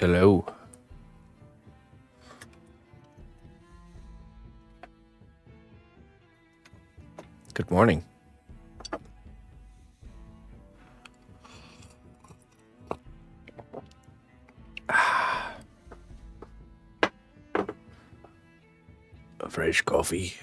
Hello. Good morning. A fresh coffee.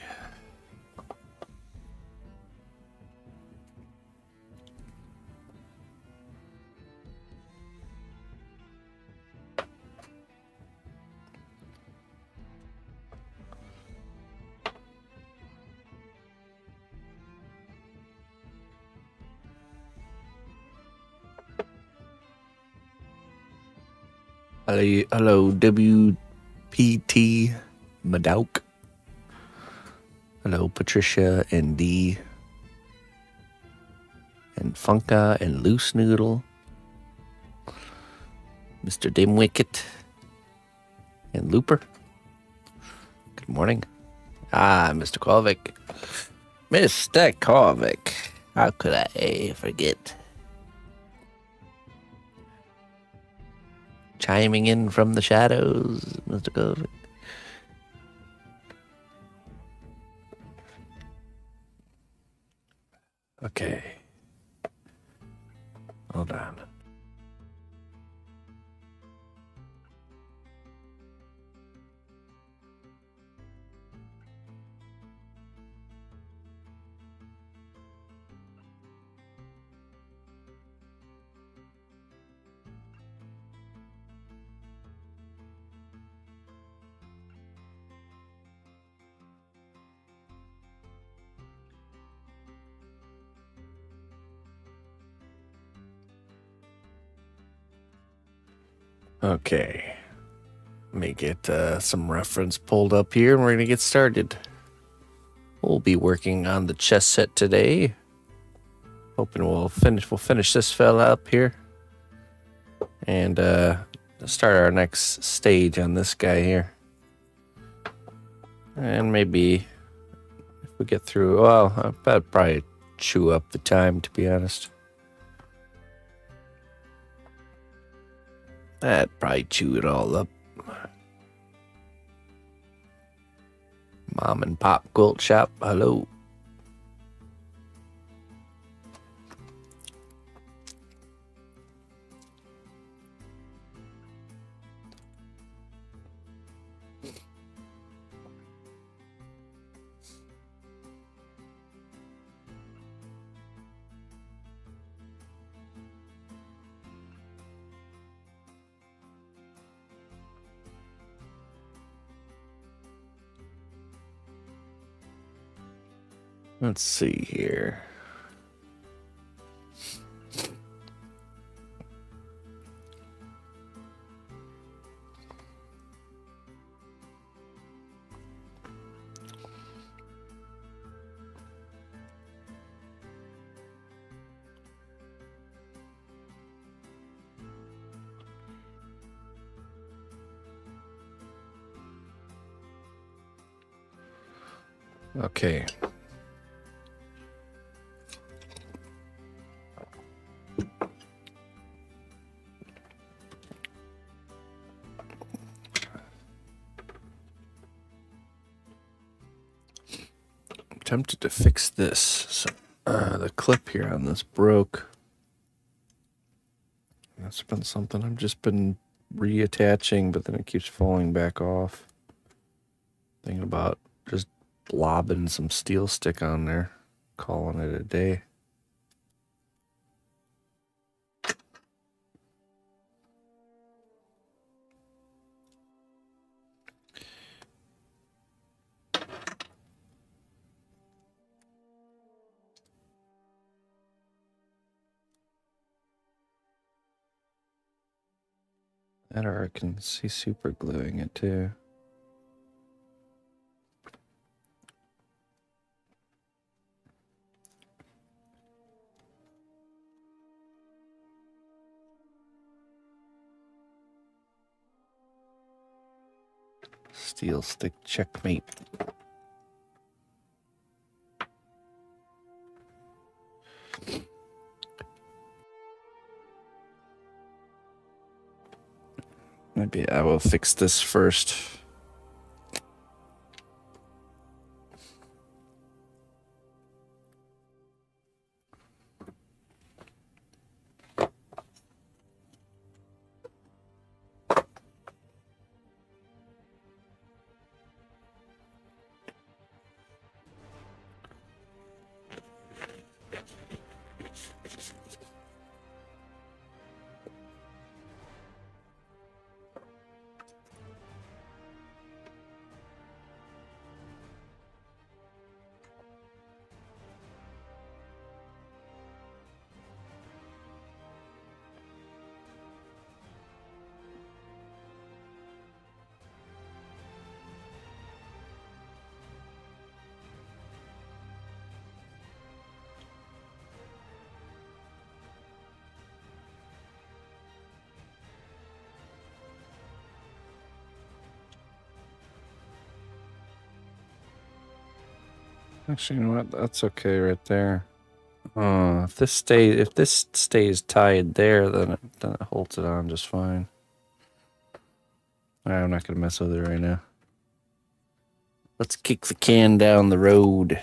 Hello, WPT Madauk. Hello, Patricia and D. And Funka and Loose Noodle. Mr. Dimwicket. And Looper. Good morning. Mr. Kovic. Mr. Kovic. How could I forget? Chiming in from the shadows, Mr. Kovic. Okay. Hold on. Okay. Let me get some reference pulled up here and we're going to get started. We'll be working on the chess set today. Hoping we'll finish this fella up here. And start our next stage on this guy here. And maybe if we get through, well, I'd probably chew up the time, to be honest. I'd probably chew it all up. Mom and Pop Quilt Shop, hello. Let's see here. Okay. Tempted to fix this. So, the clip here on this broke. That's been something I've just been reattaching, but then it keeps falling back off. Thinking about just blobbing some steel stick on there, calling it a day. That or I can see super gluing it too. Steel stick checkmate. Maybe I will fix this first. Actually, you know what? That's okay right there. If this stays tied there, then it holds it on just fine. Alright, I'm not gonna mess with it right now. Let's kick the can down the road.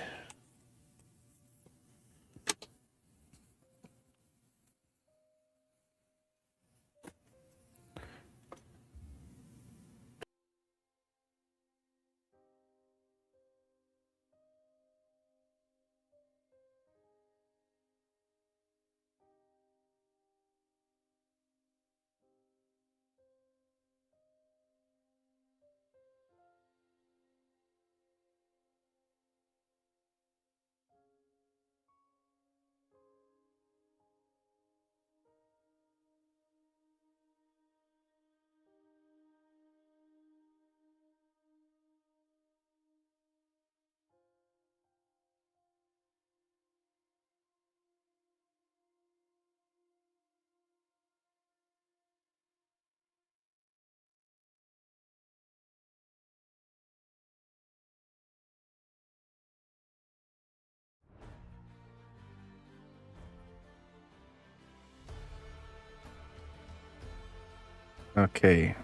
Okay.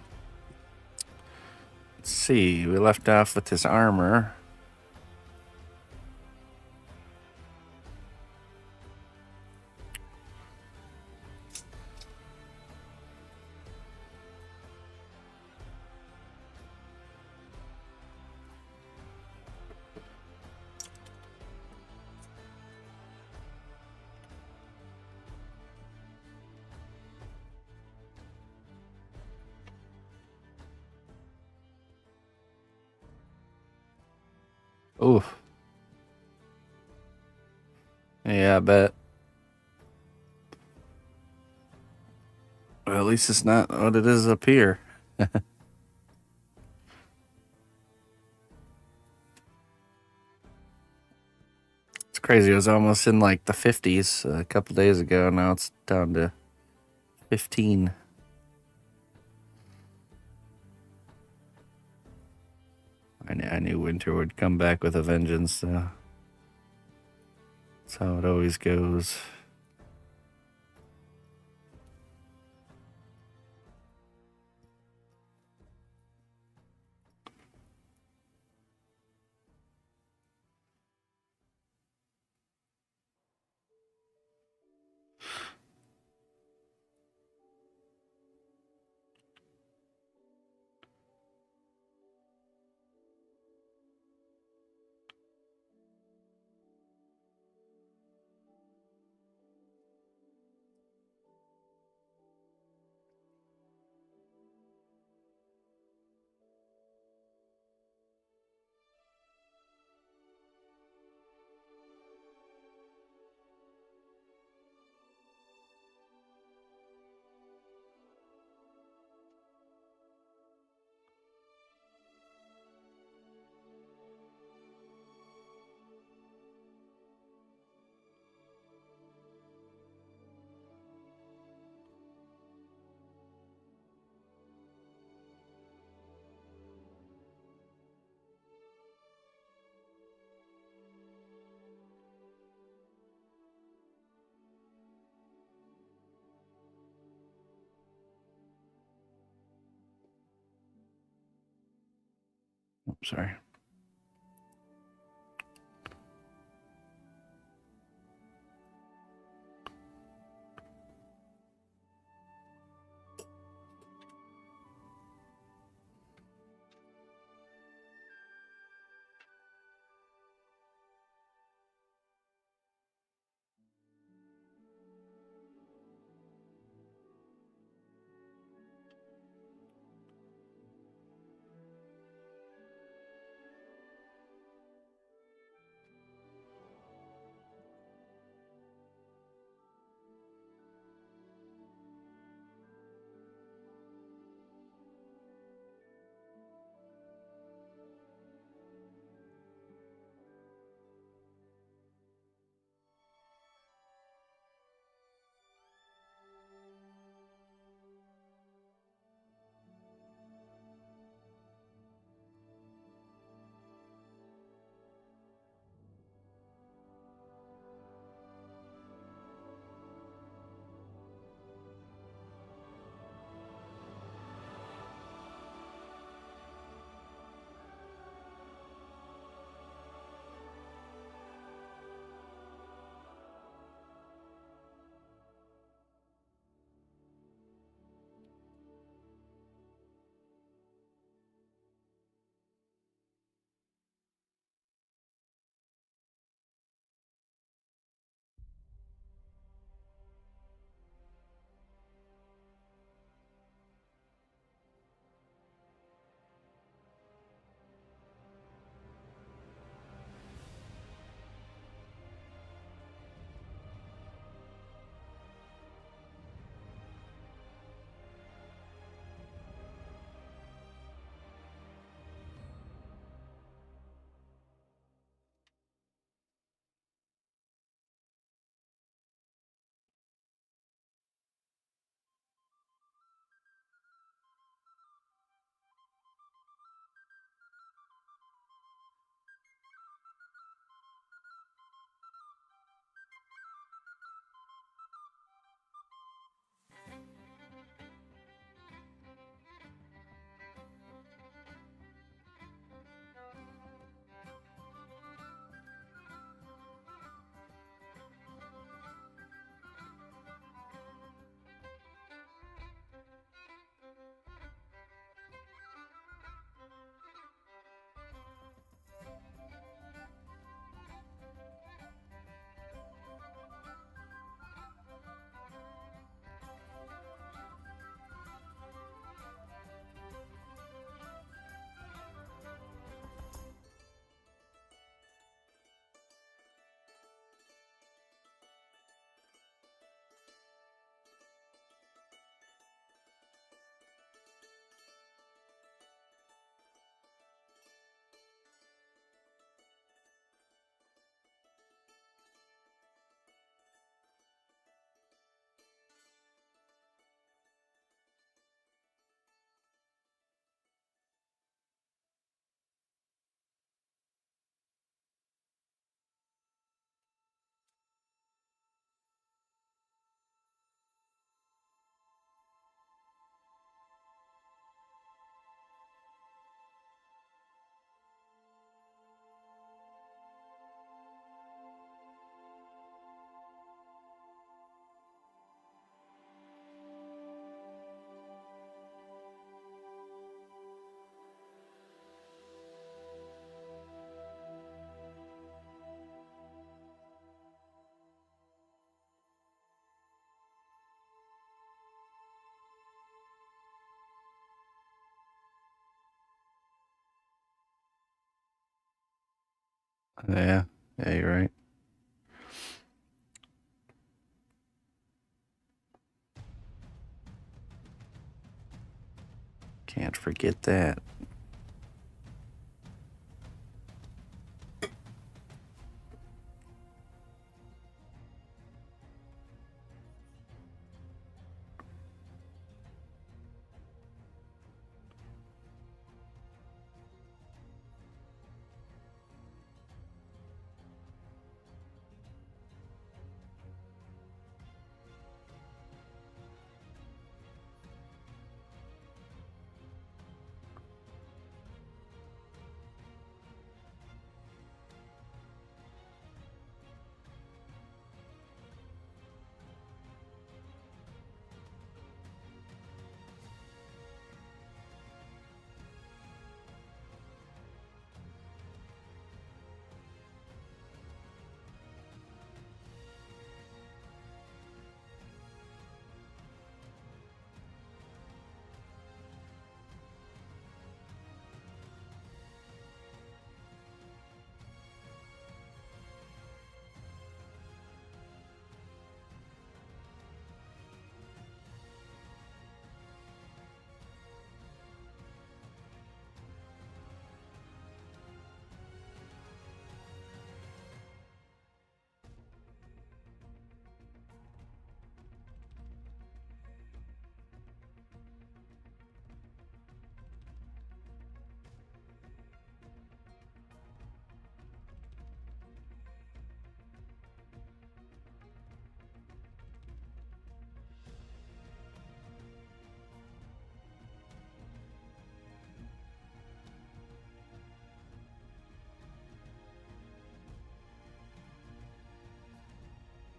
Let's see. We left off with his armor. Oof. Yeah, I bet. Well, at least it's not what it is up here. It's crazy. It was almost in like the 50s a couple days ago. Now it's down to 15. I knew winter would come back with a vengeance. That's how it always goes. Sorry. Yeah, yeah, you're right. Can't forget that.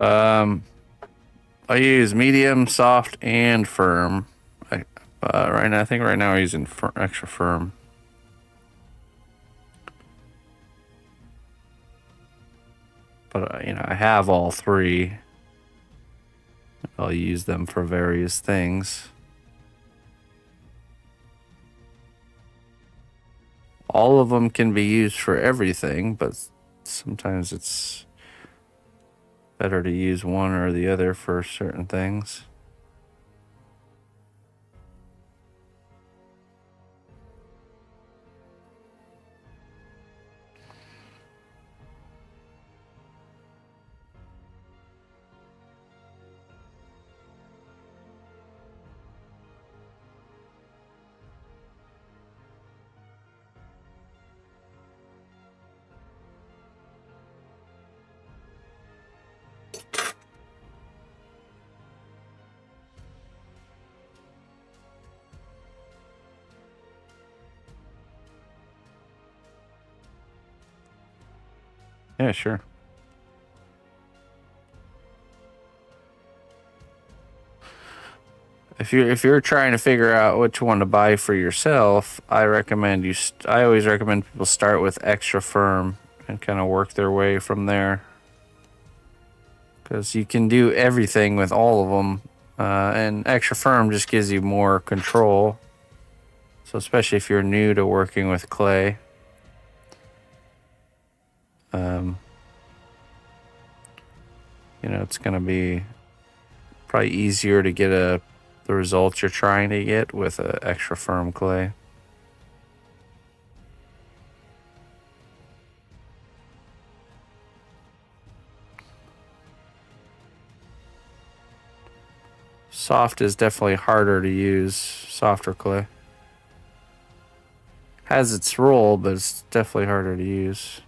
I use medium, soft, and firm. Right now, I think right now we're using extra firm. But I have all three. I'll use them for various things. All of them can be used for everything, but sometimes it's better to use one or the other for certain things. Yeah, sure. If you're trying to figure out which one to buy for yourself, I recommend you. I always recommend people start with extra firm and kind of work their way from there, because you can do everything with all of them, and extra firm just gives you more control. So especially if you're new to working with clay, um, it's gonna be probably easier to get the results you're trying to get with a extra firm clay. Soft is definitely harder to use. Softer clay has its role, but it's definitely harder to use.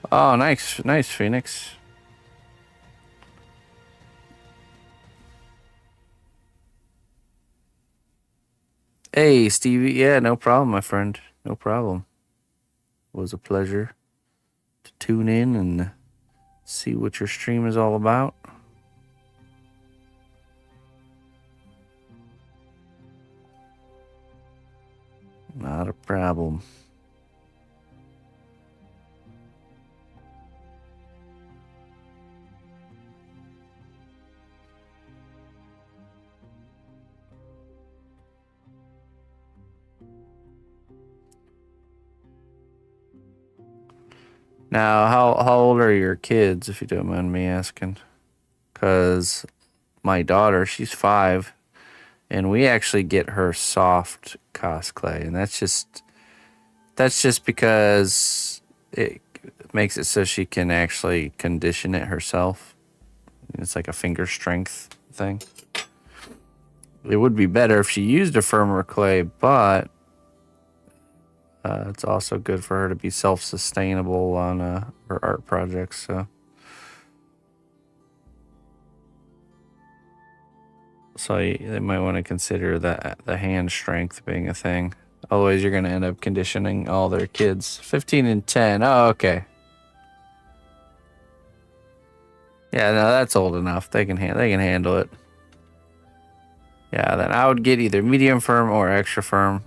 Oh, nice, nice, Phoenix. Hey, Stevie. Yeah, no problem, my friend. No problem. It was a pleasure to tune in and see what your stream is all about. Not a problem. Now, how old are your kids, if you don't mind me asking? Because my daughter, she's 5, and we actually get her soft cast clay, and that's just because it makes it so she can actually condition it herself. It's like a finger strength thing. It would be better if she used a firmer clay, but it's also good for her to be self-sustainable on her art projects. So they might want to consider that the hand strength being a thing. Otherwise, you're going to end up conditioning all their kids. 15 and 10. Oh, okay. Yeah, no, that's old enough. They can handle it. Yeah, then I would get either medium firm or extra firm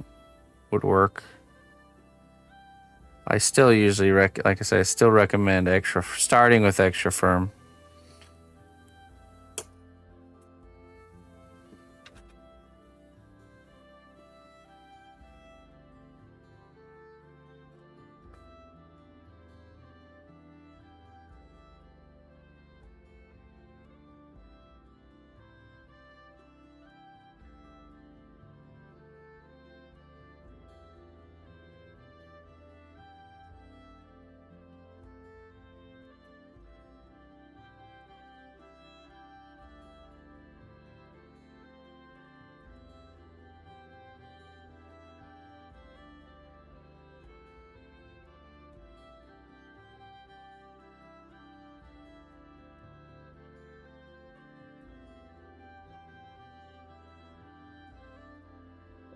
would work. I still usually like I said, I still recommend starting with extra firm.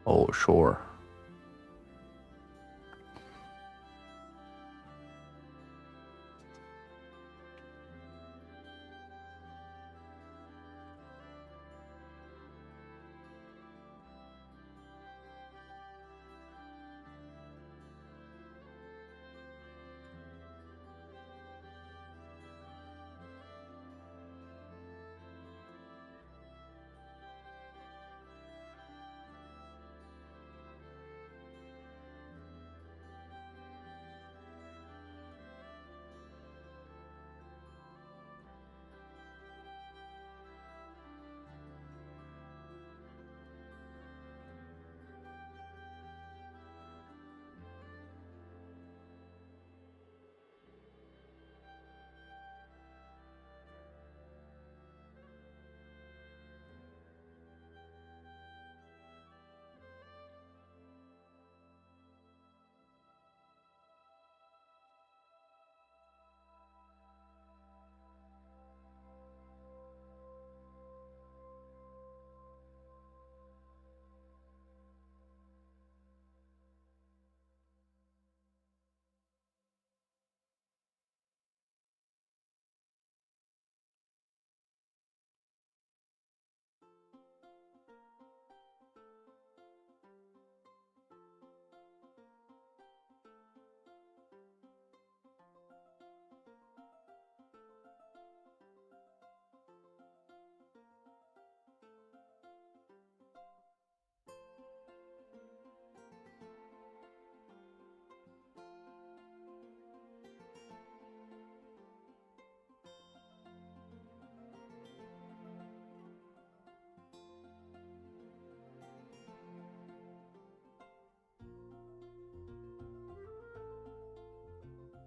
Oh, sure.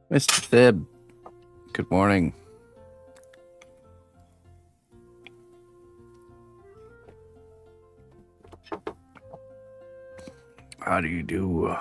Mr. Thib, good morning. How do you do?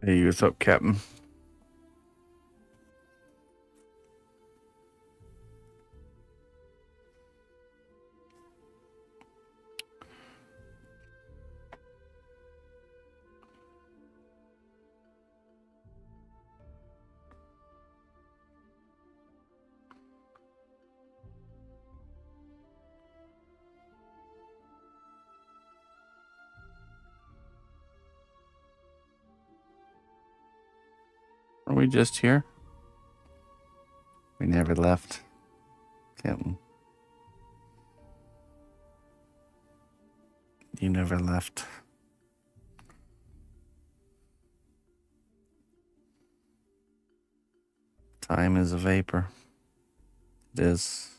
Hey, what's up, Captain? Are we just here? We never left, Captain. You never left. Time is a vapor. It is.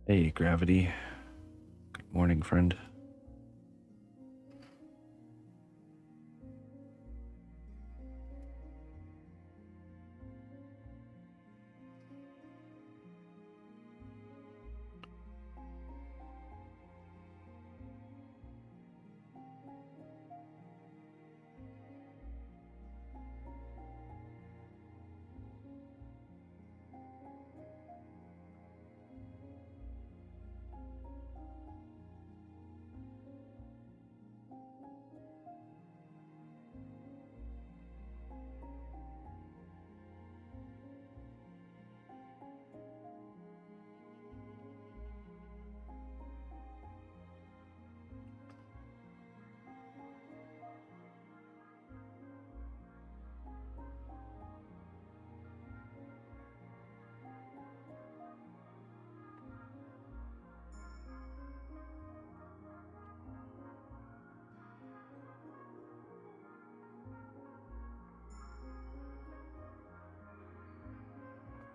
Hey, Gravity. Good morning, friend.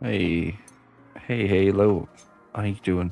Hey, Halo. How you doing?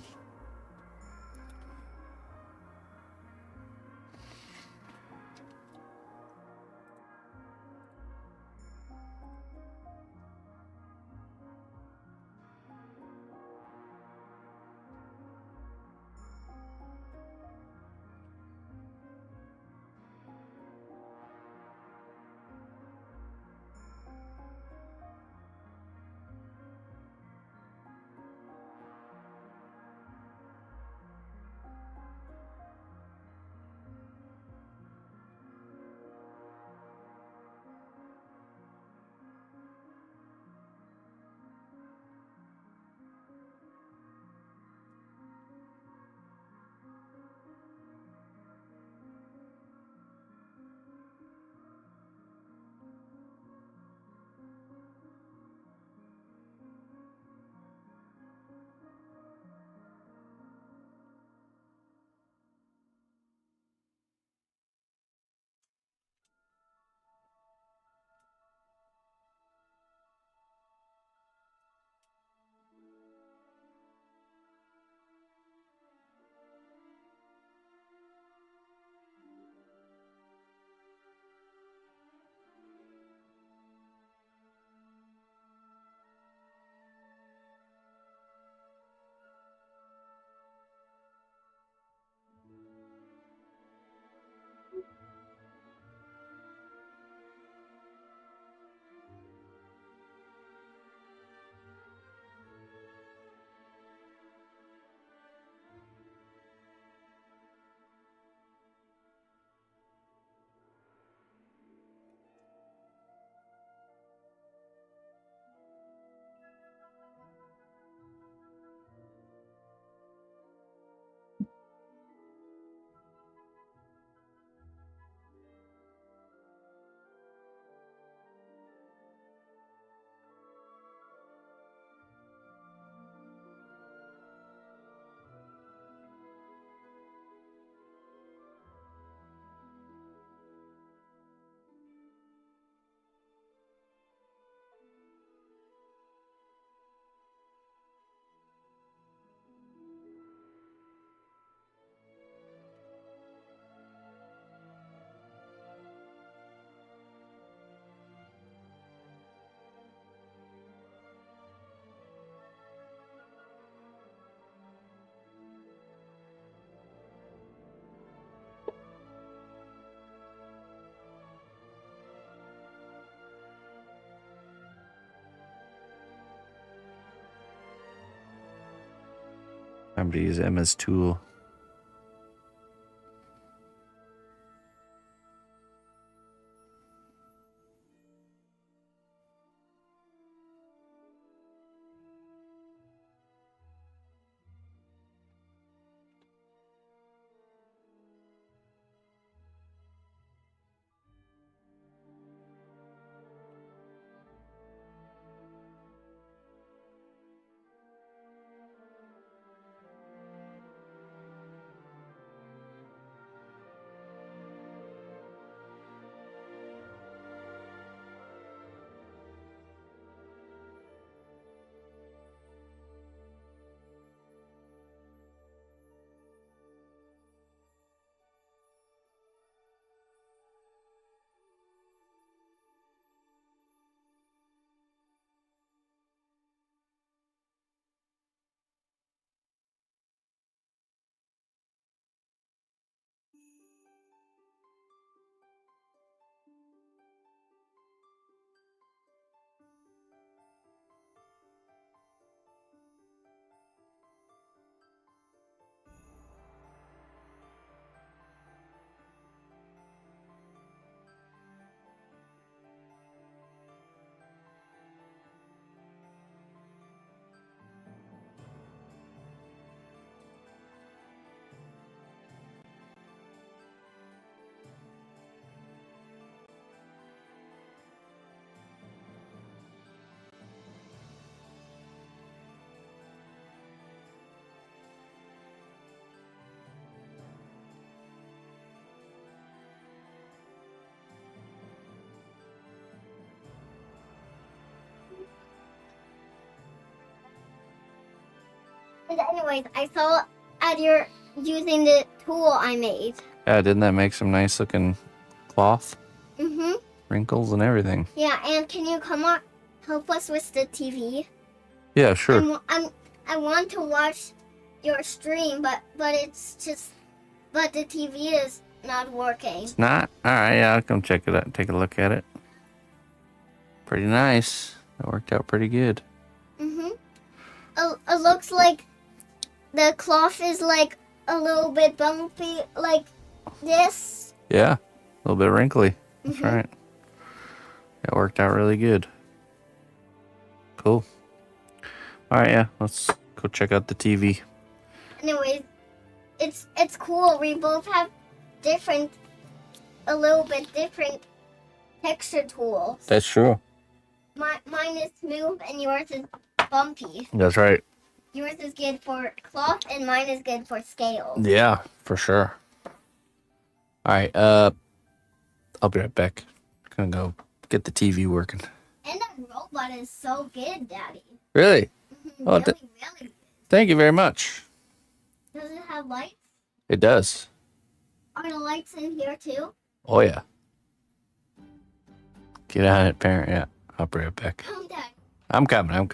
Time to use Emma's tool. And anyways, I saw at your using the tool I made. Yeah, didn't that make some nice looking cloth? Mm-hmm. Wrinkles and everything. Yeah, and can you come on, help us with the TV? Yeah, sure. I want to watch your stream, but the TV is not working. It's not? Alright, yeah, I'll come check it out. Take a look at it. Pretty nice. That worked out pretty good. Mm-hmm. It looks like the cloth is like a little bit bumpy, like this. Yeah, a little bit wrinkly. That's Mhm. right. It worked out really good. Cool. Alright, yeah, let's go check out the TV. Anyways, it's cool. We both have a little bit different texture tools. That's true. Mine is smooth and yours is bumpy. That's right. Yours is good for cloth and mine is good for scales. Yeah, for sure. Alright, I'll be right back. Gonna go get the TV working. And that robot is so good, Daddy. Really? Oh, Really, really. Thank you very much. Does it have lights? It does. Are the lights in here too? Oh, yeah. Get on it, parent. Yeah, I'll be right back. Come, Dad. I'm coming.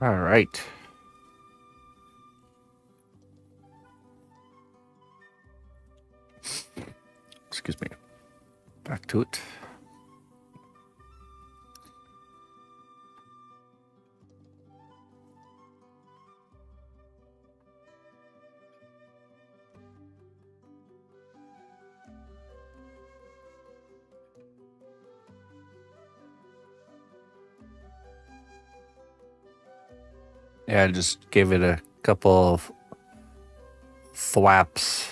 All right. Excuse me. Back to it. Yeah, just give it a couple of thwaps.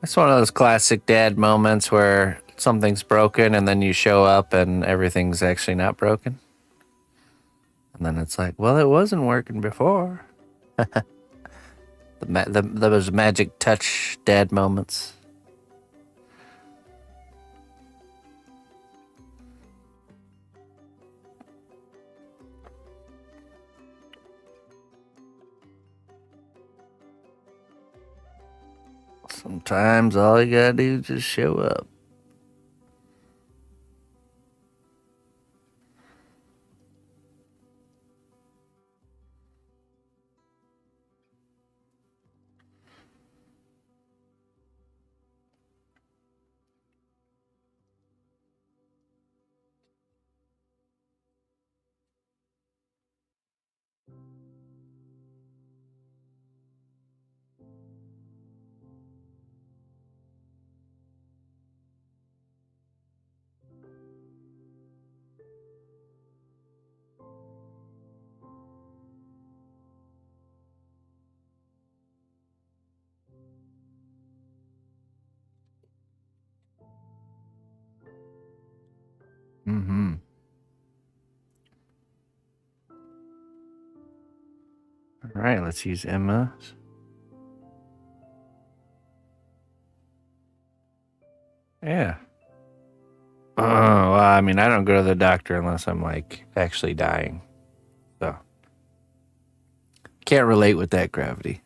It's one of those classic dad moments where something's broken and then you show up and everything's actually not broken. And then it's like, well, it wasn't working before. Those magic touch dad moments. Sometimes all you gotta do is just show up. Mm-hmm. All right, let's use Emma's. Yeah. Well, I mean, I don't go to the doctor unless I'm like actually dying. So can't relate with that gravity.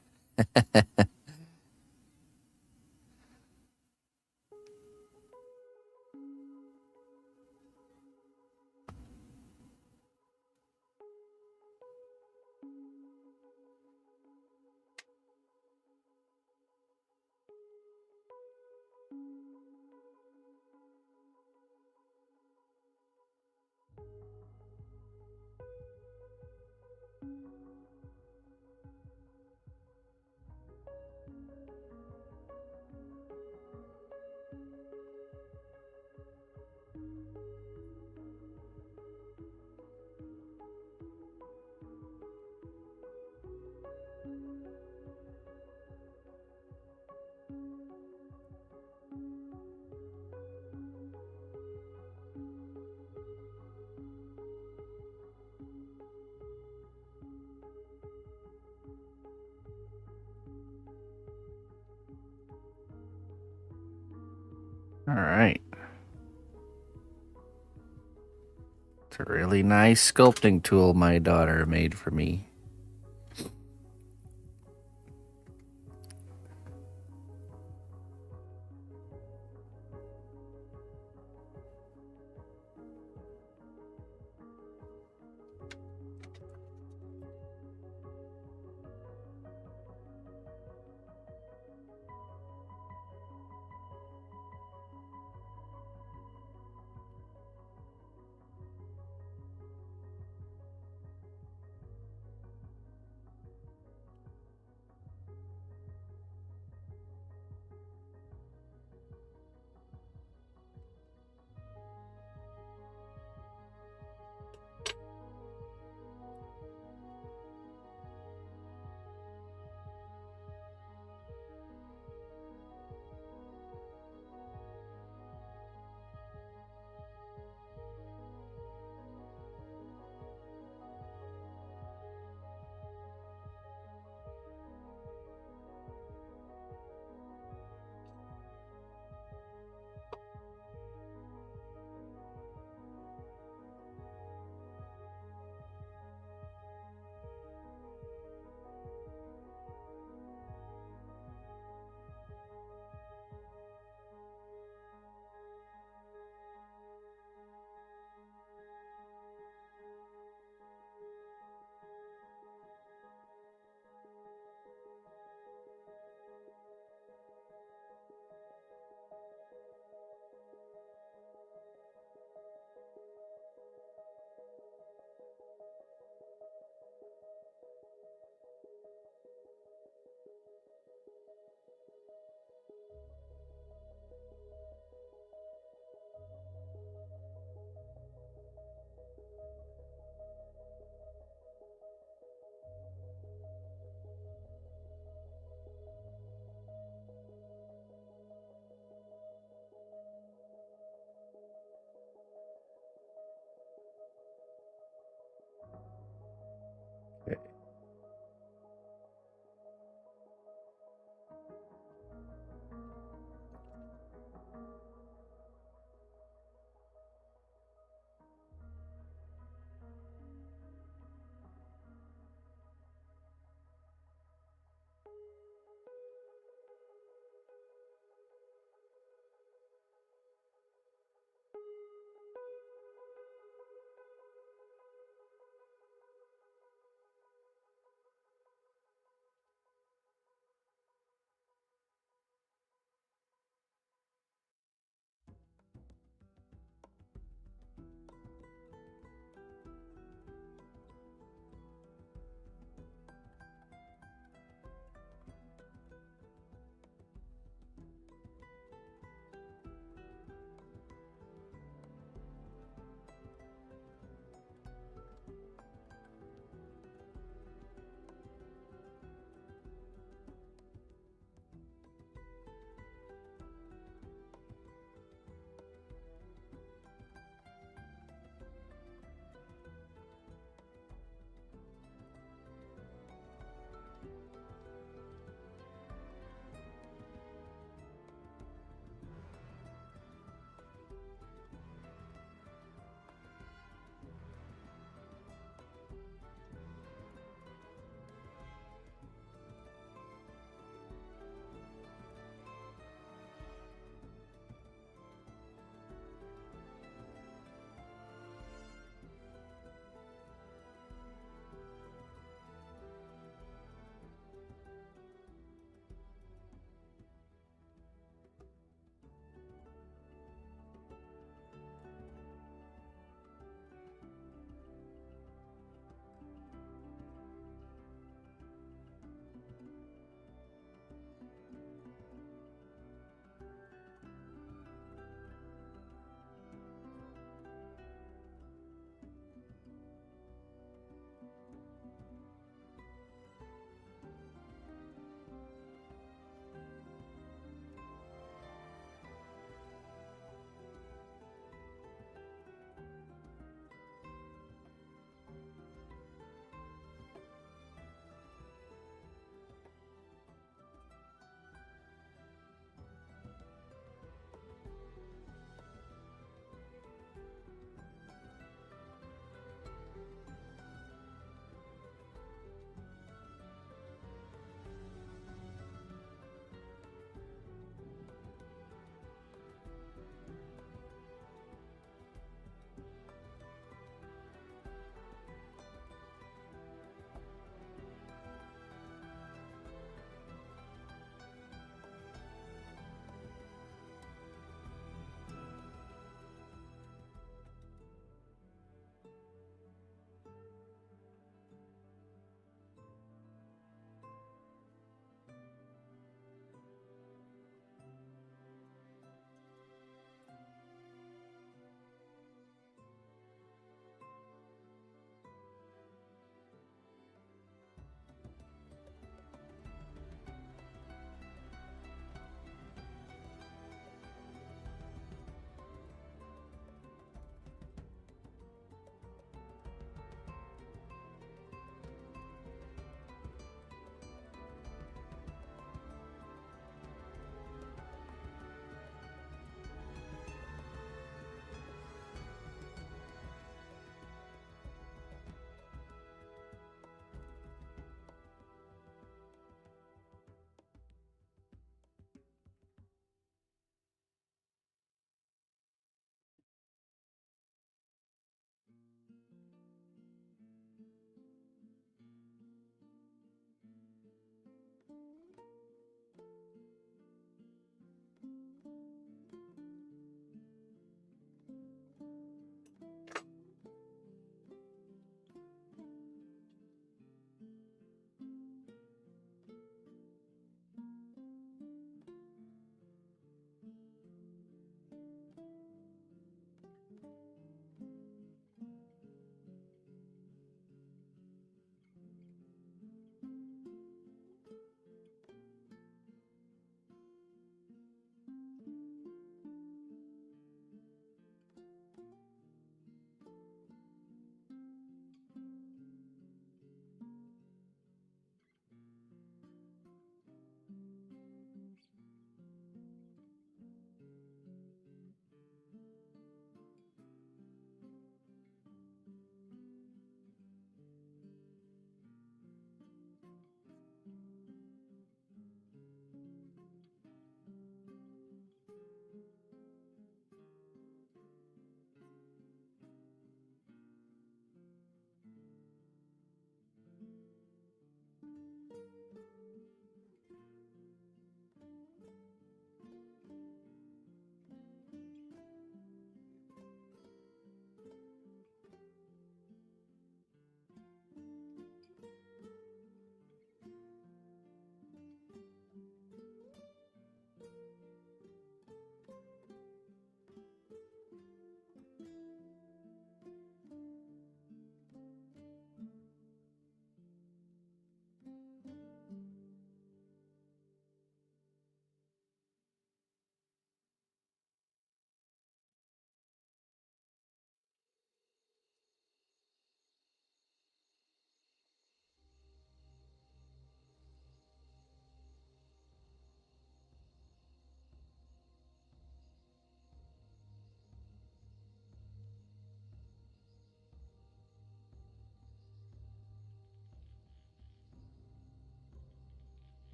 All right. It's a really nice sculpting tool my daughter made for me.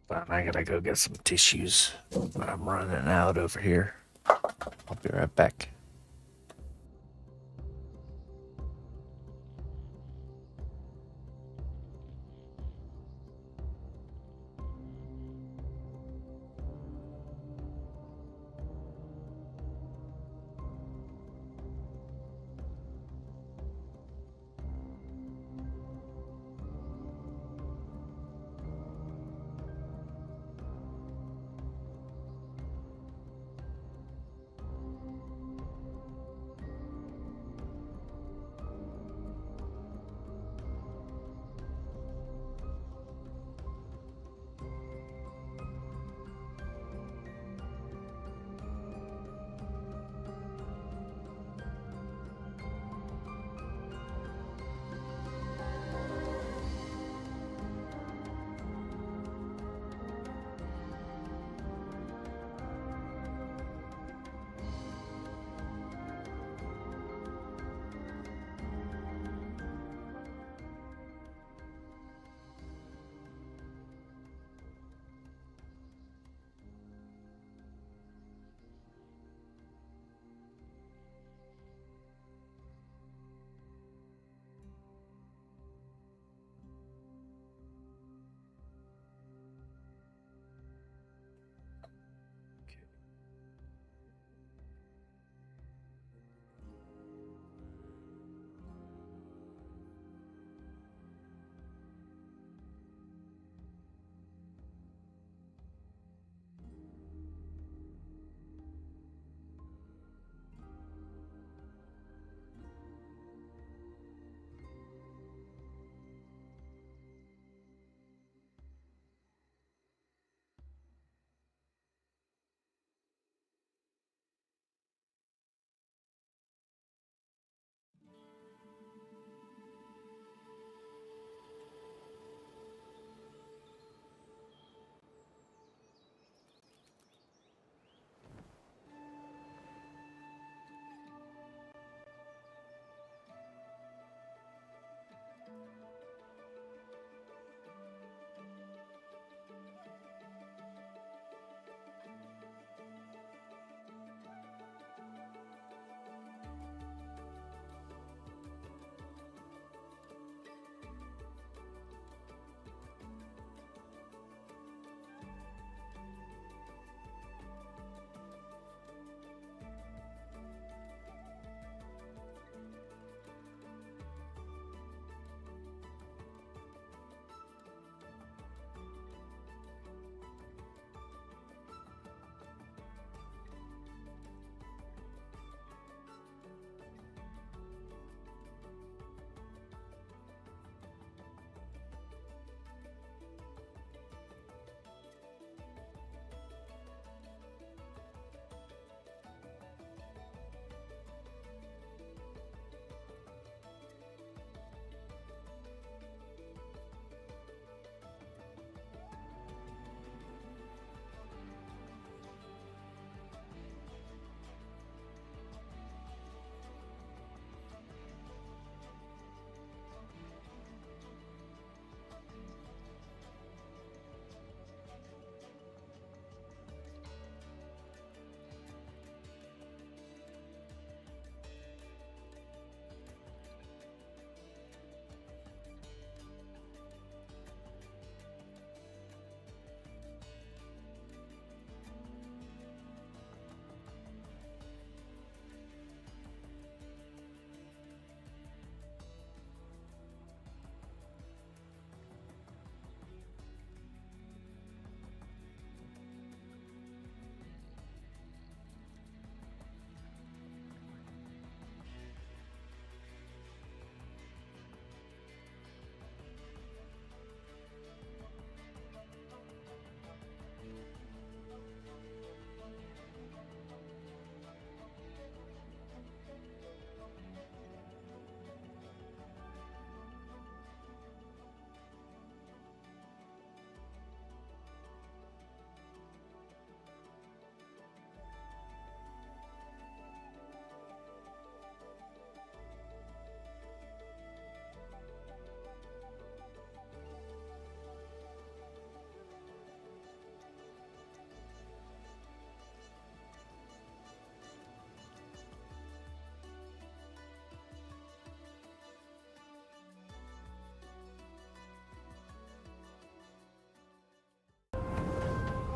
But I gotta go get some tissues. I'm running out over here. I'll be right back.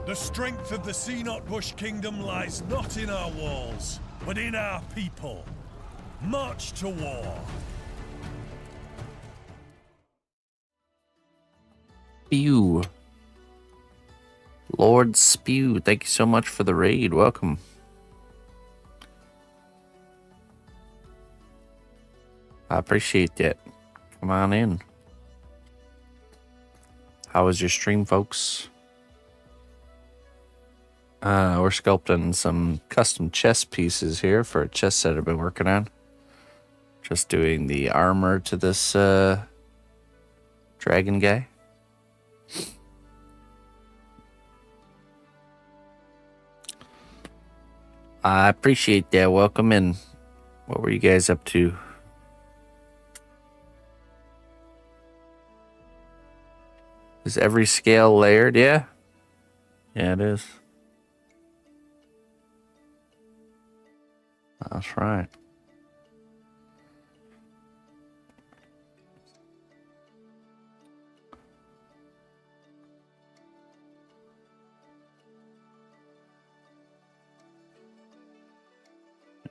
The strength of the cnotbusch kingdom lies not in our walls, but in our people. March to war. Spew. Lord Spew, thank you so much for the raid. Welcome. I appreciate that. Come on in. How was your stream, folks? We're sculpting some custom chest pieces here for a chest set I've been working on. Just doing the armor to this dragon guy. I appreciate that. Welcome in. What were you guys up to? Is every scale layered? Yeah. Yeah, it is. That's right.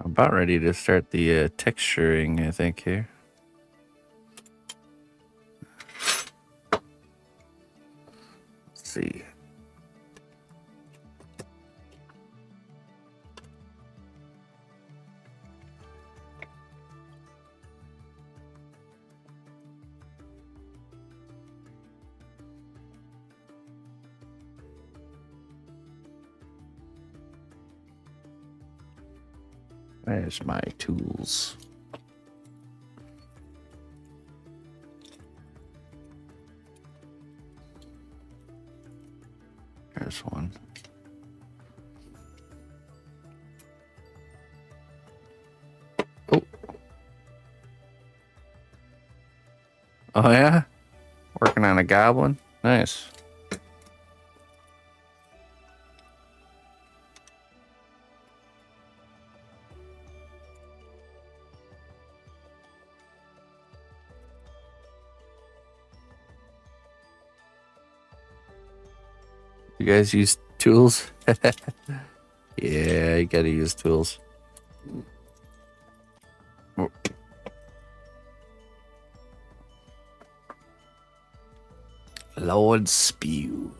I'm about ready to start the texturing, I think, here. Let's see. There's my tools. There's one. Oh. Oh yeah? Working on a goblin? Nice. You guys use tools? Yeah, you gotta use tools. Oh. Lord Spew.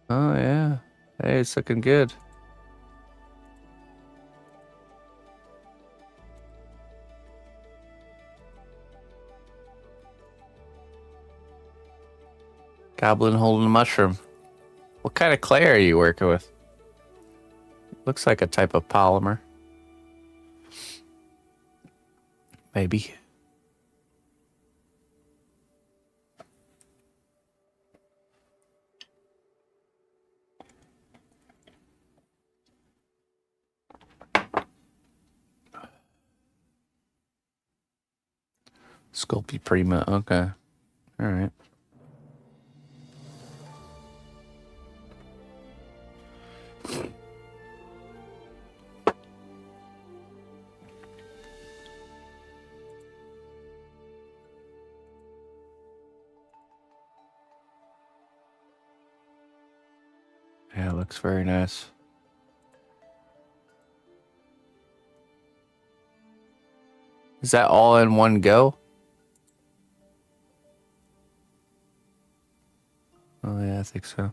Oh, yeah. Hey, it's looking good. Goblin holding a mushroom. What kind of clay are you working with? Looks like a type of polymer. Maybe. Sculpey Prima. Okay. All right. Yeah, it looks very nice. Is that all in one go? Oh, yeah, I think so.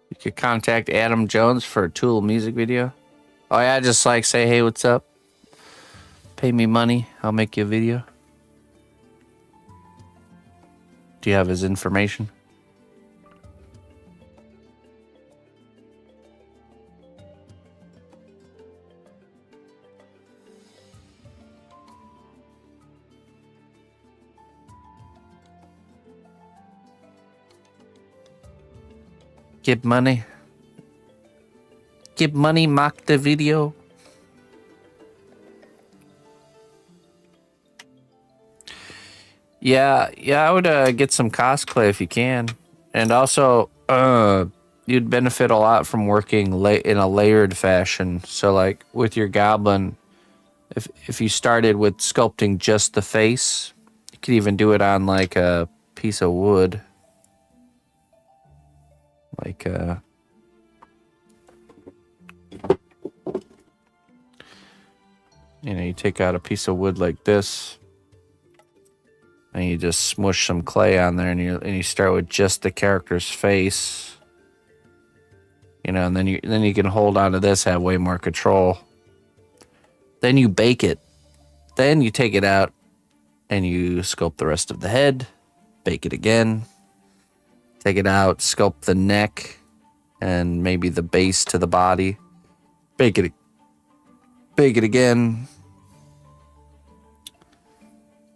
You could contact Adam Jones for a Tool music video. Oh, yeah, just like say, hey, what's up? Pay me money. I'll make you a video. Do you have his information? Give money. Give money, mock the video. Yeah, I would get some cosplay if you can. And also, you'd benefit a lot from working in a layered fashion. So, like, with your goblin, if you started with sculpting just the face, you could even do it on, like, a piece of wood. Like, you take out a piece of wood like this, and you just smush some clay on there, and you start with just the character's face, and then you can hold on to this, have way more control. Then you bake it. Then you take it out, and you sculpt the rest of the head. Bake it again. Take it out, sculpt the neck, and maybe the base to the body. Bake it again.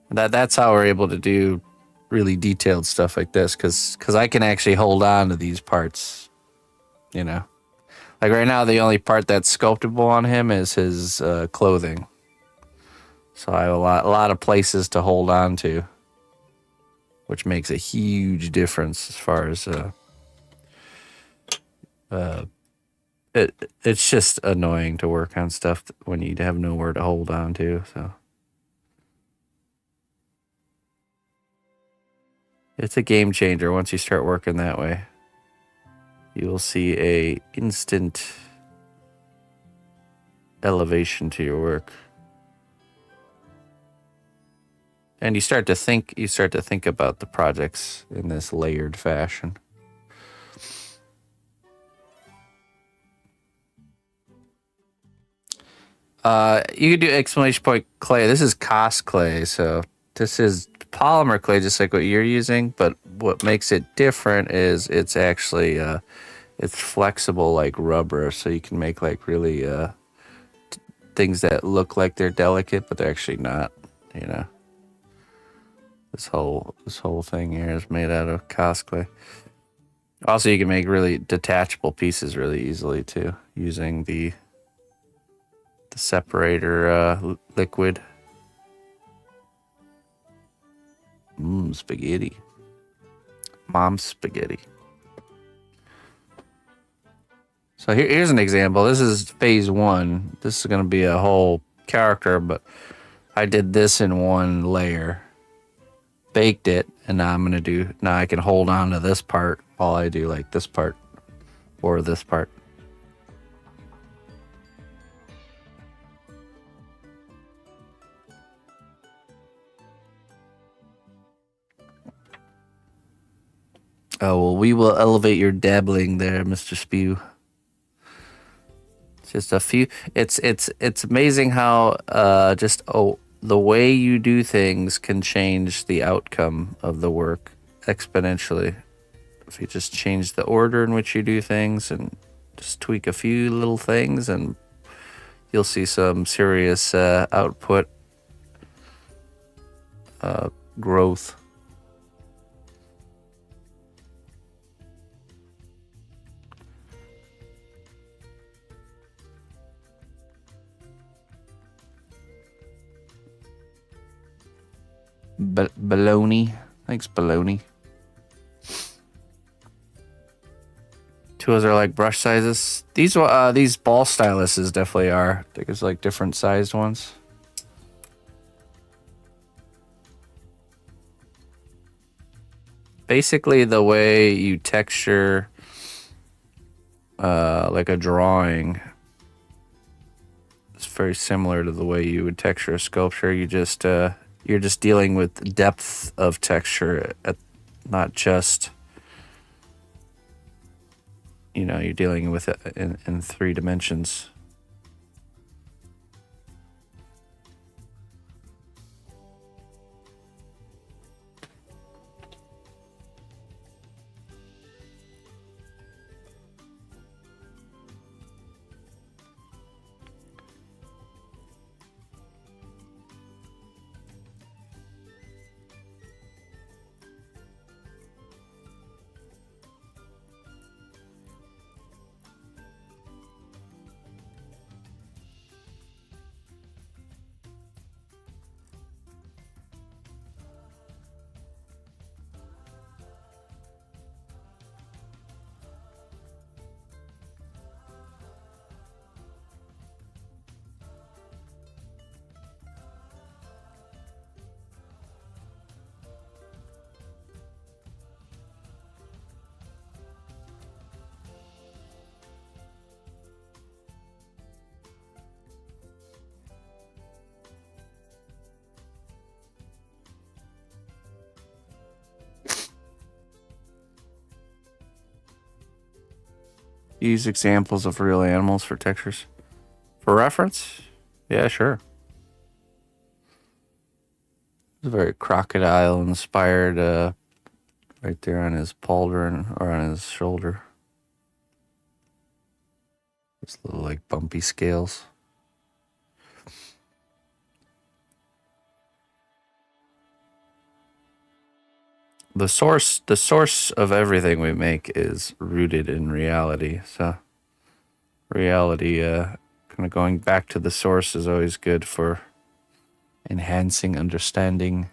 That's how we're able to do really detailed stuff like this, because I can actually hold on to these parts, Like right now, the only part that's sculptable on him is his clothing. So I have a lot of places to hold on to, which makes a huge difference as far as it's just annoying to work on stuff when you have nowhere to hold on to. So it's a game changer once you start working that way. You will see a instant elevation to your work. And you start to think about the projects in this layered fashion. You could do exclamation point clay. This is cost clay, so this is polymer clay, just like what you're using. But what makes it different is it's actually it's flexible like rubber, so you can make like really things that look like they're delicate, but they're actually not. This whole thing here is made out of cost clay. Also, you can make really detachable pieces really easily too, using the separator liquid. Spaghetti. Mom's spaghetti. So here's an example. This is phase 1. This is going to be a whole character, but I did this in one layer. Baked it, and now I can hold on to this part while I do like this part or this part. Oh, well, we will elevate your dabbling there, Mr. Spew. Just a few. It's amazing how the way you do things can change the outcome of the work exponentially. If you just change the order in which you do things and just tweak a few little things, and you'll see some serious output growth. Baloney. Thanks, baloney. Tools are like brush sizes. These ball styluses definitely are. I think it's like different sized ones. Basically, the way you texture like a drawing is very similar to the way you would texture a sculpture. You're just dealing with depth of texture, not just, you're dealing with it in 3 dimensions. use examples of real animals for textures. For reference? Yeah, sure. It's very crocodile inspired right there on his pauldron or on his shoulder. Those little like bumpy scales. The source of everything we make is rooted in reality. So reality, kind of going back to the source is always good for enhancing understanding.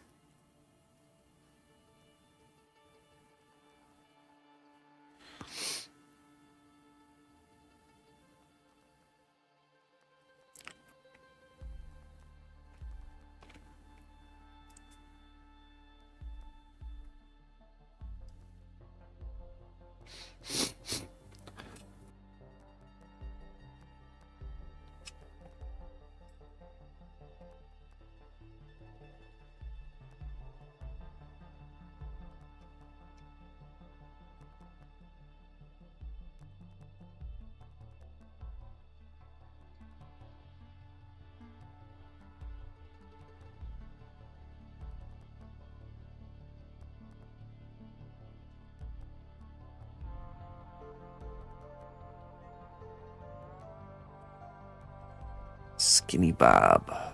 Skinny Bob.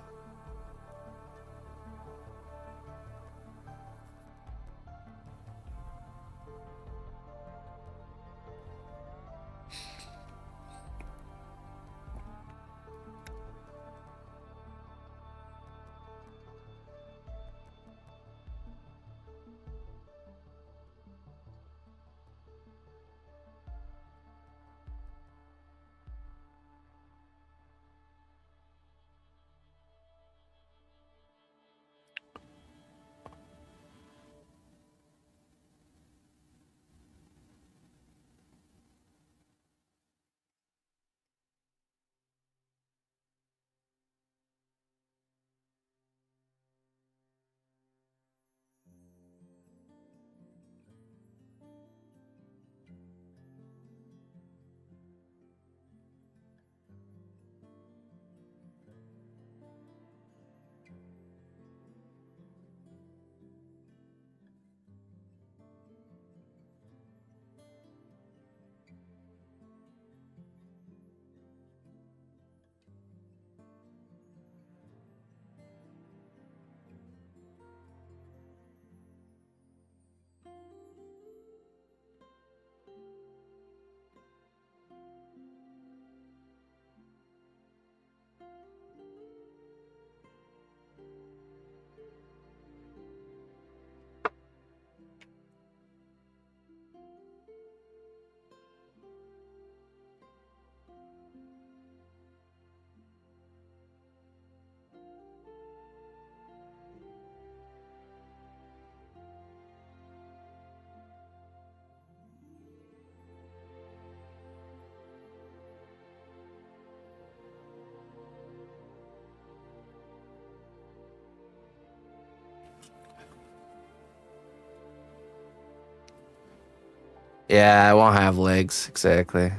Yeah, I won't have legs, exactly.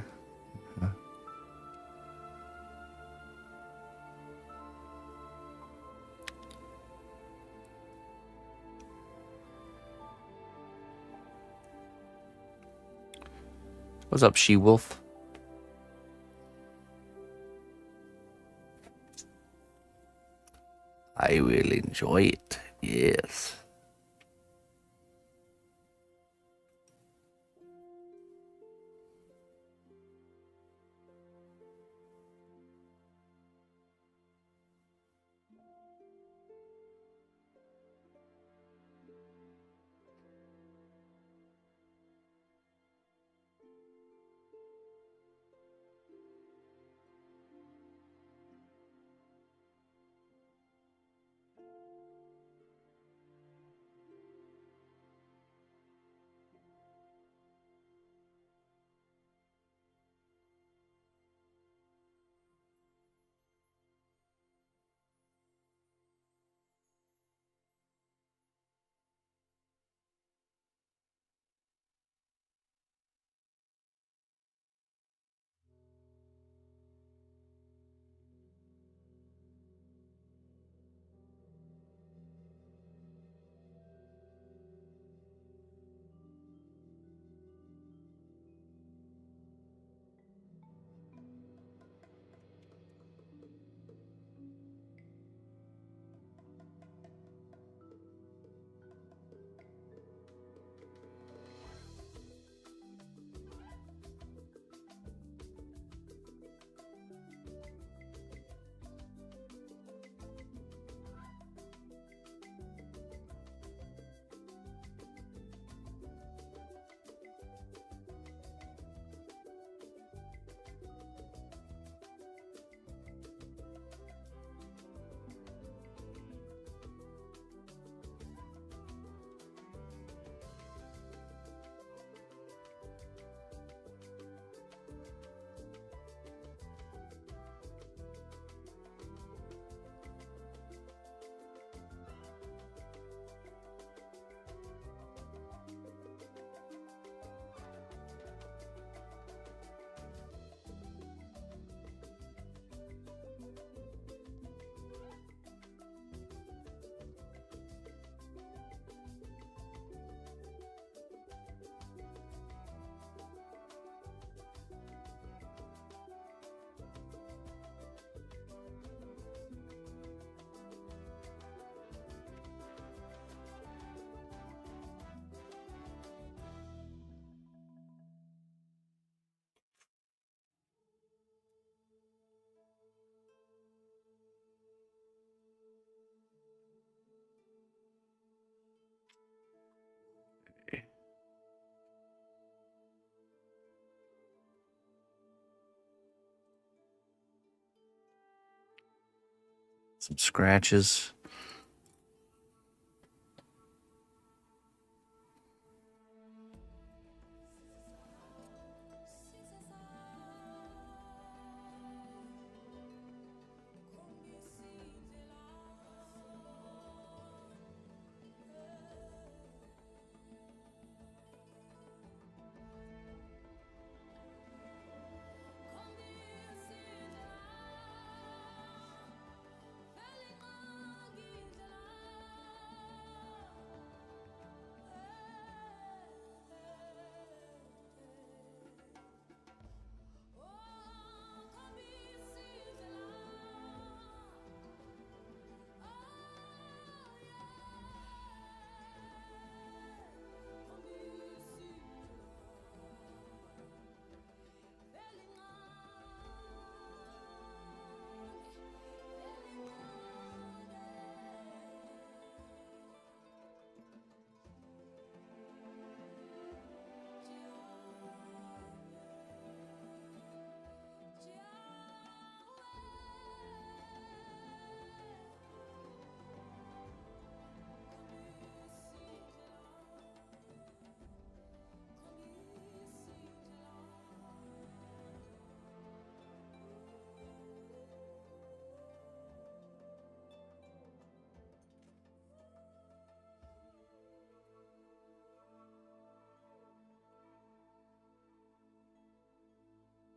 What's up, she-wolf? I will enjoy it, yes. Some scratches.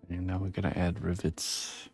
And now we're going to add rivets.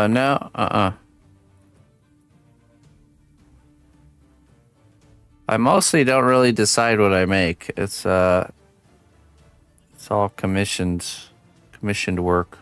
No, I mostly don't really decide what I make. It's all commissioned work.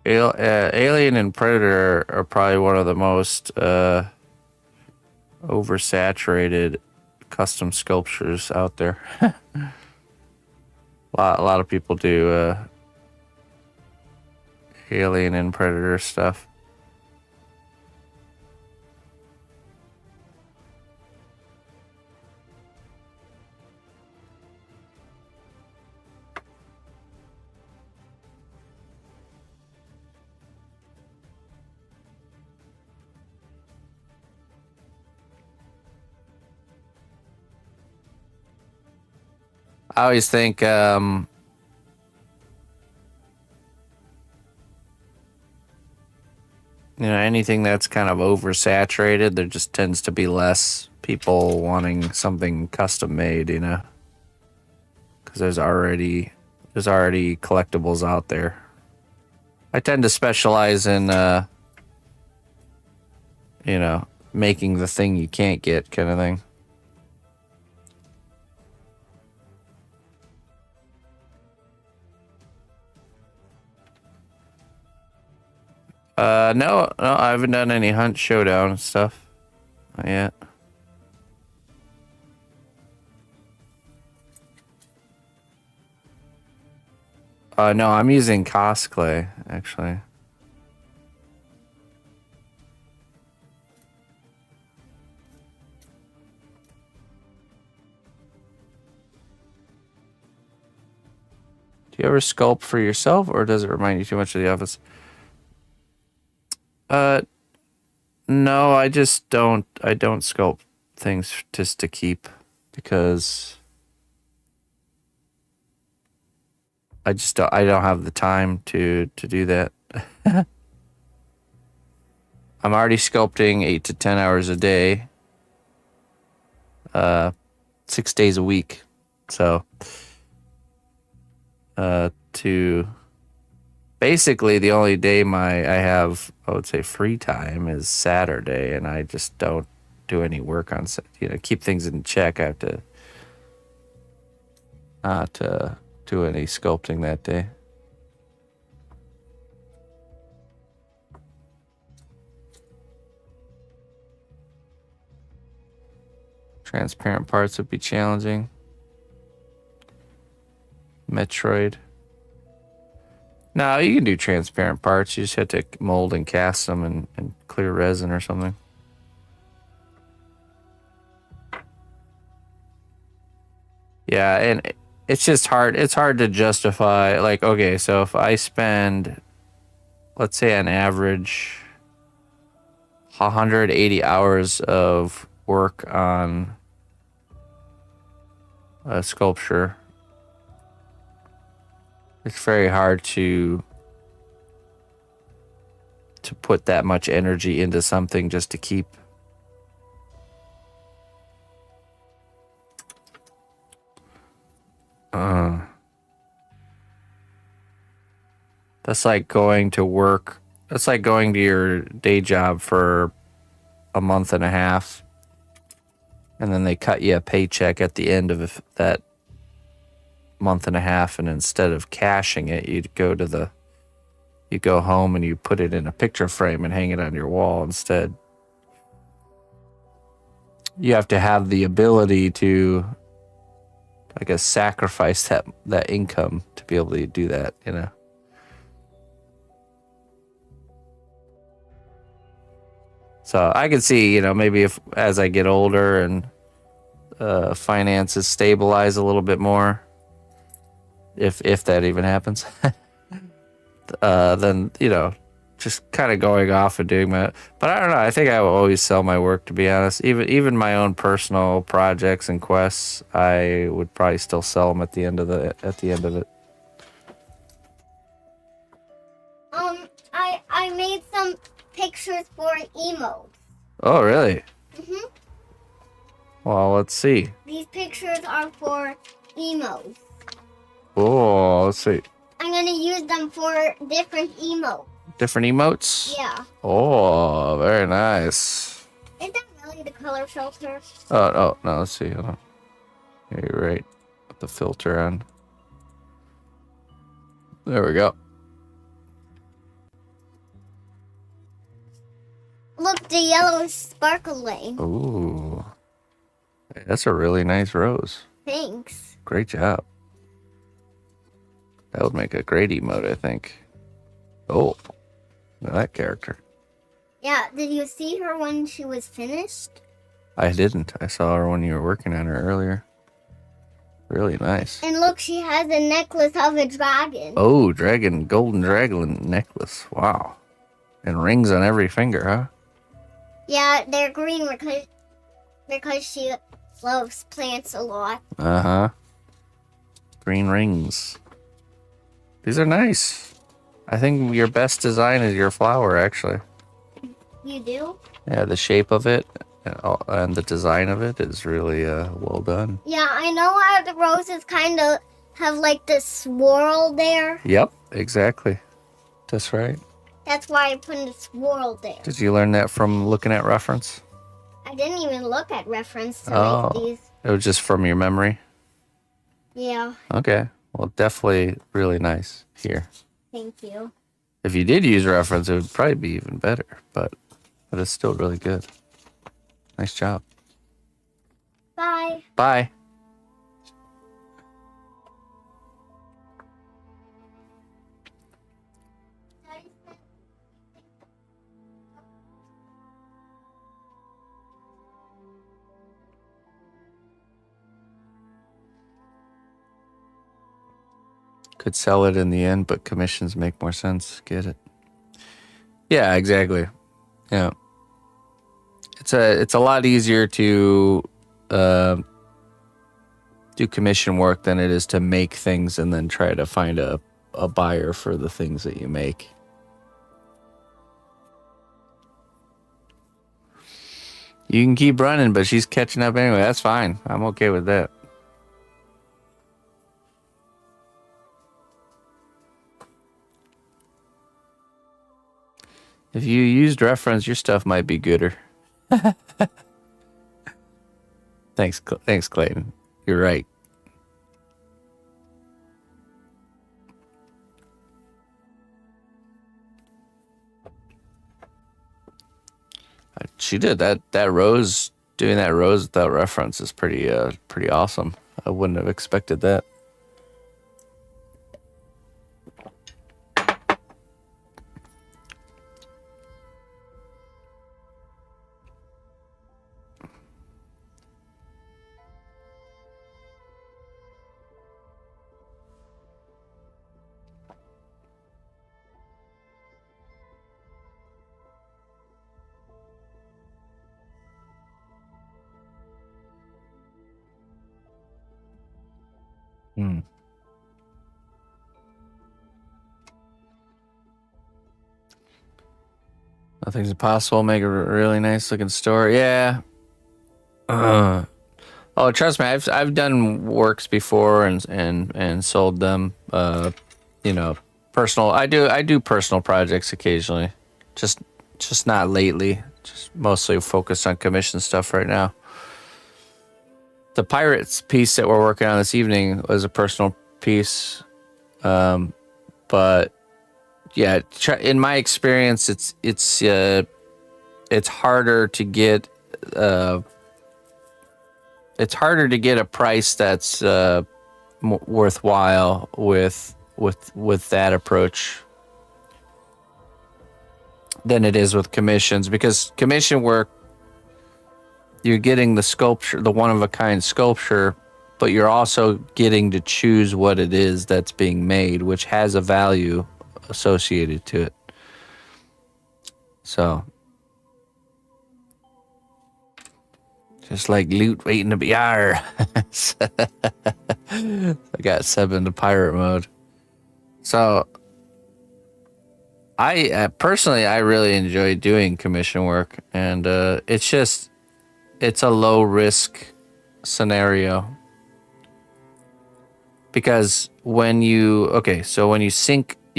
Alien and Predator are probably one of the most oversaturated custom sculptures out there. A lot of people do Alien and Predator stuff. I always think anything that's kind of oversaturated, there just tends to be less people wanting something custom made, because there's already collectibles out there. I tend to specialize in making the thing you can't get kind of thing. No, I haven't done any hunt showdown stuff. Not yet. No, I'm using cosplay, actually. Do you ever sculpt for yourself, or does it remind you too much of the office? No, I just don't. I don't sculpt things just to keep because I just don't. I don't have the time to do that. I'm already sculpting 8 to 10 hours a day, 6 days a week. So, to basically the only day I have, I would say, free time is Saturday, and I just don't do any work on, keep things in check. I have to not do any sculpting that day. Transparent parts would be challenging. Metroid. No, you can do transparent parts. You just have to mold and cast them and clear resin or something. Yeah, and it's just hard. It's hard to justify. Like, okay, so if I spend, let's say, an average 180 hours of work on a sculpture, it's very hard to put that much energy into something just to keep. That's like going to work. That's like going to your day job for a month and a half, and then they cut you a paycheck at the end of that month and a half, and instead of cashing it, you go home and you put it in a picture frame and hang it on your wall instead. You have to have the ability to, I guess, sacrifice that income to be able to do that, So I can see, maybe if as I get older and finances stabilize a little bit more, if that even happens, then just kind of going off and doing my. But I don't know. I think I will always sell my work, to be honest. Even my own personal projects and quests, I would probably still sell them at the end of it. I made some pictures for emotes. Oh, really? Mhm. Well, let's see. These pictures are for emotes. Oh, let's see. I'm gonna use them for different emotes. Different emotes? Yeah. Oh, very nice. Is that really the color filter? Oh, no, let's see. Hold on. Yeah, you're right. Put the filter on. There we go. Look, the yellow is sparkling. Ooh. Hey, that's a really nice rose. Thanks. Great job. That would make a great emote, I think. Oh, look at that character. Yeah, did you see her when she was finished? I didn't. I saw her when you were working on her earlier. Really nice. And look, she has a necklace of a dragon. Oh, golden dragon necklace. Wow. And rings on every finger, huh? Yeah, they're green because she loves plants a lot. Uh-huh. Green rings. These are nice. I think your best design is your flower, actually. You do? Yeah, the shape of it and the design of it is really well done. Yeah, I know how the roses kind of have like this swirl there. Yep, exactly. That's right. That's why I put a swirl there. Did you learn that from looking at reference? I didn't even look at reference to make these. It was just from your memory? Yeah, Okay. Well, definitely really nice here. thank you. If you did use reference, it would probably be even better, but it's still really good. Nice job. Bye. Bye. Could sell it in the end, but commissions make more sense. Get it? Yeah, exactly. Yeah. It's a lot easier to do commission work than it is to make things and then try to find a buyer for the things that you make. You can keep running, but she's catching up anyway. That's fine. I'm okay with that. If you used reference, your stuff might be gooder. Thanks, Clayton. You're right. She did that rose. Doing that rose without reference is pretty awesome. I wouldn't have expected that. Nothing's impossible. Make a really nice looking store. Yeah. Oh, trust me, I've done works before and sold them. Personal. I do personal projects occasionally. Just not lately. Just mostly focused on commission stuff right now. The Pirates piece that we're working on this evening was a personal piece, but yeah, in my experience, it's harder to get a price that's worthwhile with that approach than it is with commissions, because commission work, you're getting the sculpture, the one-of-a-kind sculpture, but you're also getting to choose what it is that's being made, which has a value associated to it. So, just like loot waiting to be I got Seb into pirate mode. So, I personally, I really enjoy doing commission work, and it's a low risk scenario, because when you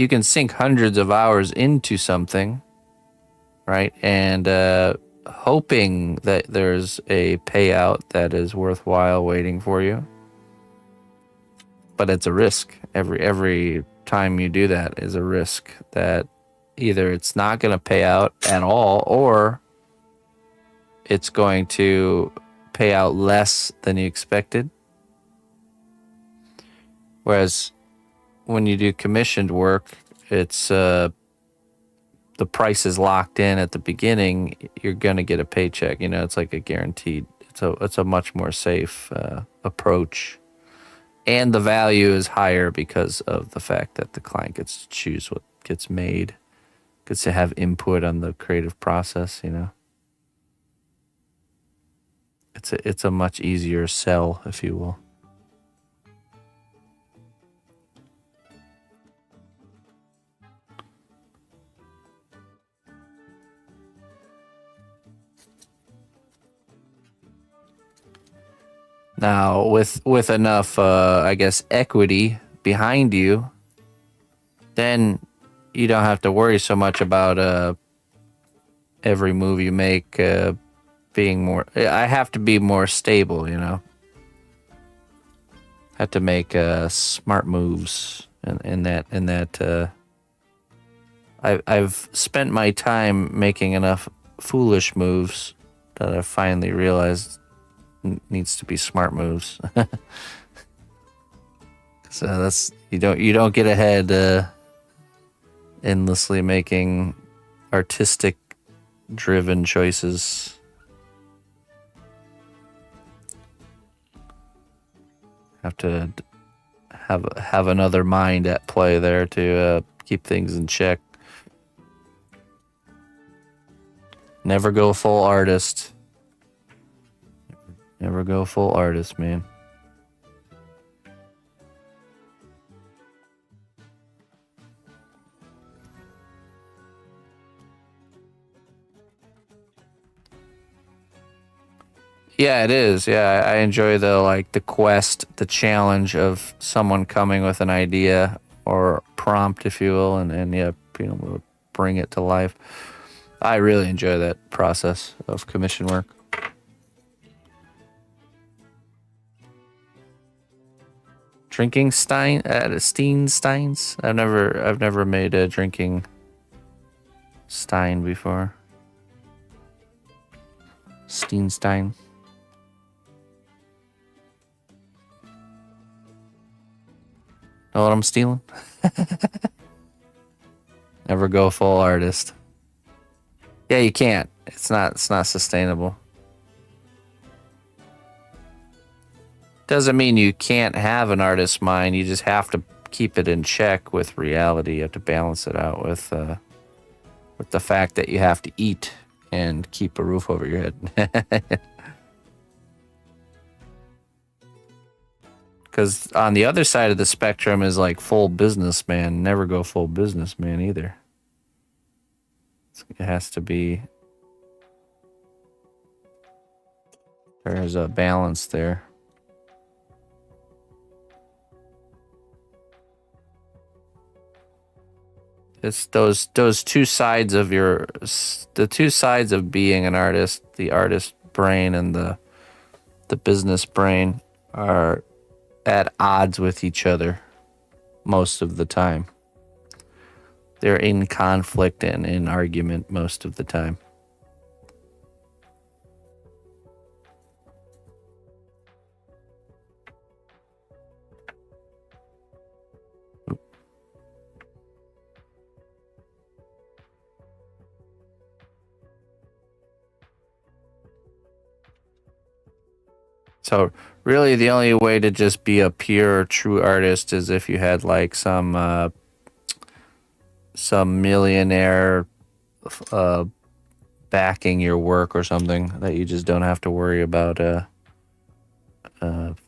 can sink hundreds of hours into something, right? And hoping that there's a payout that is worthwhile waiting for you. But it's a risk. Every time you do that is a risk that either it's not going to pay out at all, or it's going to pay out less than you expected. Whereas when you do commissioned work, it's the price is locked in at the beginning. You're going to get a paycheck. It's like a guaranteed. It's a much more safe approach, and the value is higher because of the fact that the client gets to choose what gets made, gets to have input on the creative process. It's a much easier sell, if you will. Now, with enough, equity behind you, then you don't have to worry so much about every move you make being more. I have to be more stable, Have to make smart moves in that I've spent my time making enough foolish moves that I finally realized needs to be smart moves. So that's you don't get ahead endlessly making artistic driven choices. Have to have another mind at play there to keep things in check. Never go full artist. Never go full artist, man. Yeah, it is. Yeah, I enjoy the quest, the challenge of someone coming with an idea or prompt, if you will, and yeah, being able to bring it to life. I really enjoy that process of commission work. Drinking steins. I've never made a drinking stein before. Stein. Know what I'm stealing? Never go full artist. Yeah, you can't. It's not sustainable. Doesn't mean you can't have an artist's mind. You just have to keep it in check with reality. You have to balance it out with the fact that you have to eat and keep a roof over your head. Because on the other side of the spectrum is like full businessman. Never go full businessman either. It has to be. There's a balance there. It's those two sides of the two sides of being an artist, the artist brain and the business brain are at odds with each other most of the time. They're in conflict and in argument most of the time. So really the only way to just be a pure true artist is if you had like some millionaire backing your work or something that you just don't have to worry about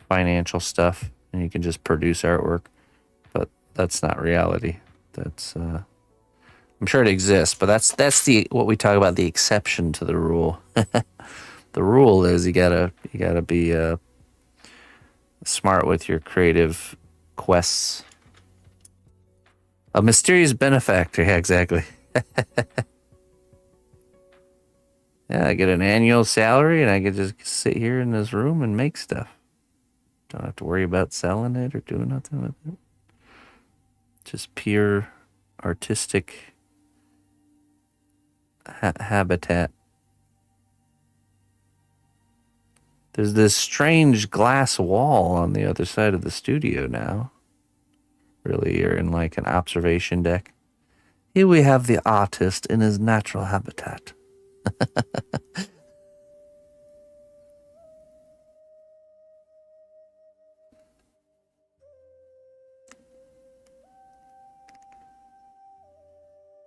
financial stuff and you can just produce artwork. But that's not reality. That's I'm sure it exists, but that's the what we talk about, the exception to the rule. The rule is you gotta be smart with your creative quests. A mysterious benefactor, yeah, exactly. Yeah, I get an annual salary and I can just sit here in this room and make stuff. Don't have to worry about selling it or doing nothing with it. Just pure artistic habitat. There's this strange glass wall on the other side of the studio now. Really, you're in like an observation deck. Here we have the artist in his natural habitat.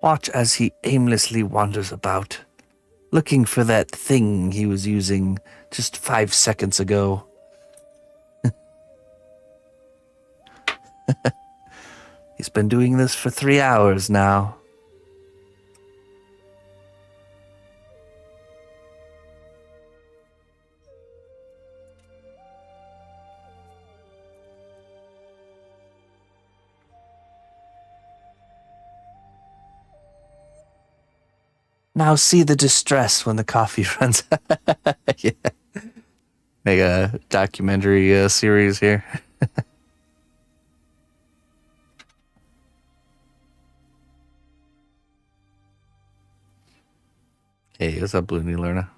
Watch as he aimlessly wanders about, looking for that thing he was using just 5 seconds ago. He's been doing this for 3 hours now. Now see the distress when the coffee runs out. Yeah. Make a documentary series here. Hey, what's up, Looney Lerna?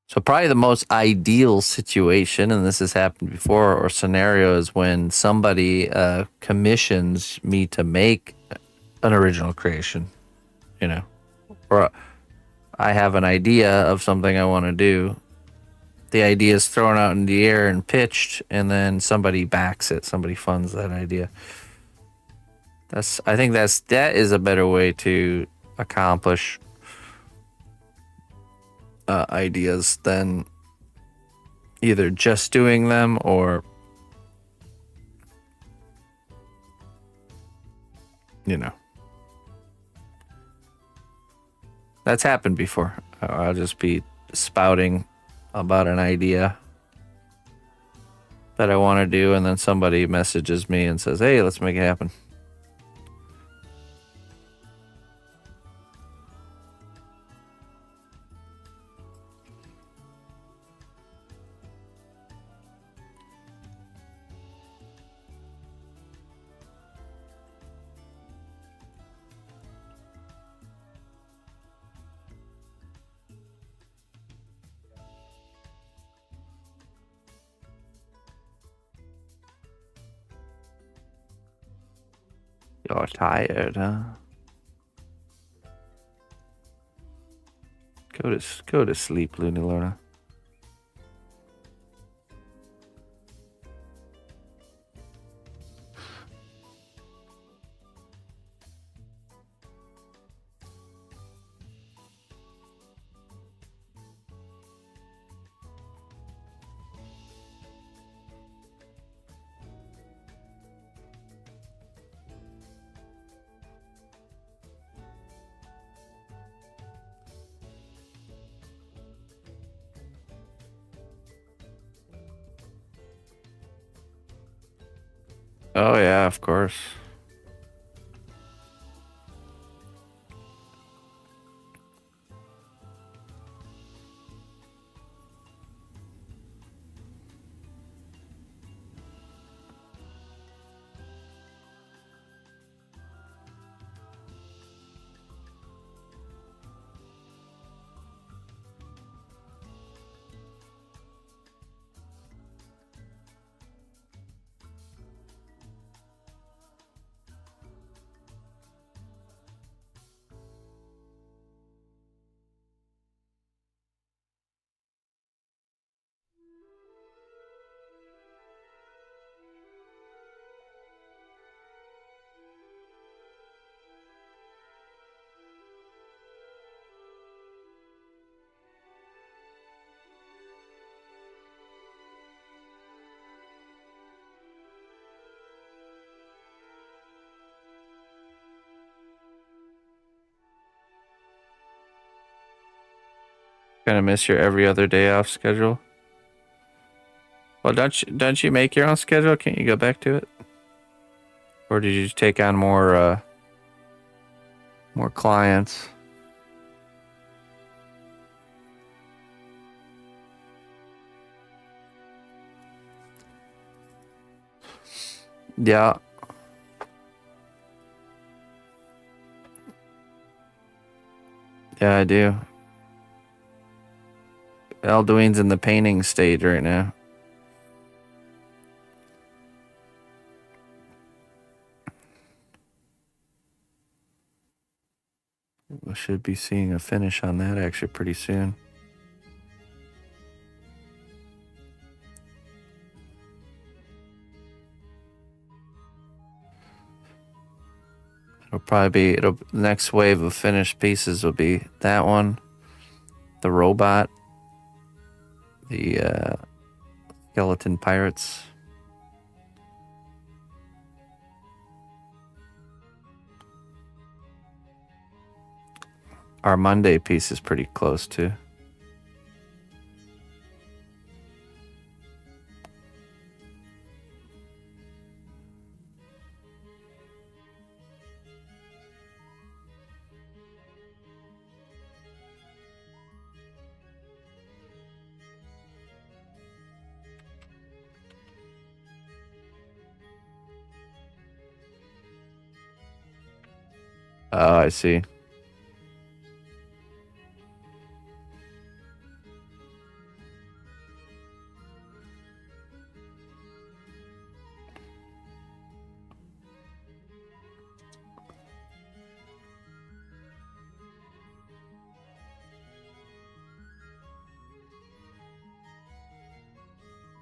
So probably the most ideal situation, and this has happened before, or scenario, is when somebody commissions me to make an original creation, you know, or I have an idea of something I want to do. The idea is thrown out in the air and pitched, and then somebody backs it. Somebody funds that idea. I think that is a better way to accomplish ideas than either just doing them or, you know, that's happened before. I'll just be spouting about an idea that I want to do, and then somebody messages me and says, hey, let's make it happen. You're tired, huh? Go to sleep, Looney Lorna. Oh yeah, of course. Gonna miss your every other day off schedule. Well, don't you make your own schedule? Can't you go back to it? Or did you take on more clients? Yeah. Yeah, I do. Alduin's in the painting stage right now. We should be seeing a finish on that actually pretty soon. The next wave of finished pieces will be that one, the robot, the skeleton pirates. Our Monday piece is pretty close too. Oh, I see.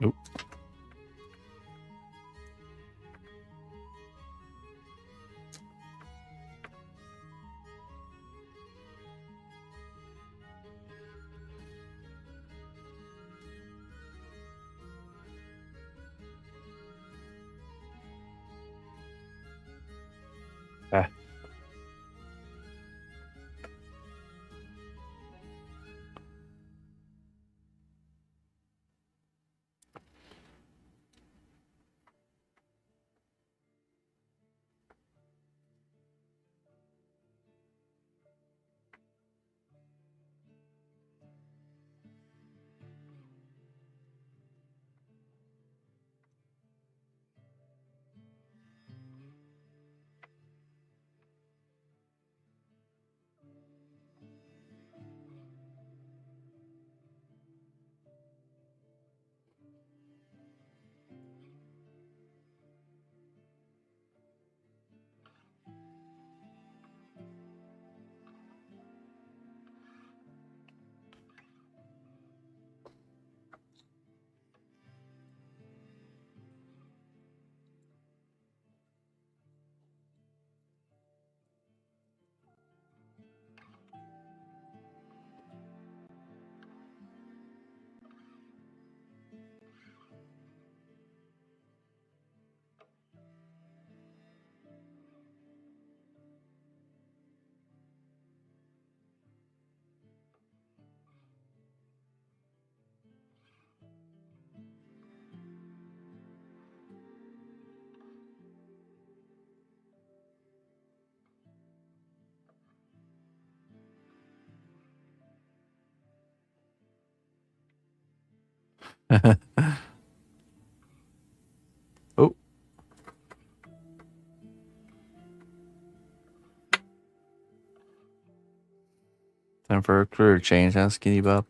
Nope. Ah. Oh, time for a career change, huh, Skinny Bob?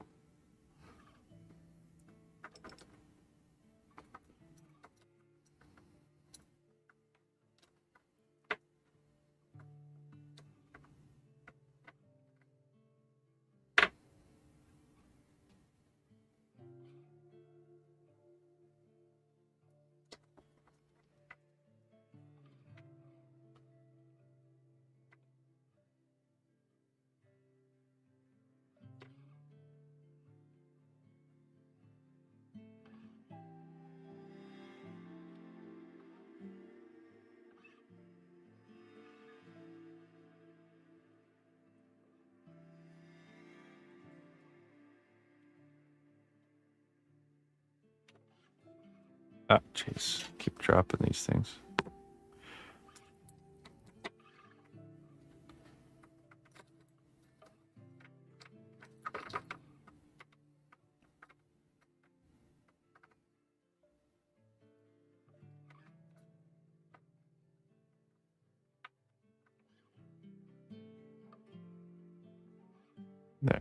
Ah, jeez. Keep dropping these things. There.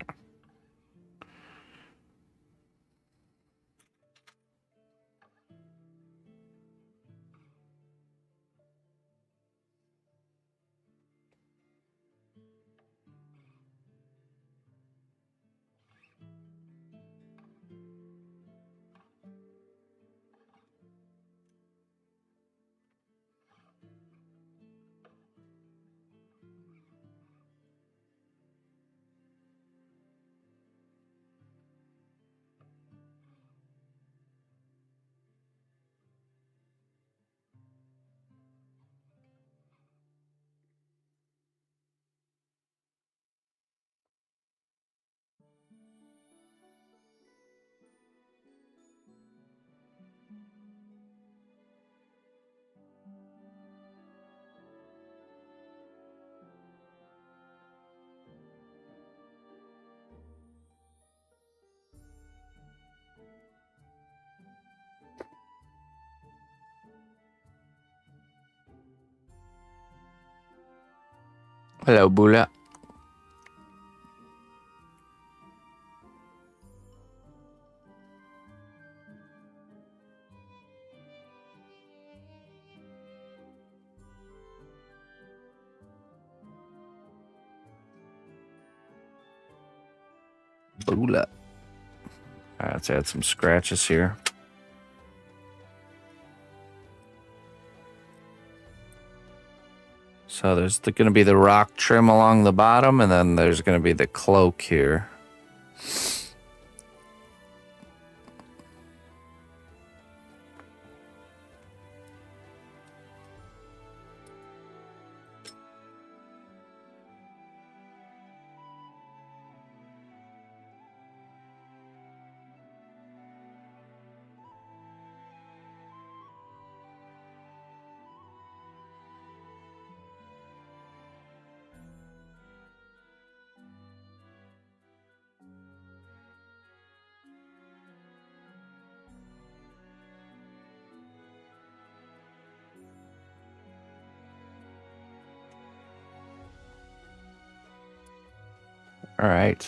Hello, Bula. Bula. All right, let's add some scratches here. So there's going to be the rock trim along the bottom, and then there's going to be the cloak here. All right.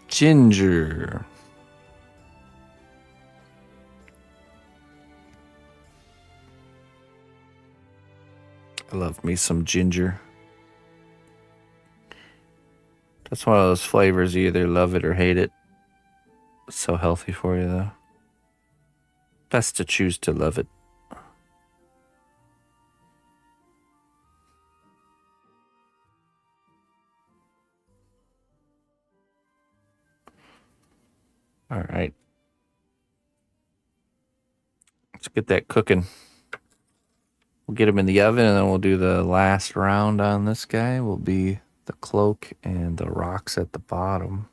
Ginger. I love me some ginger. That's one of those flavors you either love it or hate it. It's so healthy for you, though. Best to choose to love it. All right. Let's get that cooking. We'll get him in the oven, and then we'll do the last round on this guy. Will be the cloak and the rocks at the bottom.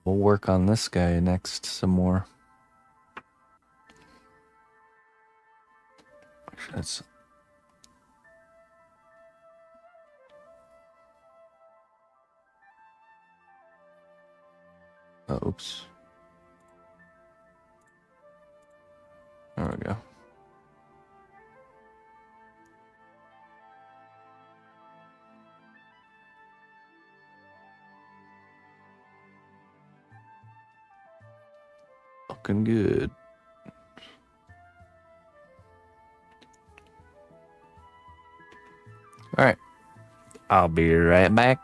We'll work on this guy next some more. Actually, that's... Oh, oops. There we go. Looking good. All right. I'll be right back.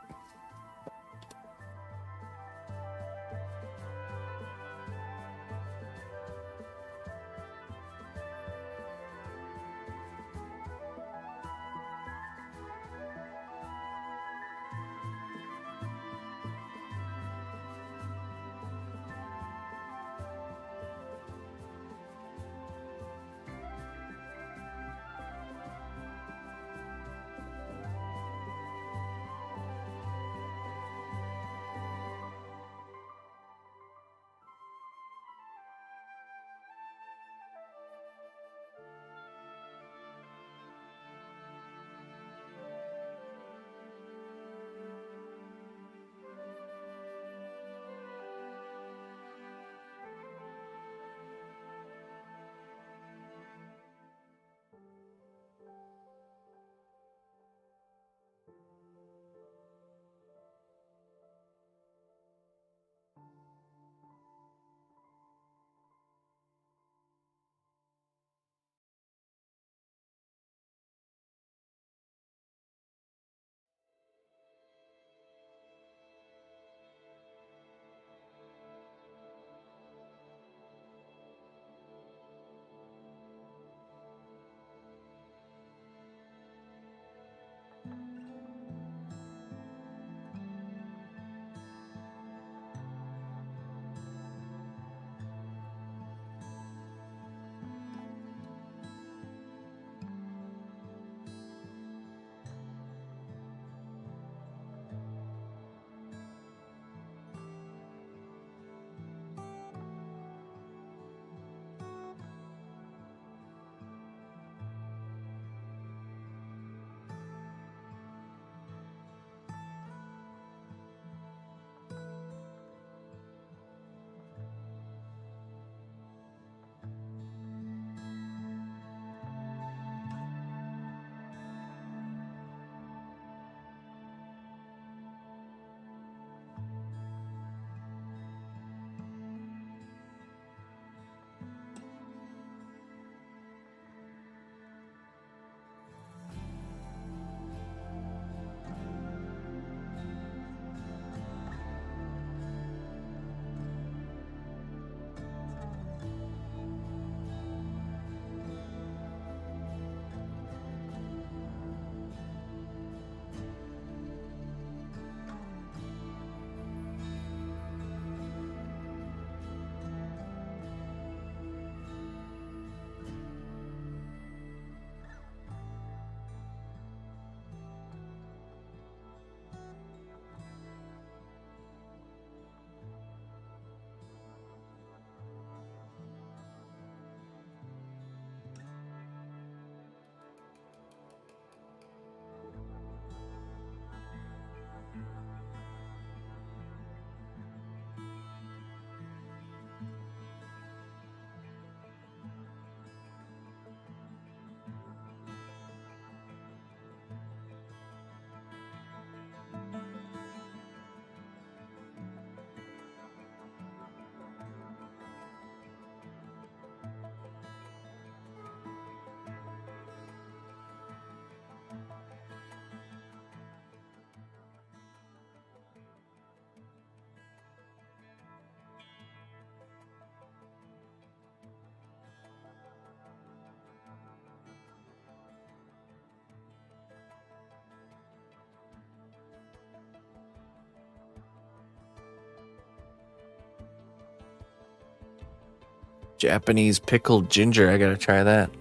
Japanese pickled ginger. I gotta try that.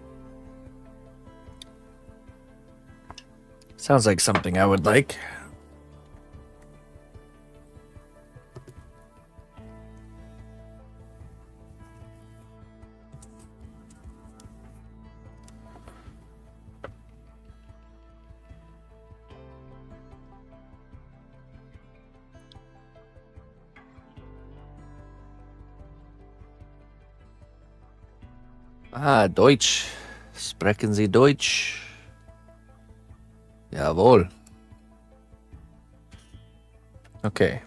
Sounds like something I would like. Ah, Deutsch. Sprechen Sie Deutsch? Jawohl. Okay.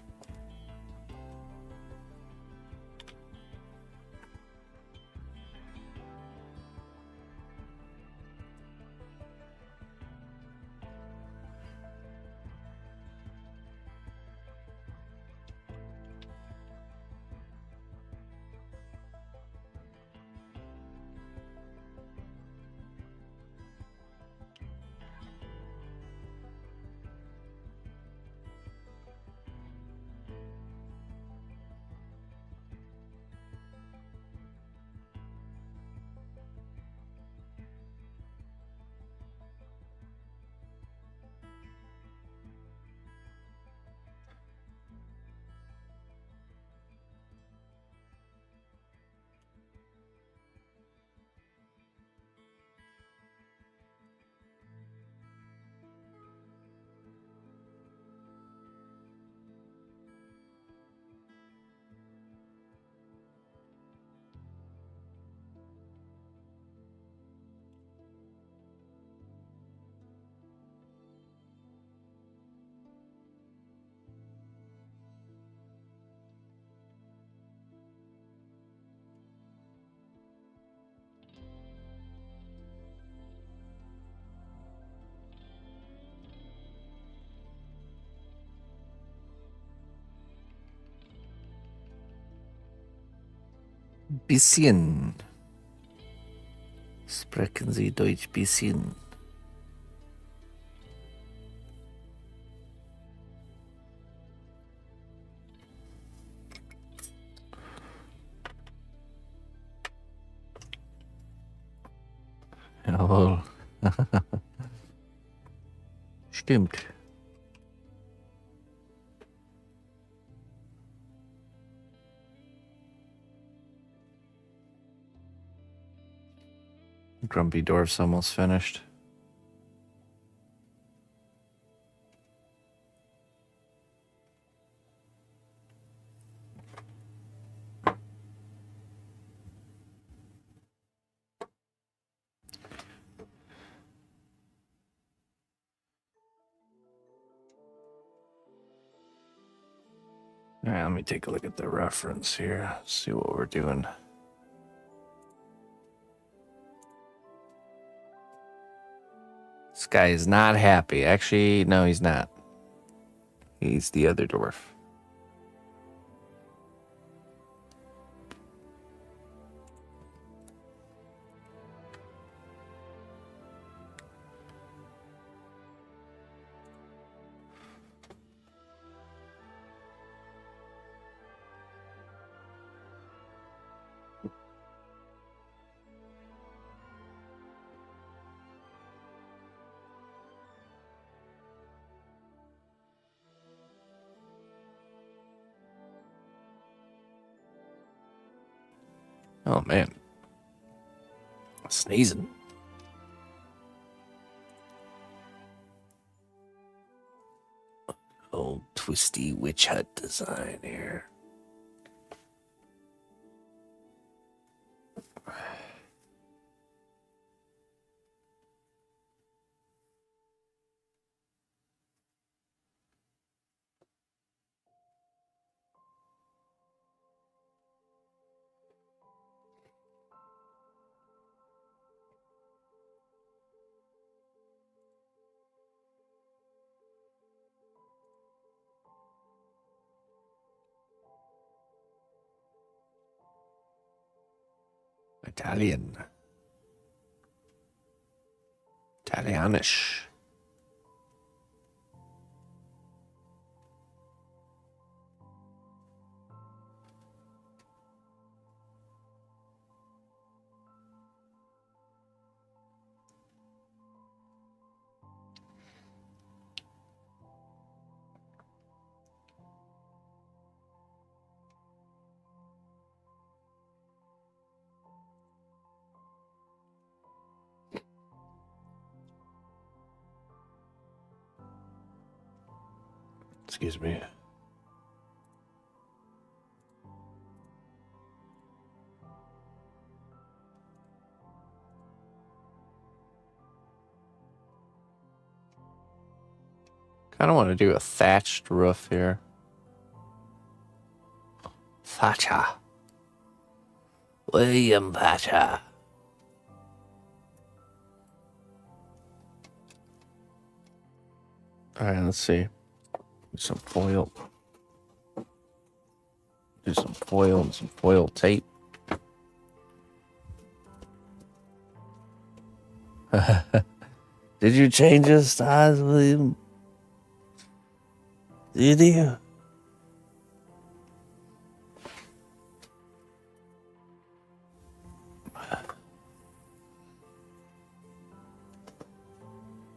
Bisschen. Sprechen Sie Deutsch bisschen. Jawohl. Stimmt. Grumpy Dwarf's almost finished. All right, let me take a look at the reference here. See what we're doing. This guy is not happy. Actually, no, he's not. He's the other dwarf. Oh, man. Sneezing. Old twisty witch hut design here. Italian. Italianish. Excuse me. Kind of want to do a thatched roof here. Thatcher. William Thatcher. All right, let's see. Do some foil. Do some foil and some foil tape. Did you change your size, William? Did you?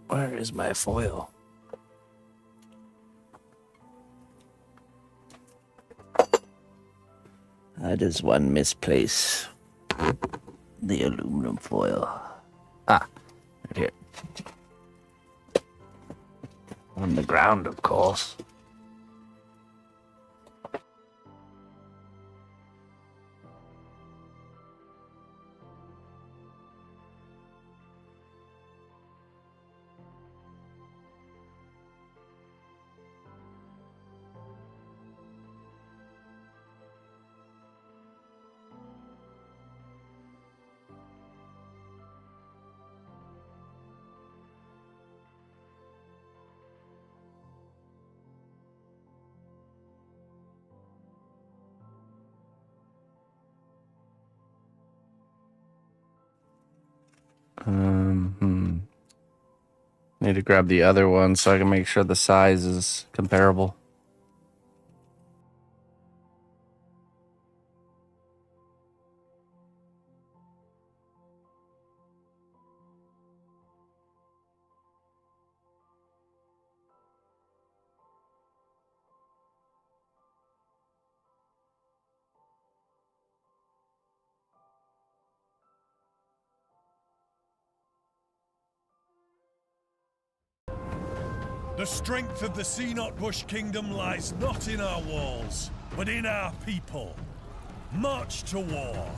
Where is my foil? That is one misplace. The aluminum foil. Ah, right here. On the ground, of course. Need to grab the other one so I can make sure the size is comparable. The strength of the cnotbusch kingdom lies not in our walls, but in our people. March to war.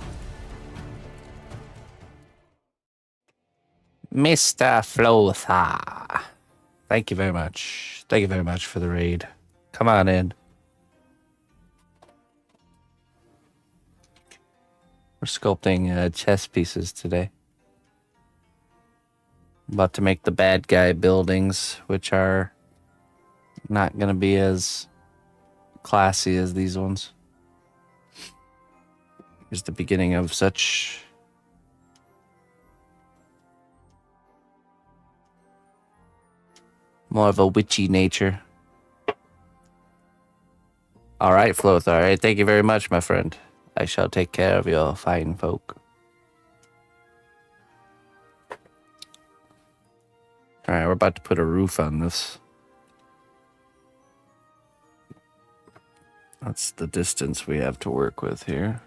Mr. Flotha. Thank you very much. Thank you very much for the raid. Come on in. We're sculpting chess pieces today. About to make the bad guy buildings, which are not going to be as classy as these ones. Here's the beginning of such more of a witchy nature. All right, Floth. All right, thank you very much, my friend. I shall take care of your fine folk. All right, we're about to put a roof on this. That's the distance we have to work with here.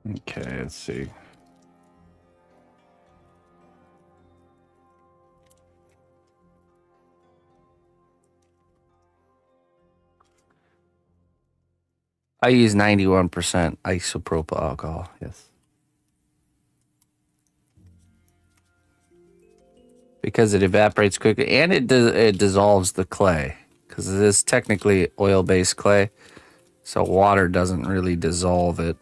Okay, let's see. I use 91% isopropyl alcohol. Yes. Because it evaporates quickly and it dissolves the clay. Because it is technically oil-based clay. So water doesn't really dissolve it.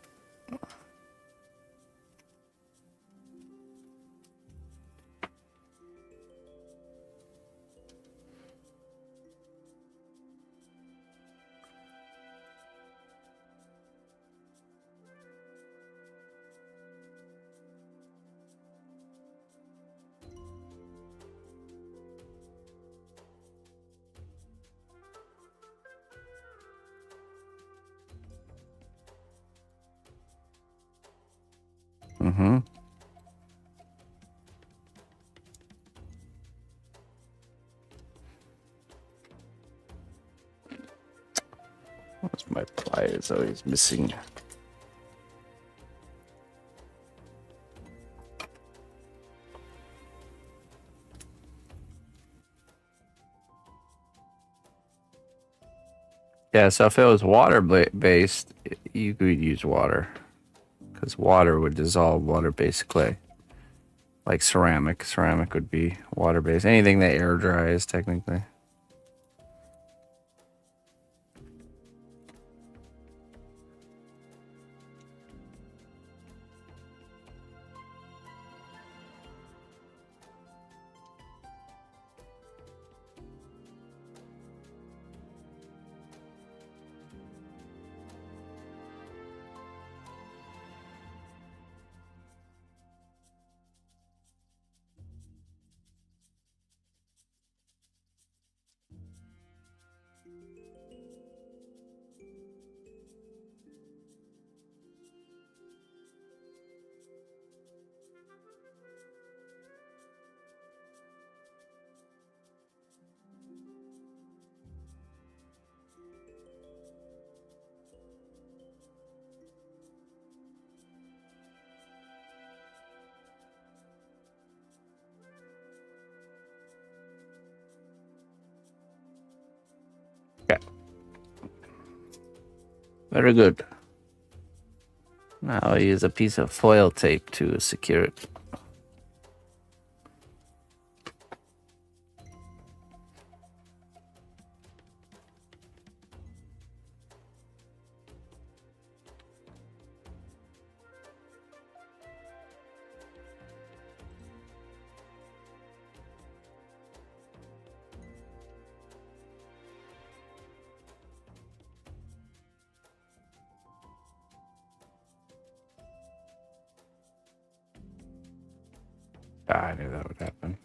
Mm-hmm. What's my pliers always missing? Yeah, so if it was water-based, you could use water. Because water would dissolve water-based clay. Like ceramic. Ceramic would be water-based. Anything that air dries, technically. Okay. Very good. Now I'll use a piece of foil tape to secure it. I knew that would happen.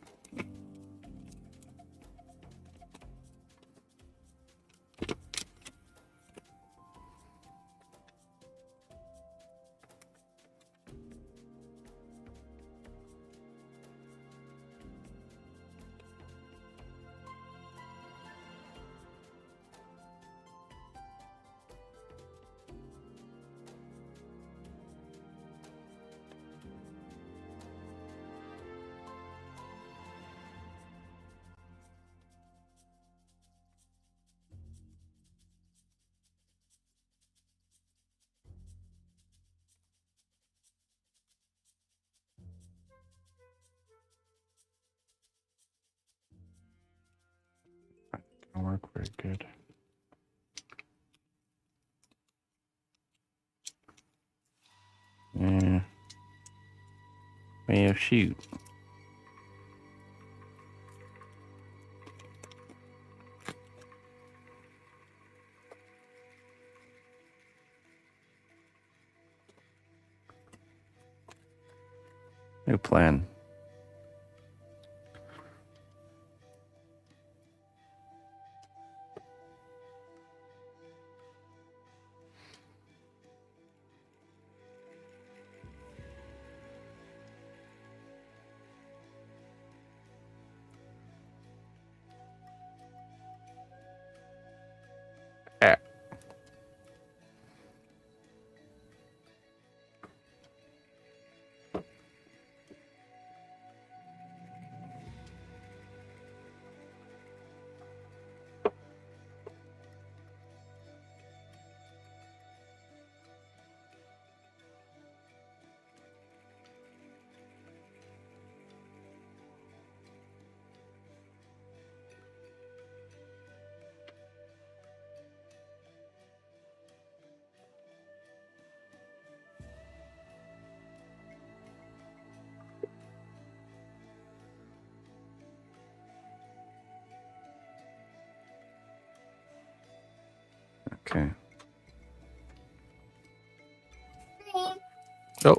Don't work very good. Yeah. Well, shoot. New plan. Yeah. Okay. Stream. Oh,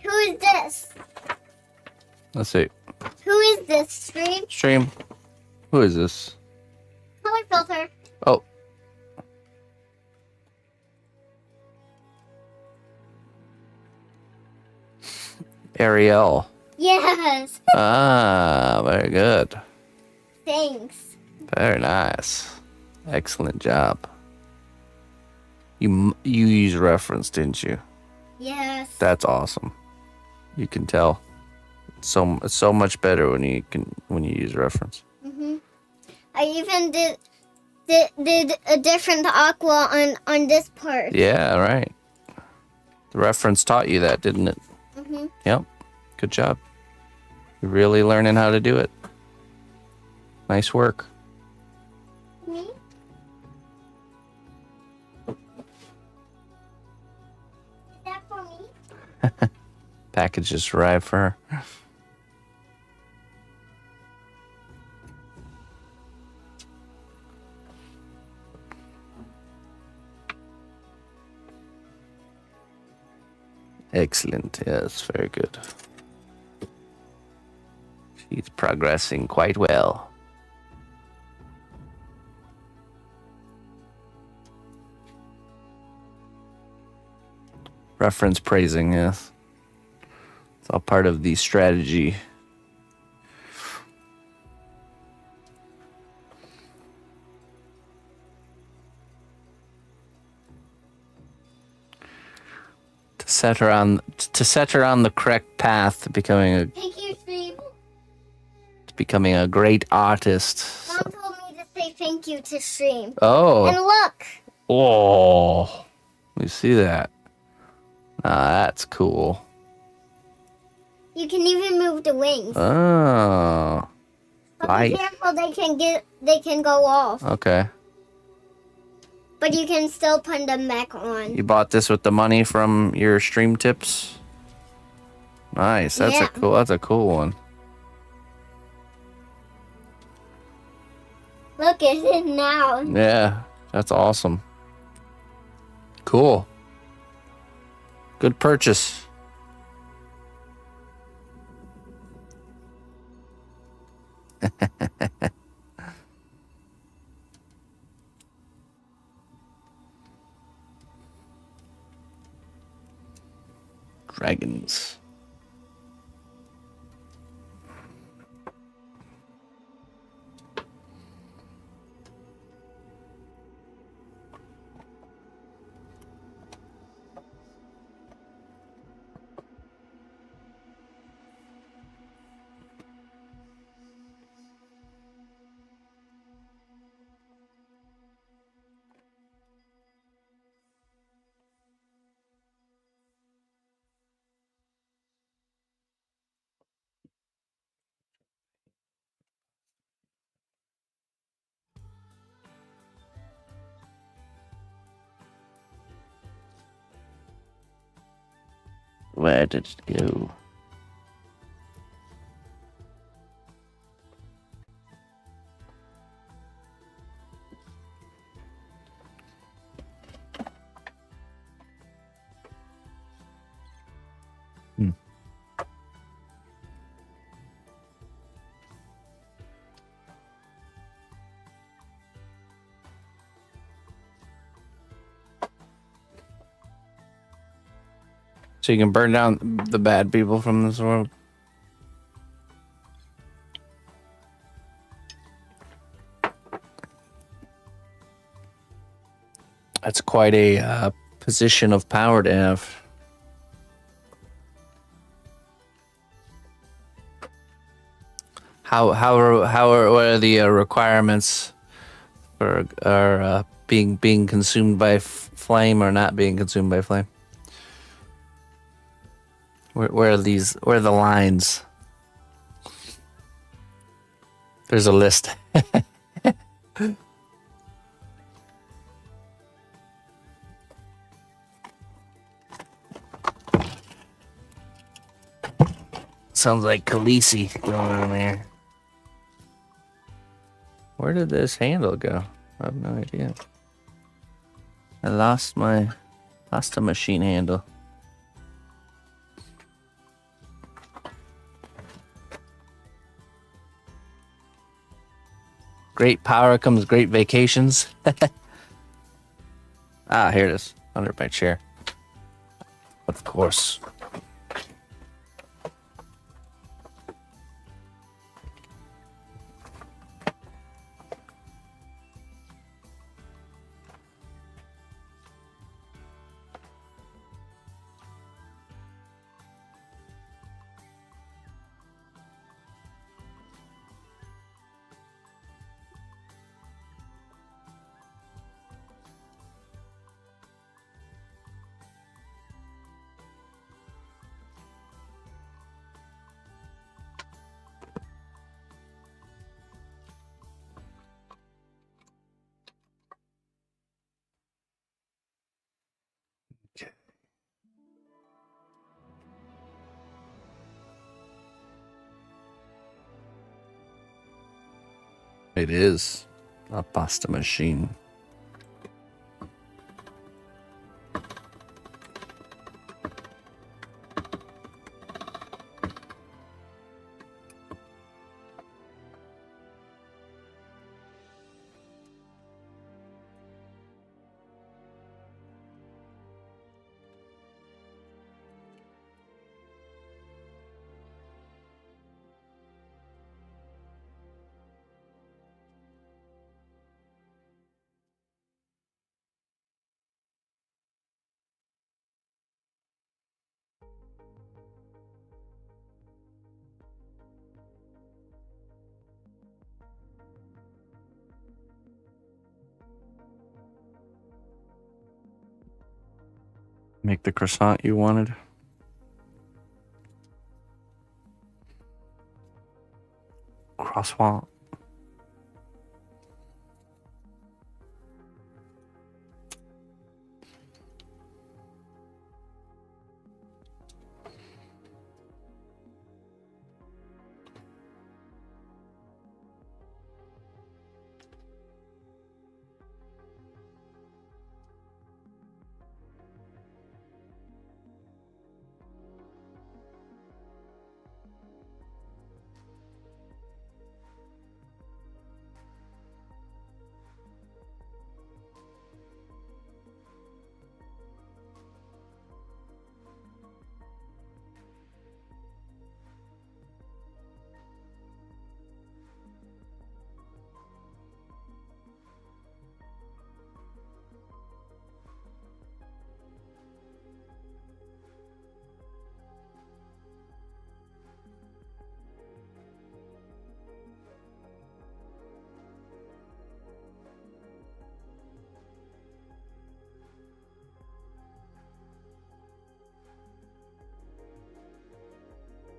Who is this? let's see. Who is this, Stream? Stream. Who is this? Color filter. Oh. Ariel. Yes. Ah, very good. Thanks. Very nice. Excellent job. You used reference, didn't you? Yes. That's awesome. You can tell. It's so much better when you use reference. I even did a different aqua on this part. Yeah, right. The reference taught you that, didn't it? Yep. Good job. You're really learning how to do it. Nice work. Me? Is that for me? Package just arrived for her. Excellent. Yes, very good. She's progressing quite well. Reference praising, yes. It's all part of the strategy. To set her on the correct path to becoming Thank you, Stream. a great artist. Mom told me to say thank you to Stream. Oh. And look. Oh. We see that. Ah, that's cool. You can even move the wings. Oh. But Light. be careful, they can go off. Okay. But you can still put them back on. You bought this with the money from your stream tips? Nice. That's Yeah. a cool one. Look, it's in now. Yeah, that's awesome. Cool. Good purchase. Dragons. Where did it go? So you can burn down the bad people from this world. That's quite a position of power to have. What are the requirements for being consumed by flame or not being consumed by flame? Where are the lines? There's a list. Sounds like Khaleesi going on there. Where did this handle go? I have no idea. I lost my pasta machine handle. Great power comes great vacations. Ah, here it is. Under my chair. Of course. It is a pasta machine. Make the croissant you wanted. Croissant.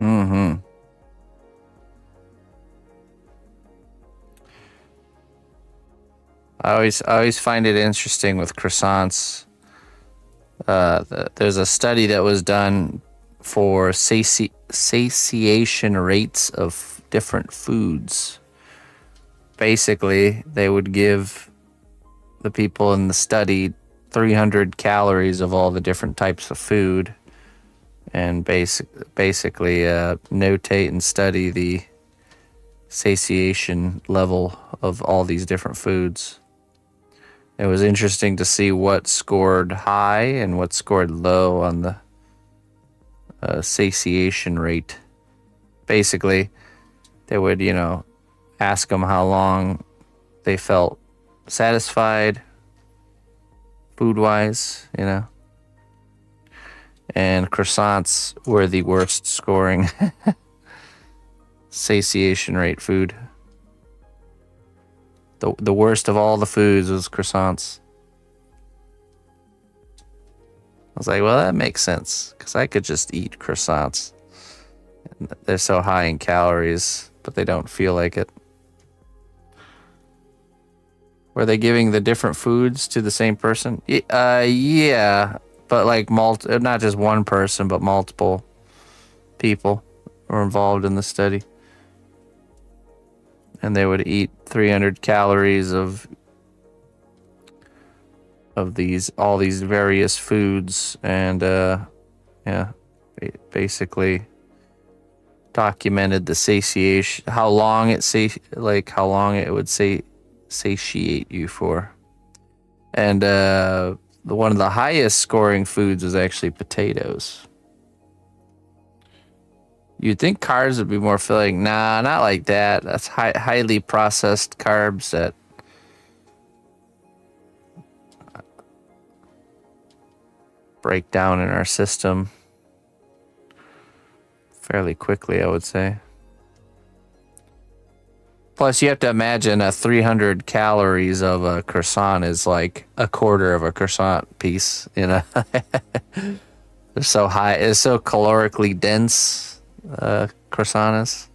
Mm-hmm. I always find it interesting with croissants. There's a study that was done for satiation rates of different foods. Basically, they would give the people in the study 300 calories of all the different types of food, and basically notate and study the satiation level of all these different foods. It was interesting to see what scored high and what scored low on the satiation rate. Basically, they would, ask them how long they felt satisfied food-wise, and croissants were the worst scoring satiation rate food. The worst of all the foods was croissants. I was like, well, that makes sense, because I could just eat croissants. They're so high in calories, but they don't feel like it. Were they giving the different foods to the same person? Yeah, but like not just one person, but multiple people were involved in the study. And they would eat 300 calories of of all these various foods, and yeah, basically documented the satiation, how long it would satiate you for. And one of the highest scoring foods was actually potatoes. You'd think carbs would be more filling. Nah, not like that. That's highly processed carbs that break down in our system fairly quickly, I would say. Plus, you have to imagine 300 calories of a croissant is like a quarter of a croissant piece, you know? They're so high. It's so calorically dense, croissant is.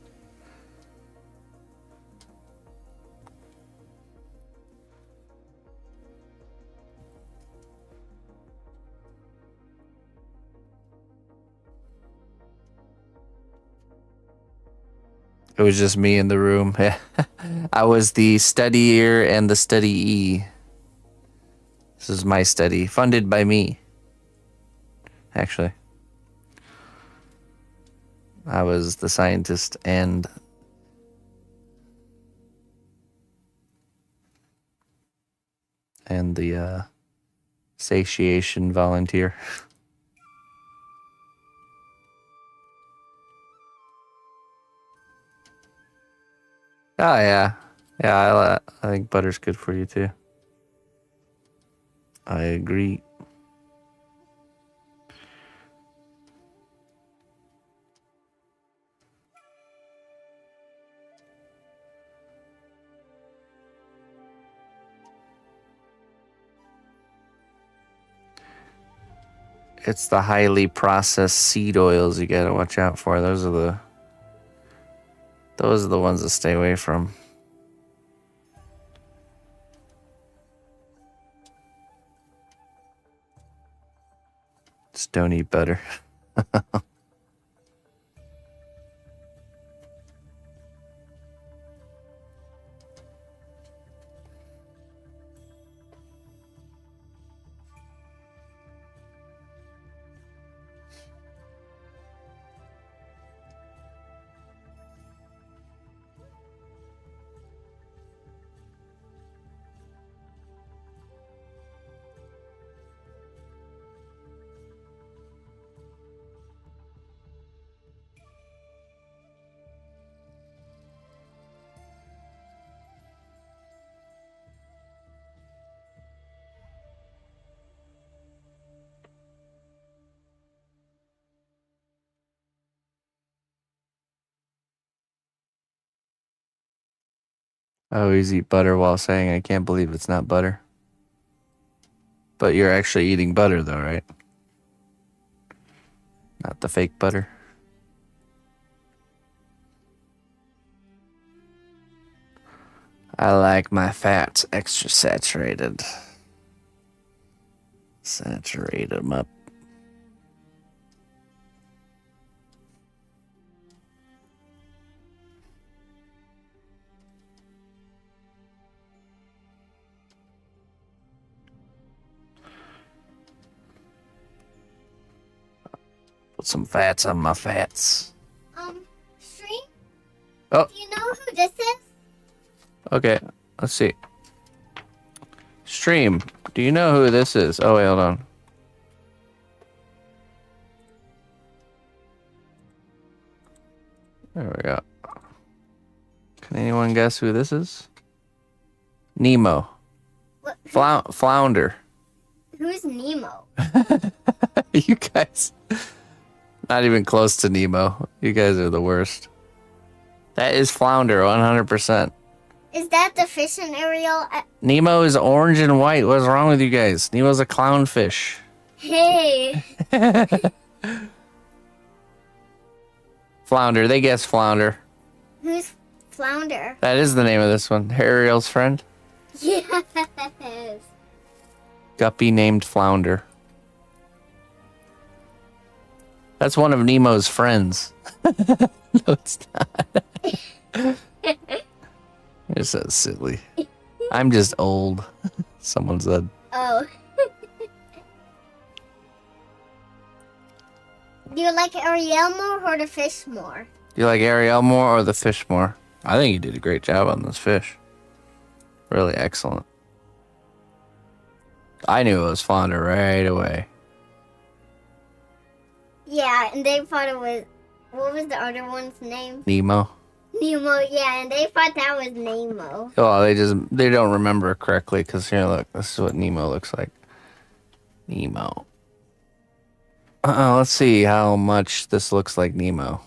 It was just me in the room. I was the studier and the studyee. This is my study, funded by me. Actually, I was the scientist and the satiation volunteer. Oh yeah, I think butter's good for you too. I agree. It's the highly processed seed oils you gotta watch out for. Those are the ones to stay away from. Just don't eat butter. I always eat butter while saying I can't believe it's not butter. But you're actually eating butter though, right? Not the fake butter. I like my fats extra saturated. Saturate them up. Put some fats on my fats. Stream? Oh. Do you know who this is? Okay, let's see. Stream, do you know who this is? Oh, wait, hold on. There we go. Can anyone guess who this is? Nemo. What? Flounder. Who's Nemo? You guys. Not even close to Nemo. You guys are the worst. That is Flounder, 100%. Is that the fish in Ariel? Nemo is orange and white. What's wrong with you guys? Nemo's a clownfish. Hey. Flounder. They guess Flounder. Who's Flounder? That is the name of this one. Ariel's friend. Yes. Guppy named Flounder. That's one of Nemo's friends. No, it's not. You're so silly. I'm just old. Someone said. Oh. you like Ariel more or the fish more? Do you like Ariel more or the fish more? I think you did a great job on this fish. Really excellent. I knew it was Flounder right away. Yeah, and they thought it was. What was the other one's name? Nemo. Nemo. Yeah, and they thought that was Nemo. Oh, they don't remember correctly because here, look, this is what Nemo looks like. Nemo. Let's see how much this looks like Nemo.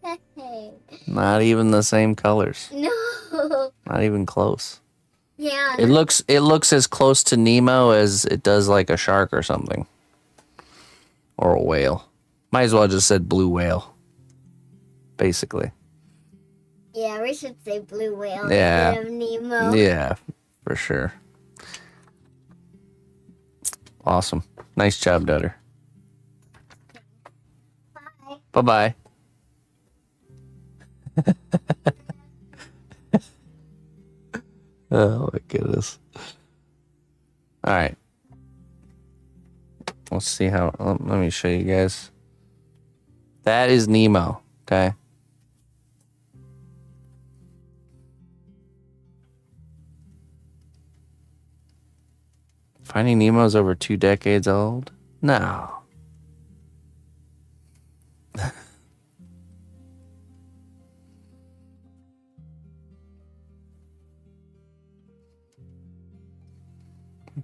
Hey. Not even the same colors. No. Not even close. Yeah. It looks as close to Nemo as it does like a shark or something. Or a whale. Might as well just said blue whale. Basically. Yeah, we should say blue whale Yeah. instead of Nemo. Yeah, for sure. Awesome. Nice job, Dutter. Bye. Bye-bye. Oh my goodness. All right. Let's see how. Let me show you guys. That is Nemo. Okay. Finding Nemo is over 2 decades old? No.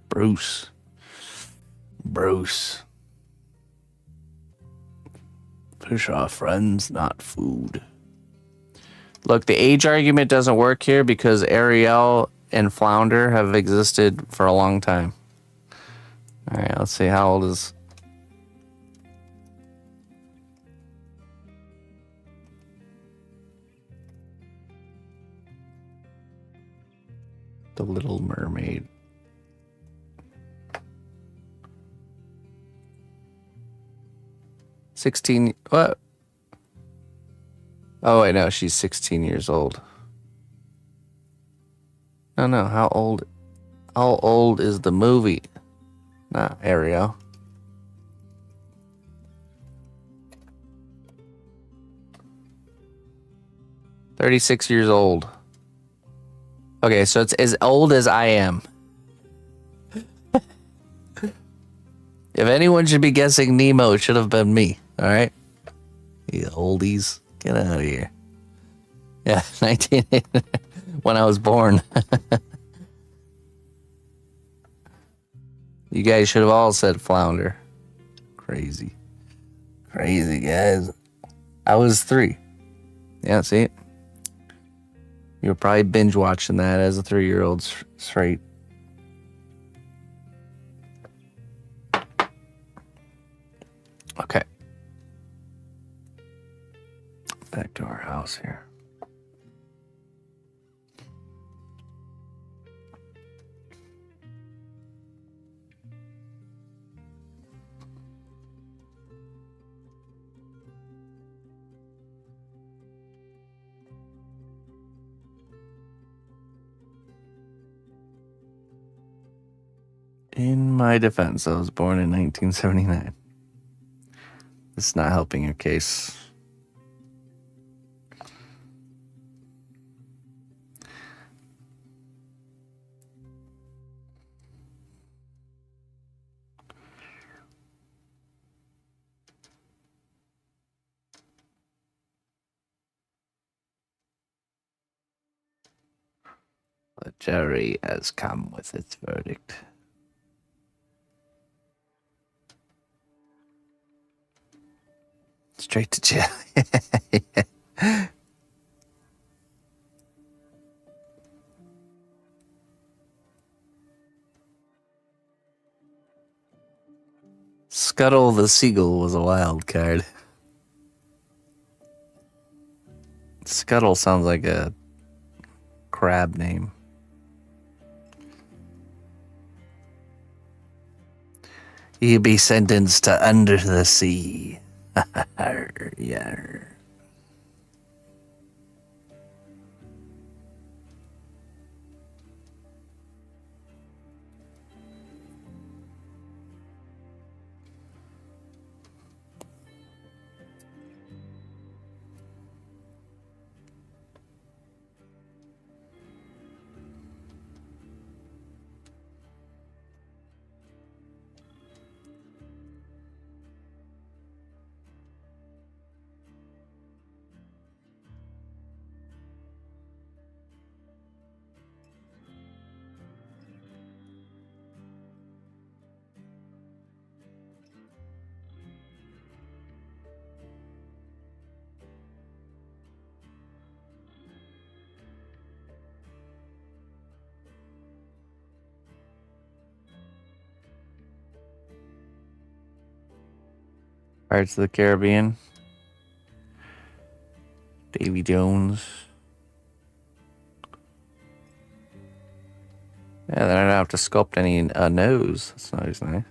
Bruce. Fish are friends, not food. Look, the age argument doesn't work here because Ariel and Flounder have existed for a long time. All right, let's see. How old is... The Little Mermaid? $16. What? Oh, wait, no, she's 16 years old. No, how old is the movie? Not Ariel. $36 years old. Okay, so it's as old as I am. If anyone should be guessing Nemo, it should have been me. All right? You oldies. Get out of here. Yeah, 1980. When I was born. You guys should have all said Flounder. Crazy. Crazy, guys. I was 3. Yeah, see? You were probably binge watching that as a 3-year-old straight. Okay. Back to our house here. In my defense, I was born in 1979. It's not helping your case. The jury has come with its verdict. Straight to jail. Scuttle the Seagull was a wild card. Scuttle sounds like a crab name. You be sentenced to under the sea. Yeah. Pirates of the Caribbean. Davy Jones. Yeah, then I don't have to sculpt any nose. That's nice.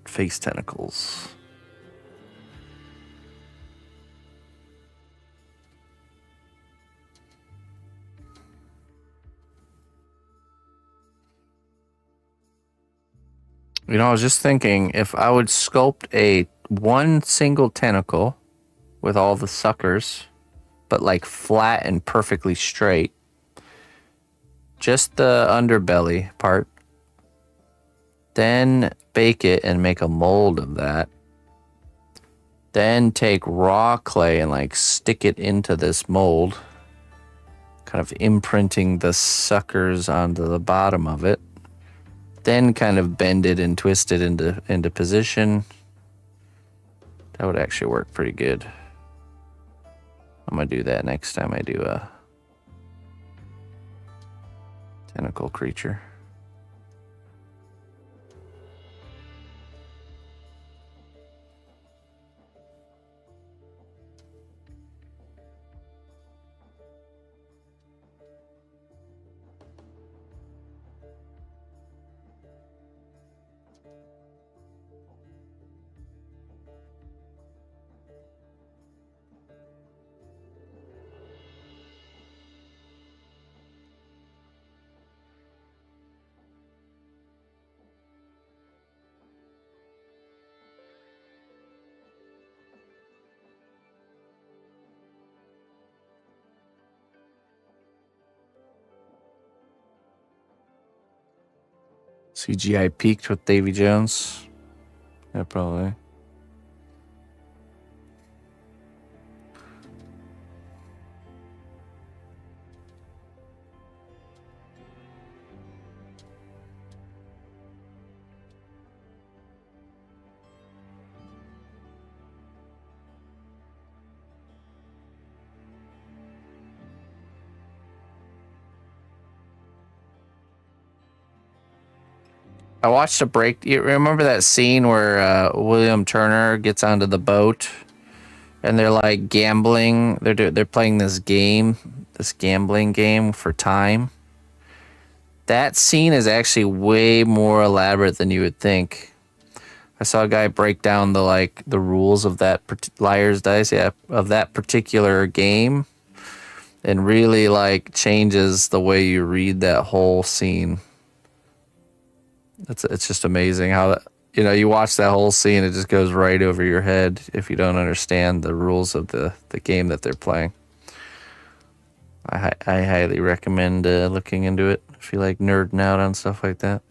Face tentacles. You know, I was just thinking if I would sculpt one single tentacle with all the suckers, but like flat and perfectly straight, just the underbelly part, then bake it and make a mold of that, then take raw clay and like stick it into this mold, kind of imprinting the suckers onto the bottom of it, then kind of bend it and twist it into position. That would actually work pretty good. I'm gonna do that next time I do a tentacle creature. CGI peaked with Davy Jones. Yeah, probably. I watched a break. You remember that scene where William Turner gets onto the boat and they're like gambling? They're playing this gambling game for time. That scene is actually way more elaborate than you would think. I saw a guy break down the rules of that Liar's Dice, of that particular game, and really like changes the way you read that whole scene. It's just amazing how that, you watch that whole scene, it just goes right over your head if you don't understand the rules of the game that they're playing. I highly recommend looking into it if you like nerding out on stuff like that.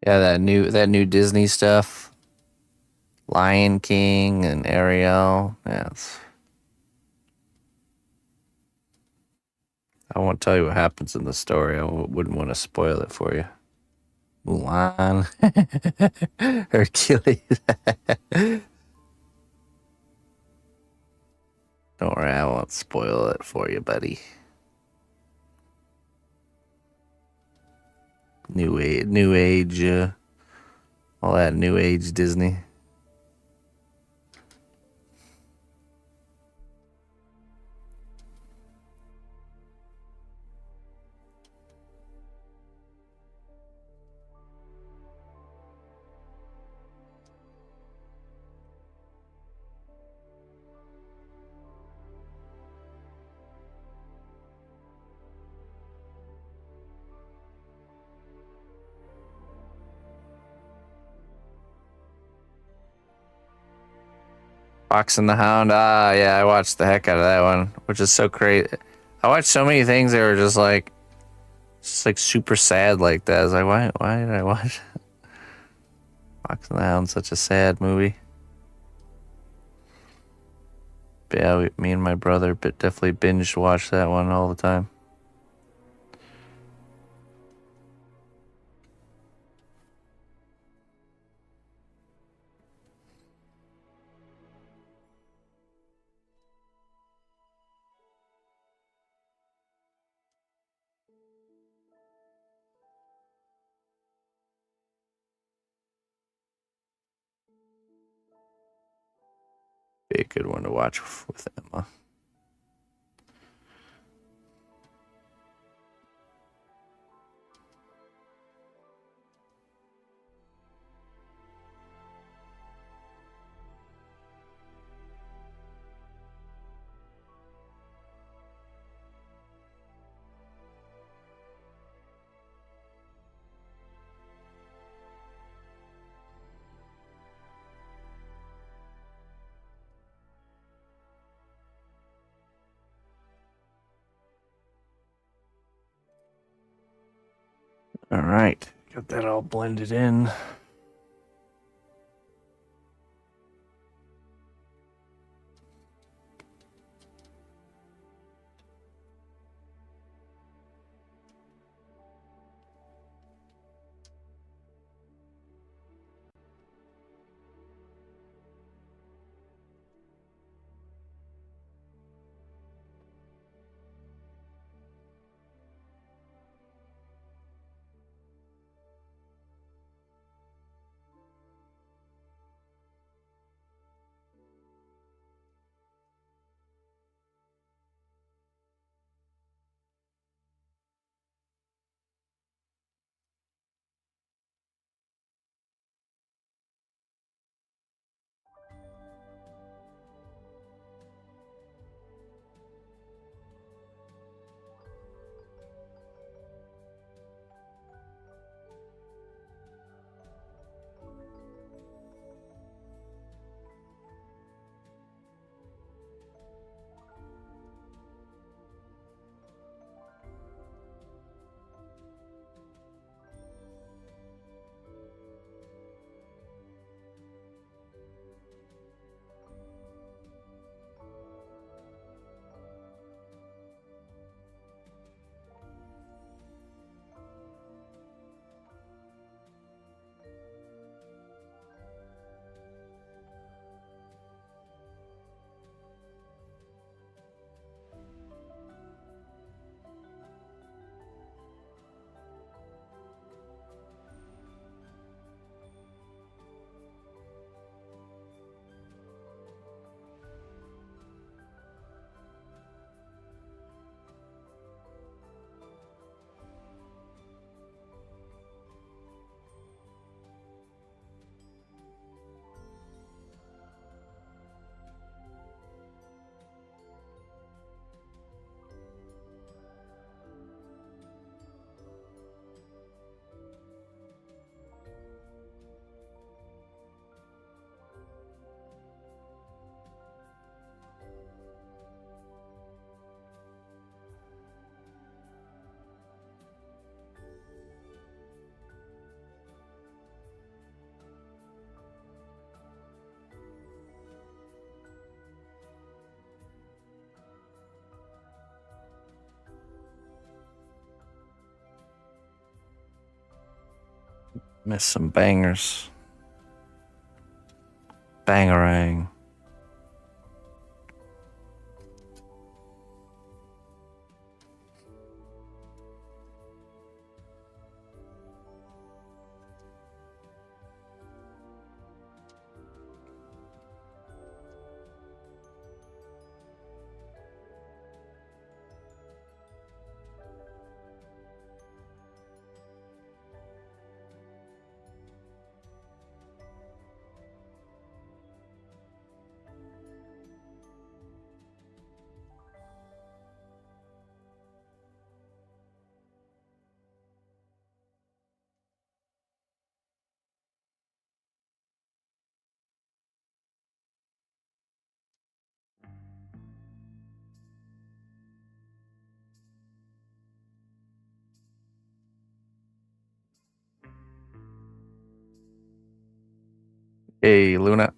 Yeah, that new Disney stuff, Lion King and Ariel. Yeah, I won't tell you what happens in the story. I wouldn't want to spoil it for you. Mulan, Hercules. Don't worry, I won't spoil it for you, buddy. New age, all that new age Disney. Fox and the Hound. Ah, yeah, I watched the heck out of that one, which is so crazy. I watched so many things that were just like super sad like that. I was like, why did I watch Fox and the Hound? Such a sad movie. But yeah, me and my brother definitely binged watch that one all the time. Be a good one to watch with Emma. All right, got that all blended in. Missed some bangers. Bangarang. Hey, Luna.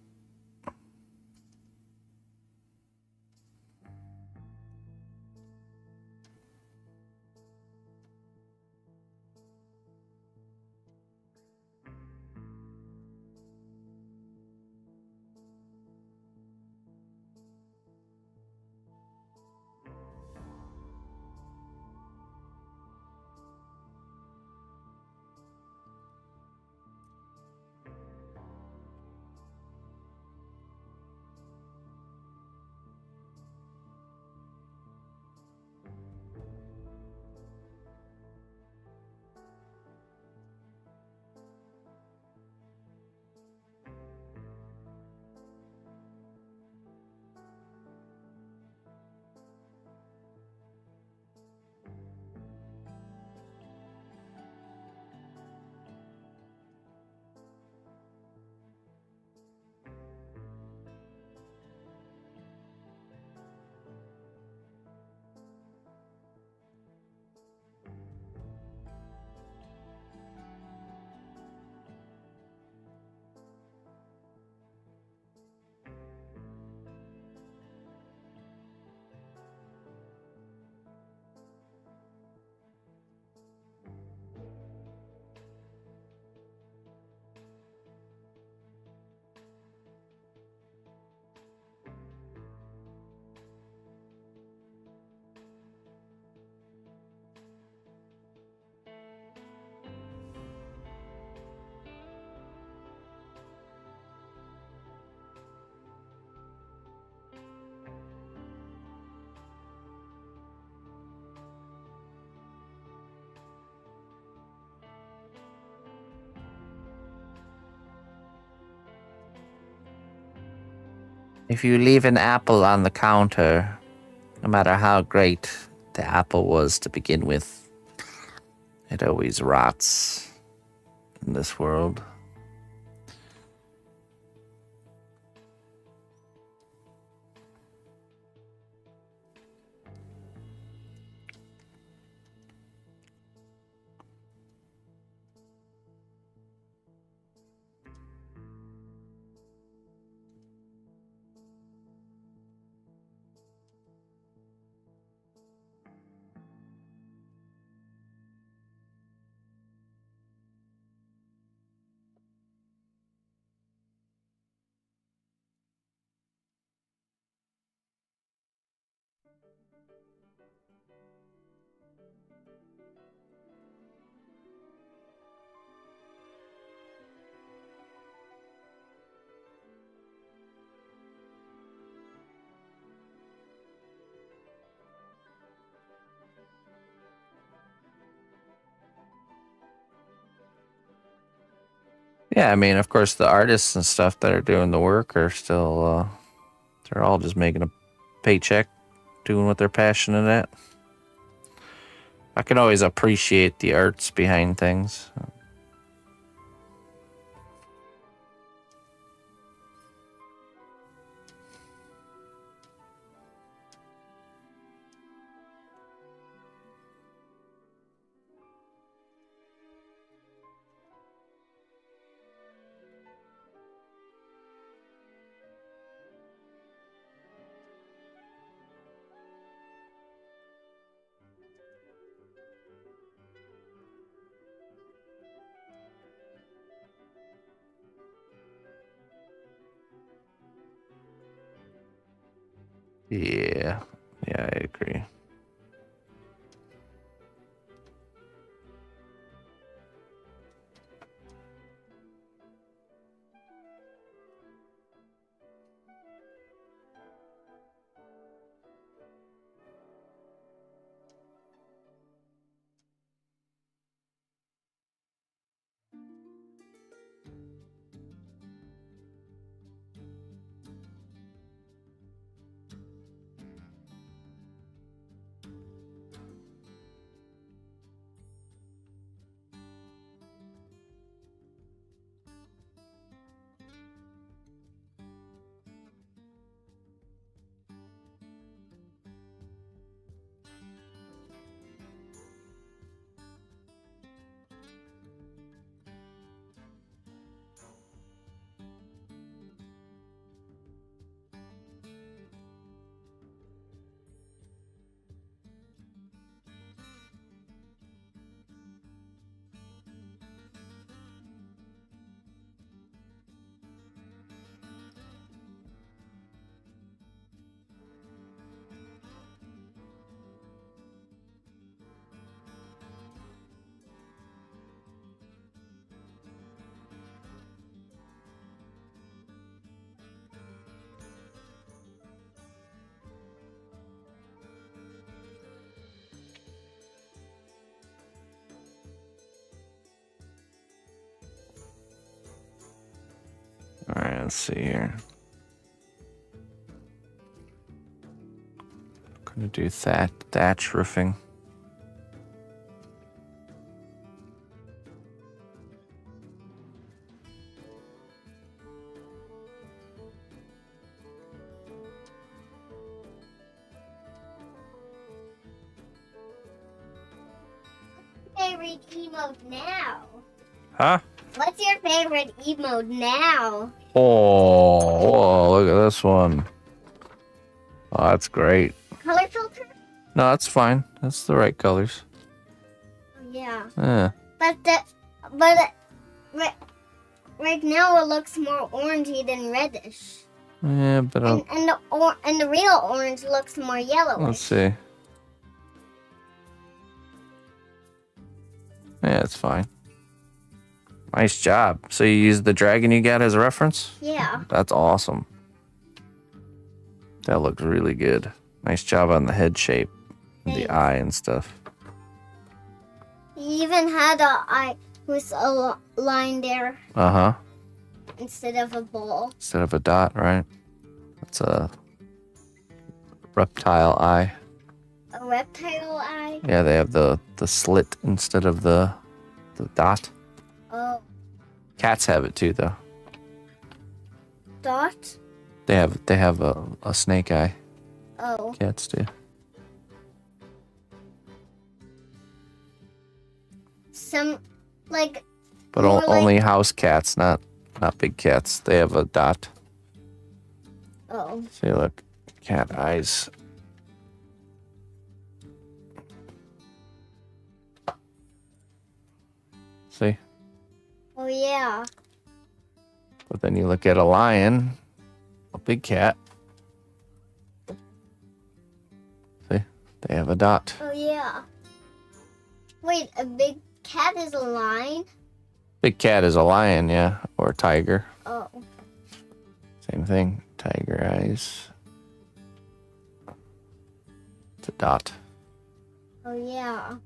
If you leave an apple on the counter, no matter how great the apple was to begin with, it always rots in this world. Yeah, I mean, of course, the artists and stuff that are doing the work are still, they're all just making a paycheck, doing what they're passionate at. I can always appreciate the arts behind things. Yeah, I agree. Let's see here. Gonna do thatch roofing. Favorite emote now? Huh? What's your favorite emote now? Oh, look at this one. Oh, that's great. Color filter? No, that's fine. That's the right colors. Yeah. Yeah. Right now it looks more orangey than reddish. Yeah, but And the real orange looks more yellowish. let's see. Yeah, it's fine. Nice job. So you used the dragon you got as a reference? Yeah. That's awesome. That looks really good. Nice job on the head shape, and the Thanks. eye and stuff. He even had a eye with a line there Uh huh. instead of a ball. Instead of a dot, right? That's a reptile eye. A reptile eye. Yeah, they have the slit instead of the dot. Oh, Cats have it too, though. dot. They have a snake eye. Oh, Cats do. some like But more like- only house cats, not big cats. They have a dot. oh. See, look, cat eyes. See, Oh yeah. but then you look at a lion, a big cat. See, they have a dot. Oh yeah. Wait, a big cat is a lion? Big cat is a lion, yeah, or a tiger. Oh. Same thing. Tiger eyes. It's a dot. Oh yeah.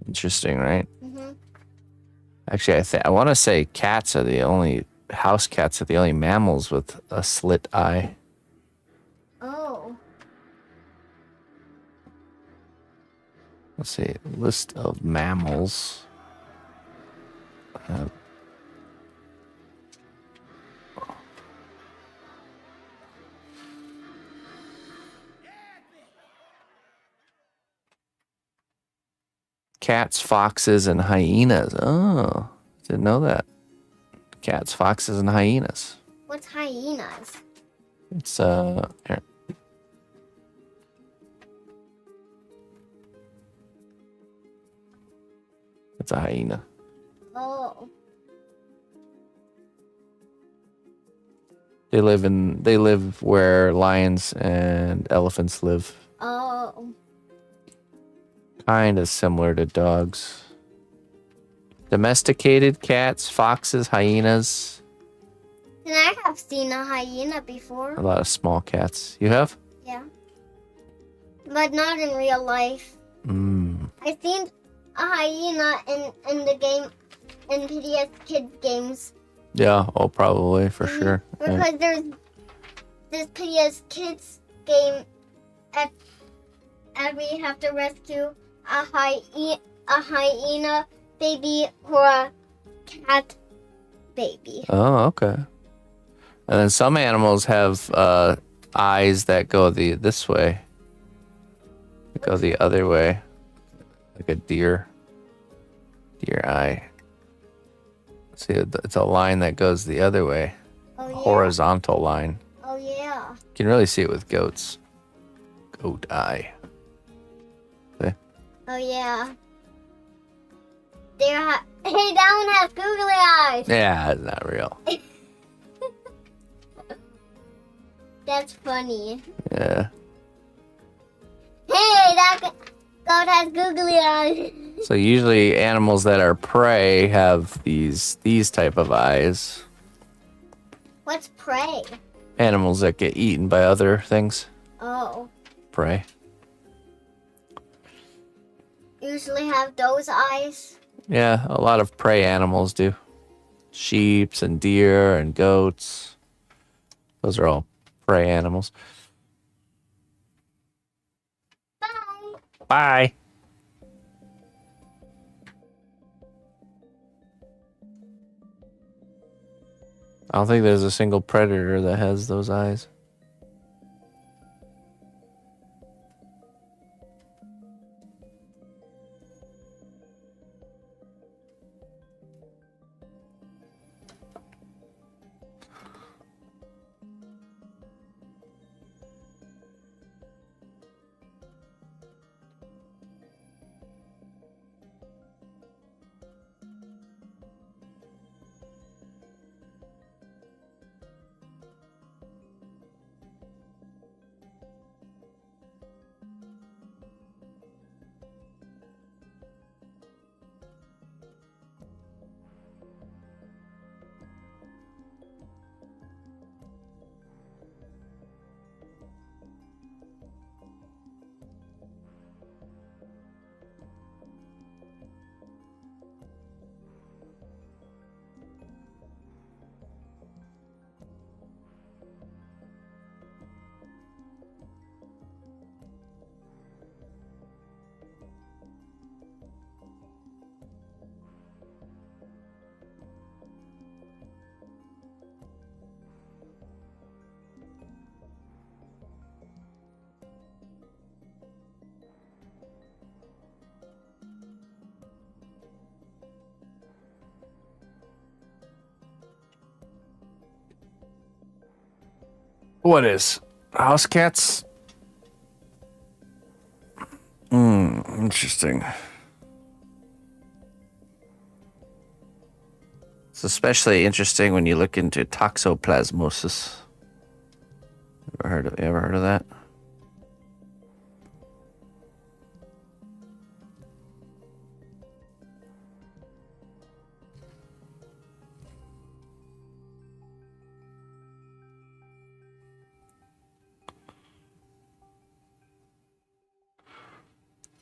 Interesting, right? Mhm. Actually, I want to say cats are the only house cats are the only mammals with a slit eye. Oh. Let's see, list of mammals. Cats, foxes, and hyenas. Oh, didn't know that. Cats, foxes, and hyenas. What's hyenas? It's here. It's a hyena. Oh. They live where lions and elephants live. Oh. Kind of similar to dogs. Domesticated cats, foxes, hyenas. And I have seen a hyena before. A lot of small cats. You have? Yeah. But not in real life. I've seen a hyena in the game in PDS Kids games. Yeah, oh, probably, for sure. Yeah. Because there's this PDS Kids game and we have to rescue a hyena baby or a cat baby. Oh, okay. And then some animals have eyes that go this way. That go the other way. Like a deer eye. See, it's a line that goes the other way. Oh yeah. Horizontal line. Oh yeah. You can really see it with goats. Goat eye. See? Oh yeah. Hey, that one has googly eyes. Yeah, it's not real. That's funny. Yeah. Hey, that goat has googly eyes. So usually animals that are prey have these type of eyes. What's prey? Animals that get eaten by other things. Oh. Prey. Usually have those eyes. Yeah, a lot of prey animals do. Sheeps and deer and goats. Those are all prey animals. Bye. Bye. I don't think there's a single predator that has those eyes. What is? House cats? Interesting. It's especially interesting when you look into toxoplasmosis. Ever heard of that?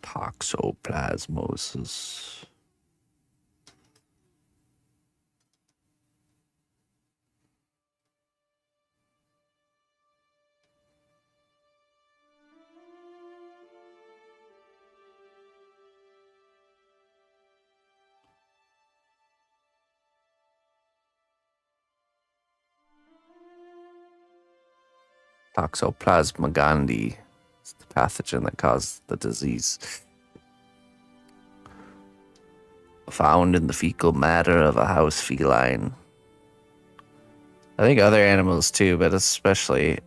Toxoplasmosis. Toxoplasma gondii. It's the pathogen that caused the disease. Found in the fecal matter of a house feline. I think other animals too, but especially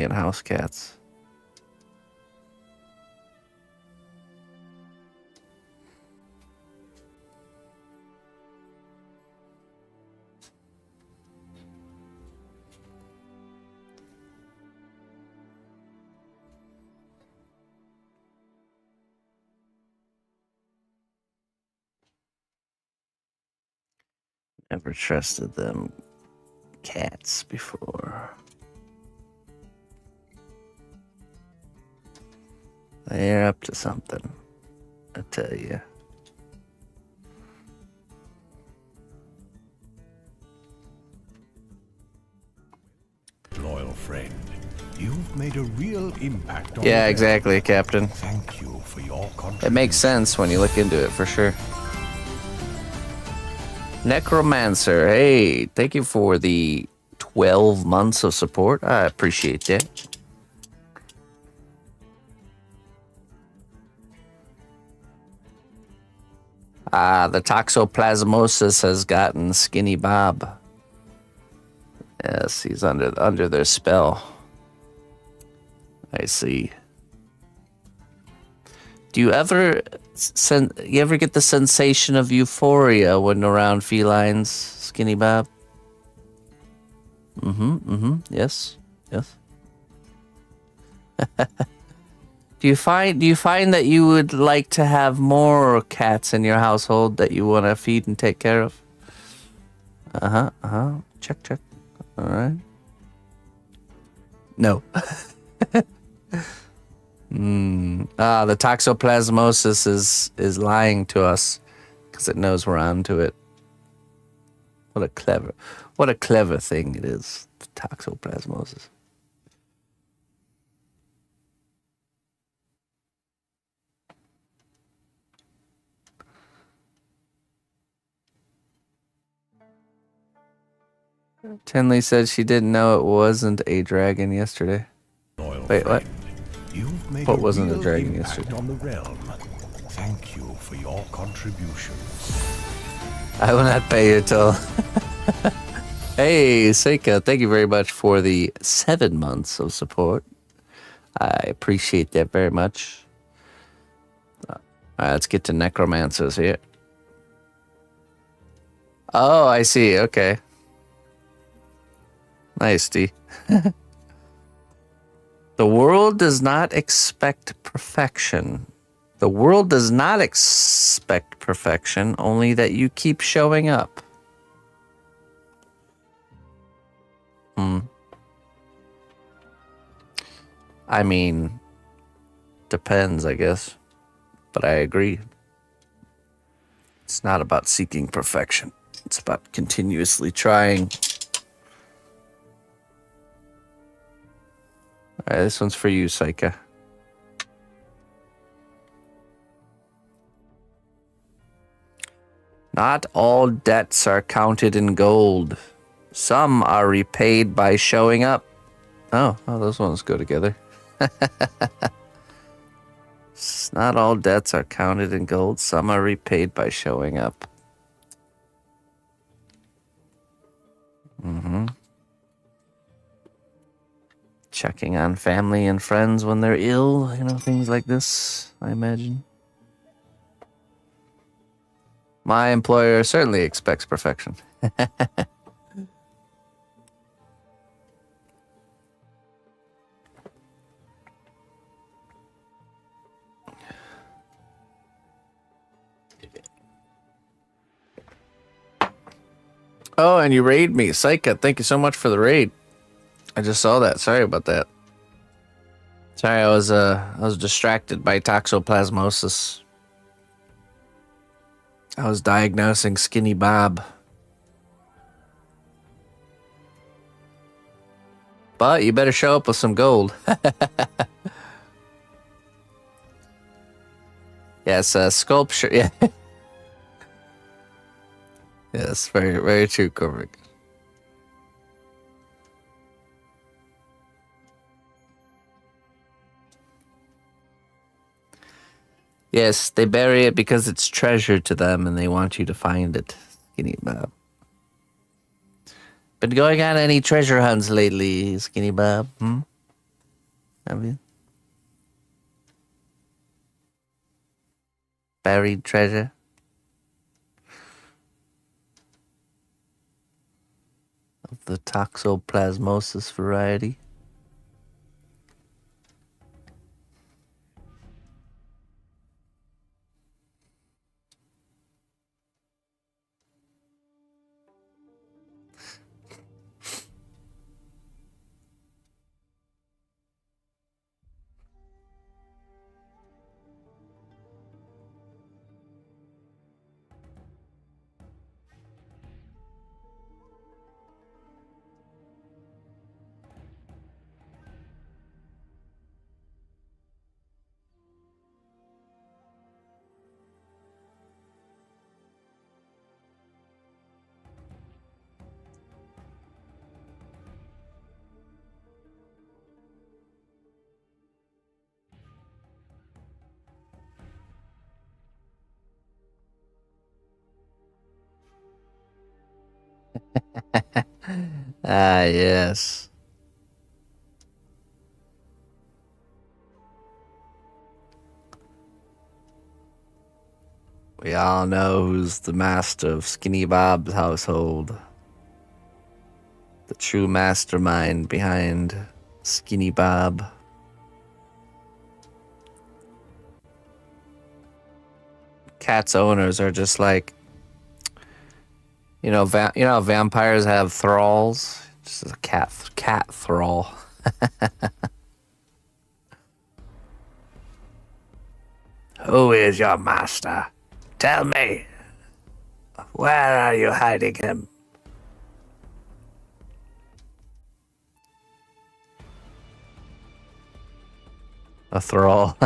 in house cats. Never trusted them cats before. They're up to something, I tell you. Loyal friend, you've made a real impact on Yeah, the exactly, Captain. Thank you for your contribution. It makes sense when you look into it, for sure. Necromancer, hey, thank you for the 12 months of support. I appreciate that. The toxoplasmosis has gotten Skinny Bob. Yes, he's under their spell. I see. Do you ever get the sensation of euphoria when around felines, Skinny Bob? Yes. Do you find that you would like to have more cats in your household that you want to feed and take care of? Check. All right. No. The toxoplasmosis is lying to us because it knows we're onto it. What a clever thing it is, toxoplasmosis. Tinley said she didn't know it wasn't a dragon yesterday. Wait, what? You've made What a wasn't a real dragon impact yesterday? on the realm. Thank you for your contributions. I will not pay you till. Hey, Seika, thank you very much for the 7 months of support. I appreciate that very much. All right, let's get to necromancers here. Oh, I see. Okay. Nice, D. The world does not expect perfection. The world does not expect perfection, only that you keep showing up. I mean, depends, I guess. But I agree. It's not about seeking perfection. It's about continuously trying. All right, this one's for you, Saika. Not all debts are counted in gold. Some are repaid by showing up. Oh, those ones go together. Not all debts are counted in gold. Some are repaid by showing up. Checking on family and friends when they're ill, things like this, I imagine. My employer certainly expects perfection. Oh, and you raid me. Saika, thank you so much for the raid. I just saw that. Sorry about that. Sorry, I was distracted by toxoplasmosis. I was diagnosing Skinny Bob. But you better show up with some gold. Yes, sculpture. Yeah. Yes, very, very true, Korvik. Yes, they bury it because it's treasure to them and they want you to find it. Skinny Bob. Been going on any treasure hunts lately, Skinny Bob? Have you? Buried treasure? Of the toxoplasmosis variety? Ah, yes. We all know who's the master of Skinny Bob's household. The true mastermind behind Skinny Bob. Cat's owners are just like, you know how vampires have thralls? Just a cat thrall. Who is your master? Tell me. Where are you hiding him? A thrall.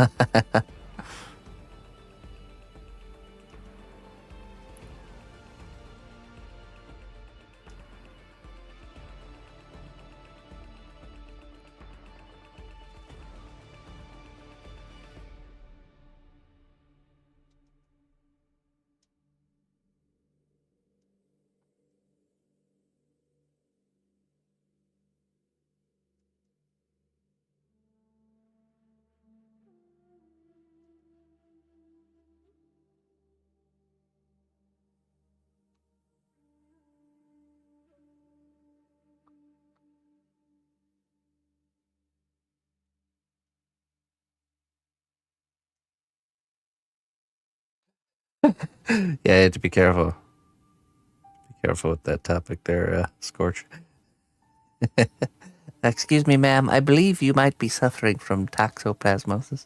Yeah, you have to be careful. Be careful with that topic there, Scorch. Excuse me, ma'am. I believe you might be suffering from toxoplasmosis.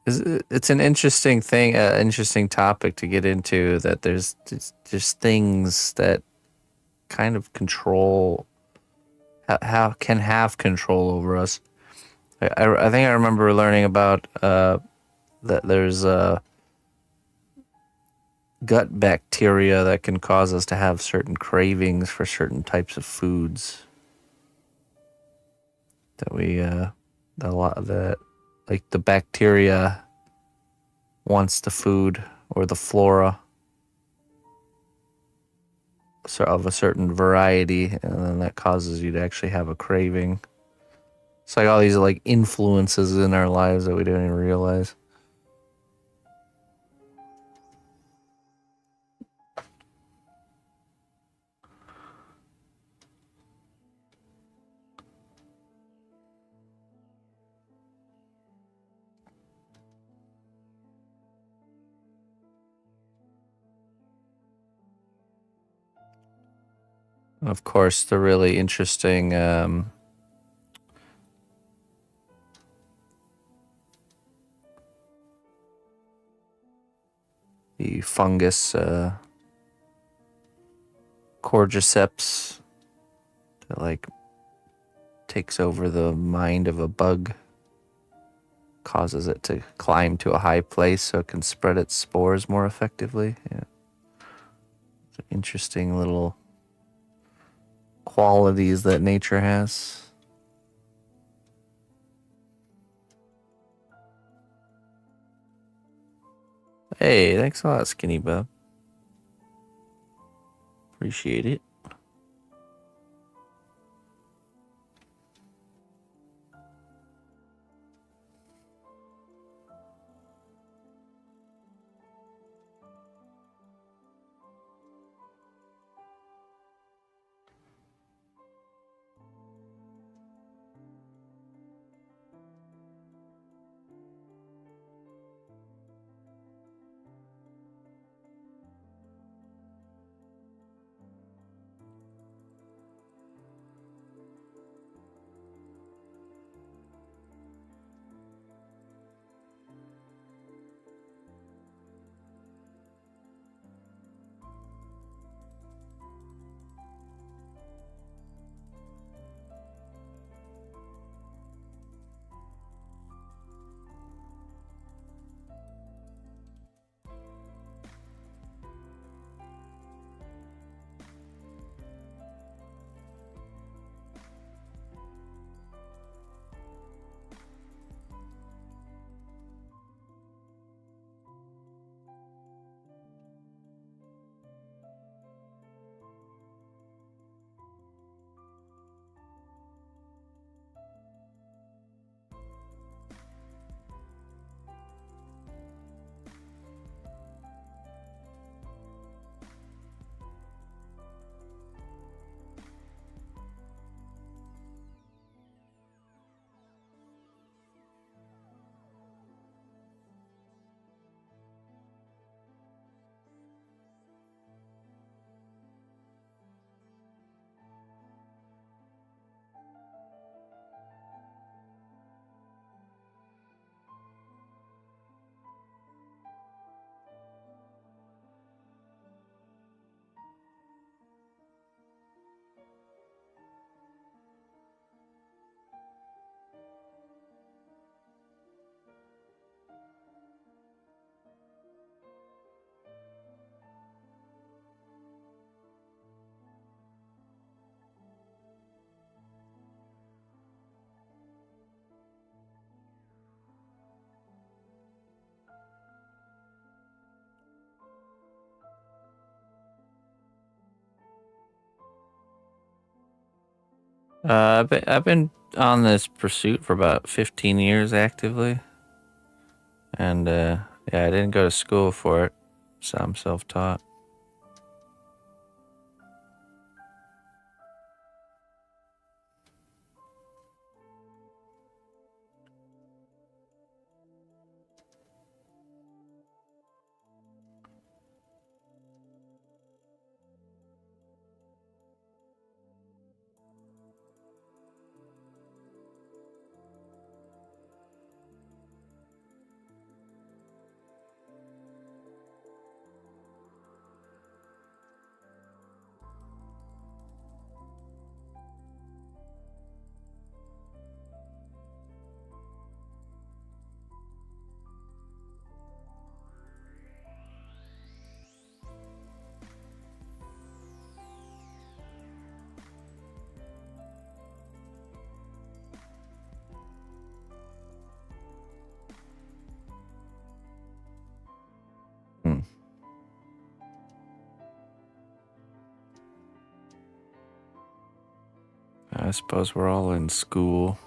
It's an interesting thing, interesting topic to get into. That there's just things that kind of control, how can have control over us. I think I remember learning about that there's gut bacteria that can cause us to have certain cravings for certain types of foods. That we a lot that like the bacteria wants the food or the flora of a certain variety, and then that causes you to actually have a craving. It's like all these like influences in our lives that we don't even realize. Of course, the really interesting the fungus cordyceps that like takes over the mind of a bug, causes it to climb to a high place so it can spread its spores more effectively. Yeah. It's an interesting little qualities that nature has. Hey, thanks a lot, Skinny Bub. Appreciate it. I've been on this pursuit for about 15 years actively. And yeah, I didn't go to school for it, so I'm self-taught. Hmm. I suppose we're all in school.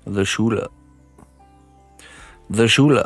The Schule. The Schule.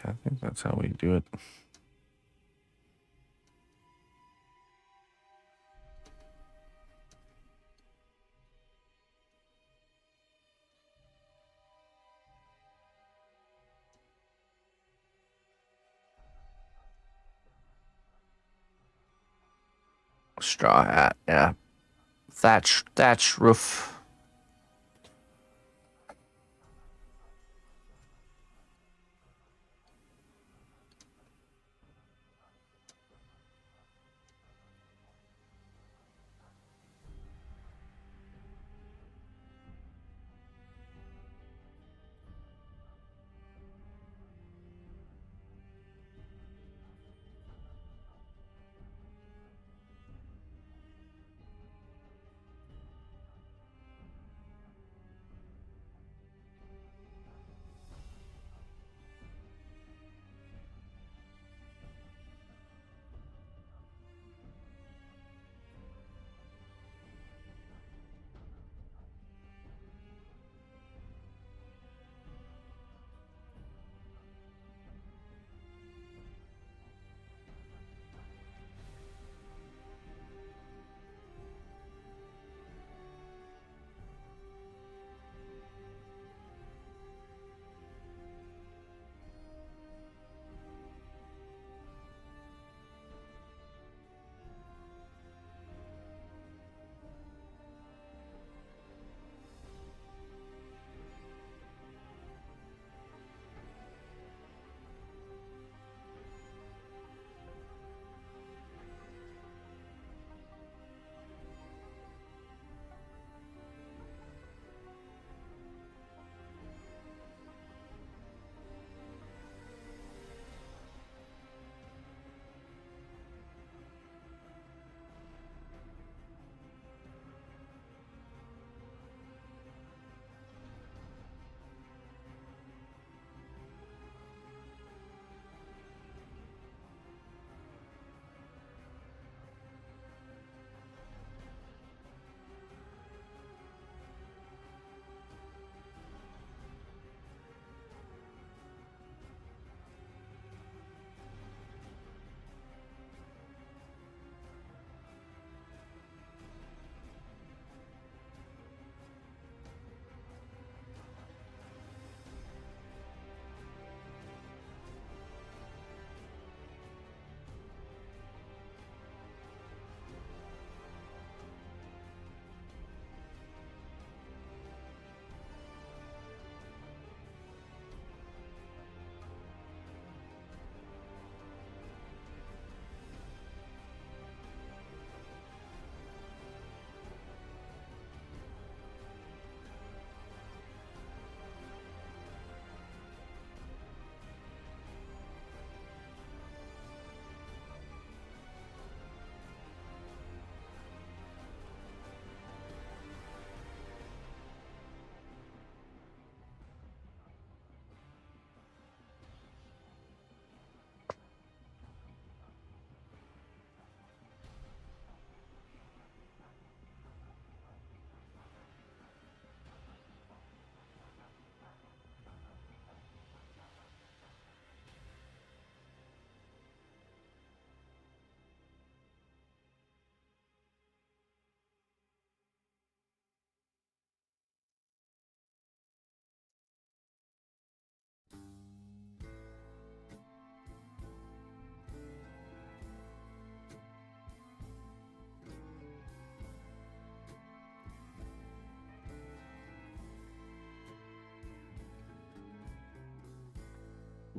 Okay, I think that's how we do it. Straw hat, yeah. Thatch roof.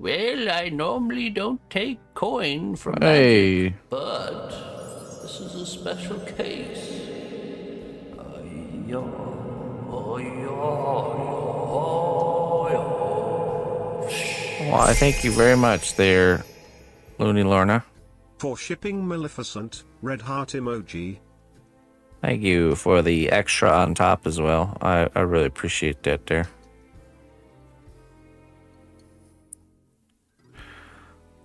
Well, I normally don't take coin from Hey. magic, but this is a special case. Well, I thank you very much there, Looney Lorna. For shipping Maleficent, red heart emoji. Thank you for the extra on top as well. I really appreciate that there.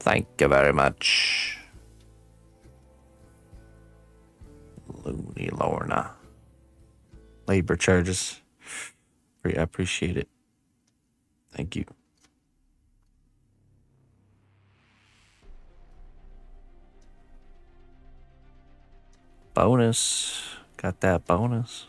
Thank you very much, Looney Lorna. Labor charges. I appreciate it. Thank you. Bonus. Got that bonus.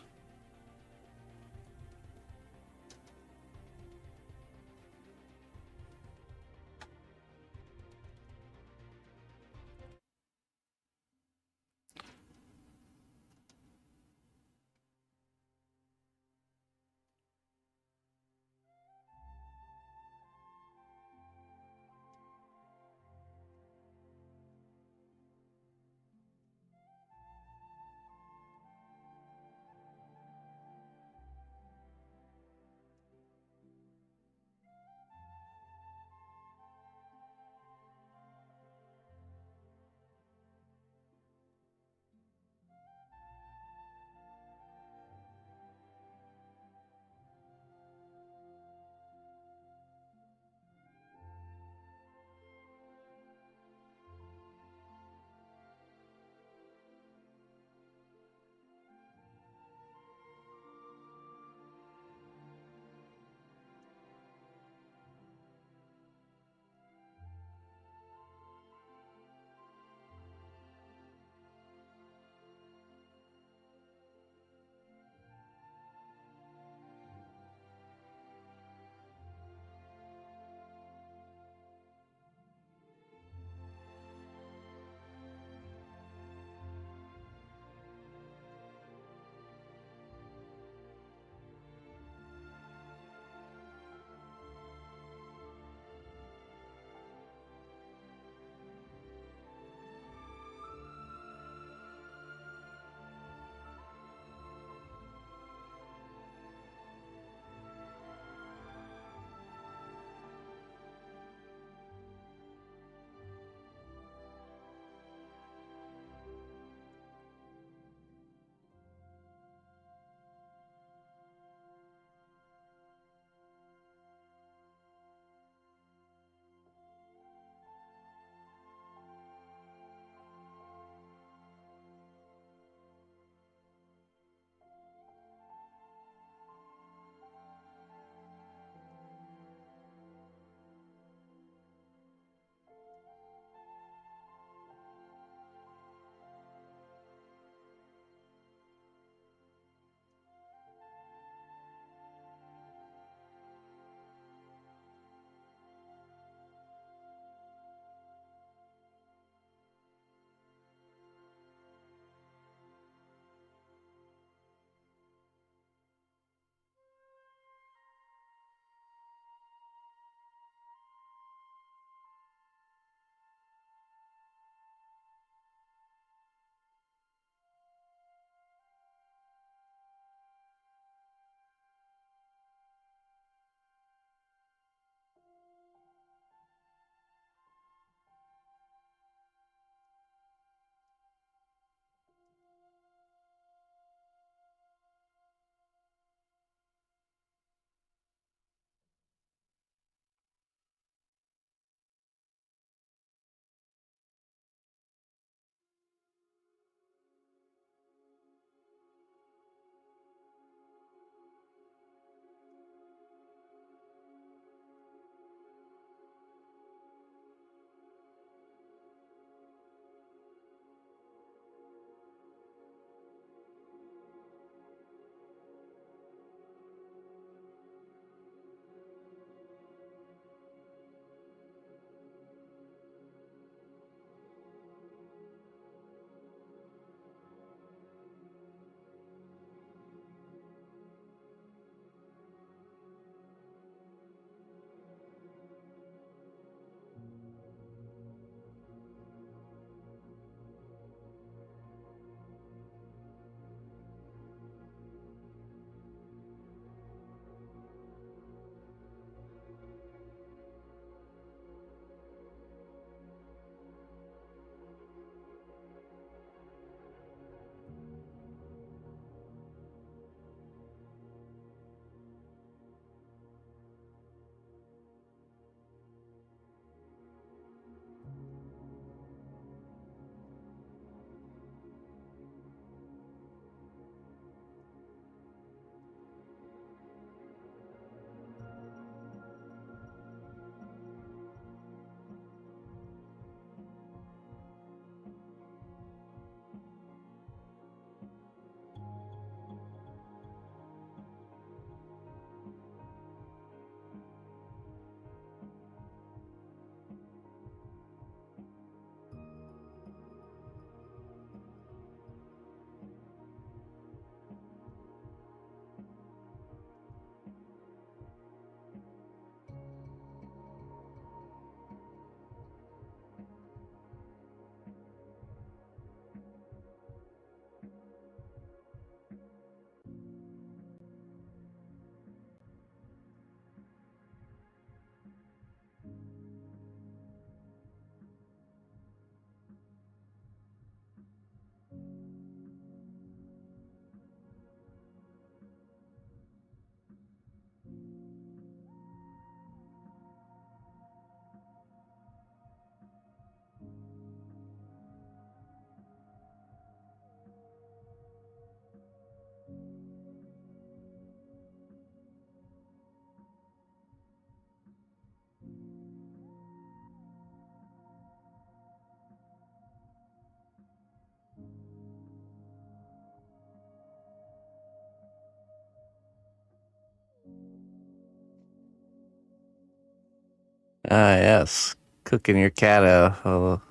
Ah, yes. Cooking your cat a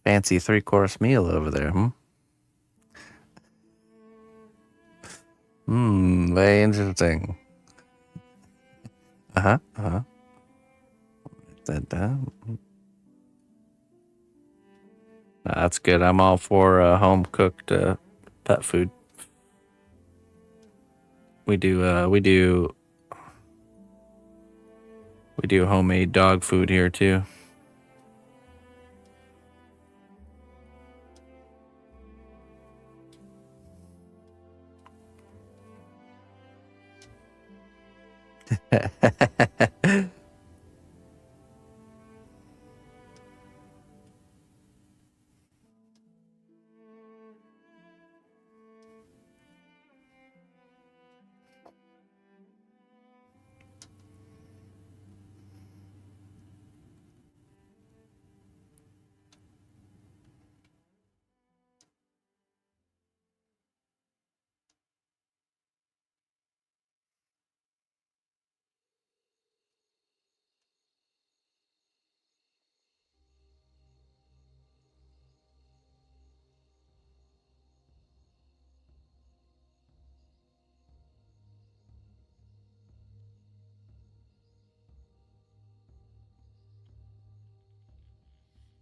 fancy 3-course meal over there, hmm? Very interesting. Uh-huh, uh-huh. That's good. I'm all for home-cooked pet food. We do homemade dog food here too.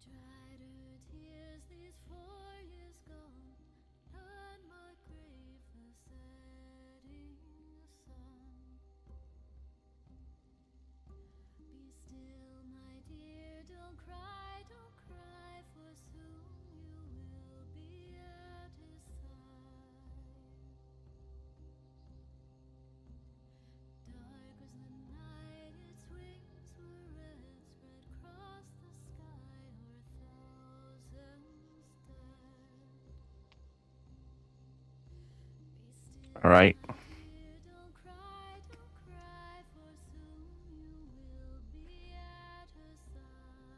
Dried her tears these 4 years gone, on my grave the setting sun. Be still, my dear, don't cry, for soon you will be at his side. Dark was the night, its wings were red, spread across the sky o'er thousands dead. Be still, All right. my dear, don't cry, for soon you will be at her side.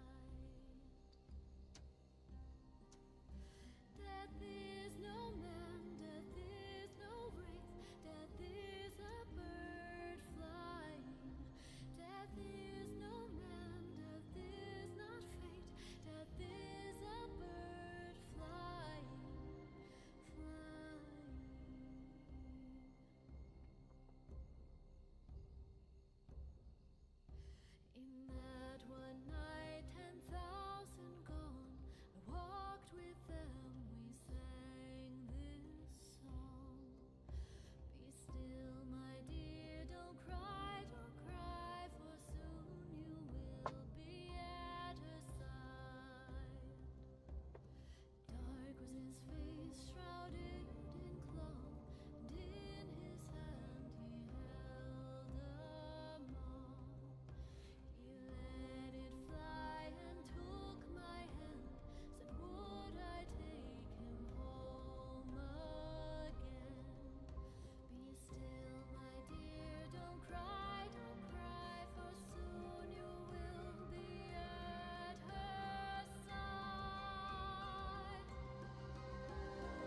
Death is no man, death is no wraith, death is a bird flying. Death is no man, death is not fate, death is a bird flying, flying. In that one night, 10,000 gone, I walked with them, we sang this song. Be still, my dear, don't cry, for soon you will be at her side. Dark was his face, shrouded in cloth, and in his hand he held a moth. He let it fly and took my hand, said, would I take him home again? Be still, my dear, don't cry, for soon you will be at her side.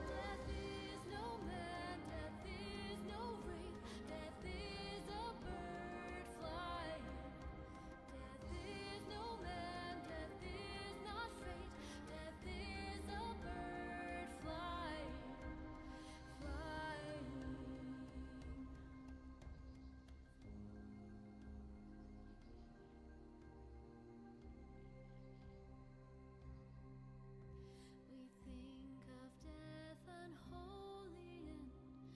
Death is no man, death is no wraith, death is a bird flying. Death is no man, death is not fate, death is a bird flying, flying. We think of death unholy end,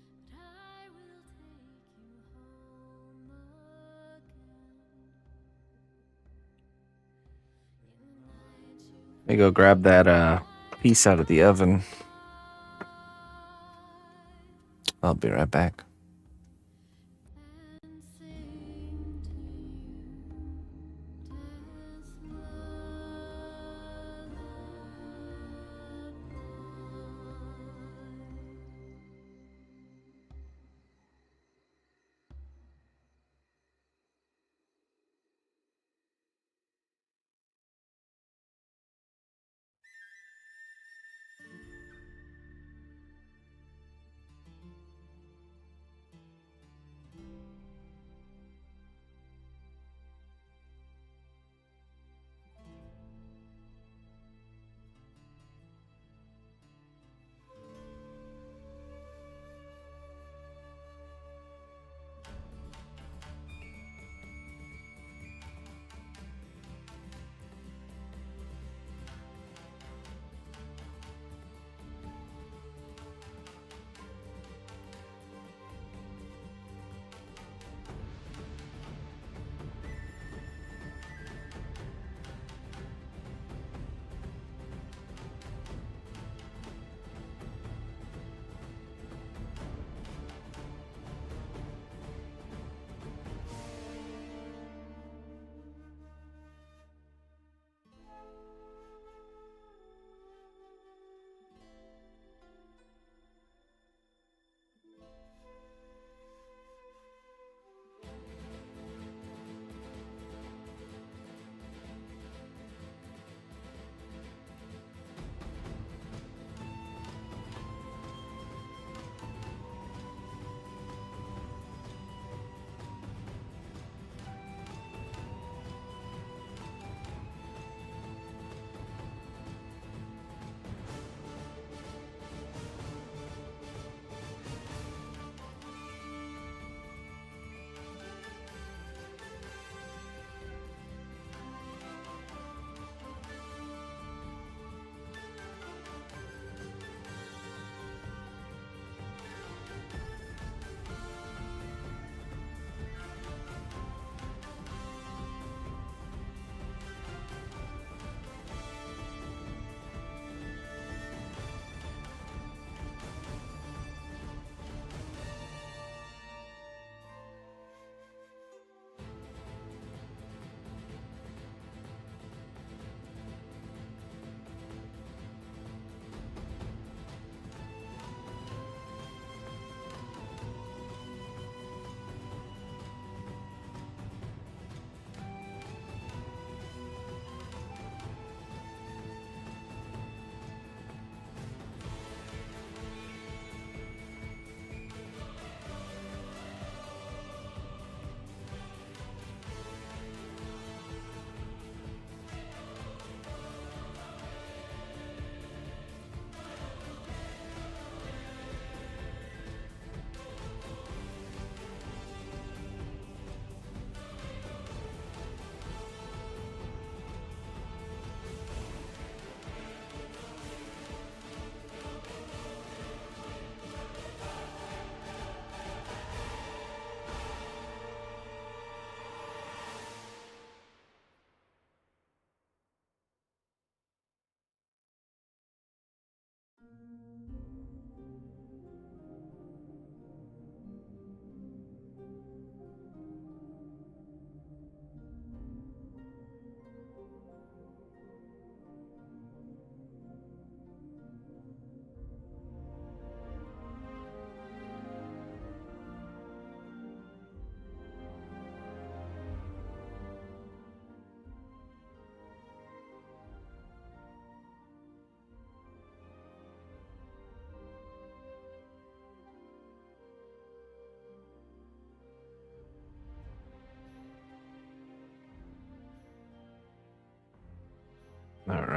but I will take you home again. In the night you Let me go grab that piece out of the oven. I'll be right back. and sing to you death's lullaby.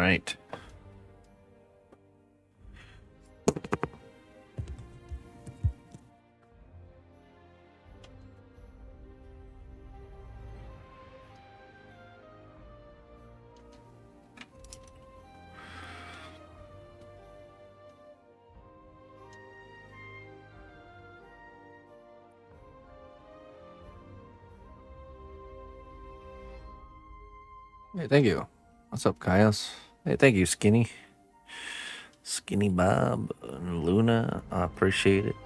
right. Hey, thank you. What's up, Kaios? Hey, thank you, Skinny. Skinny Bob and Luna. I appreciate it.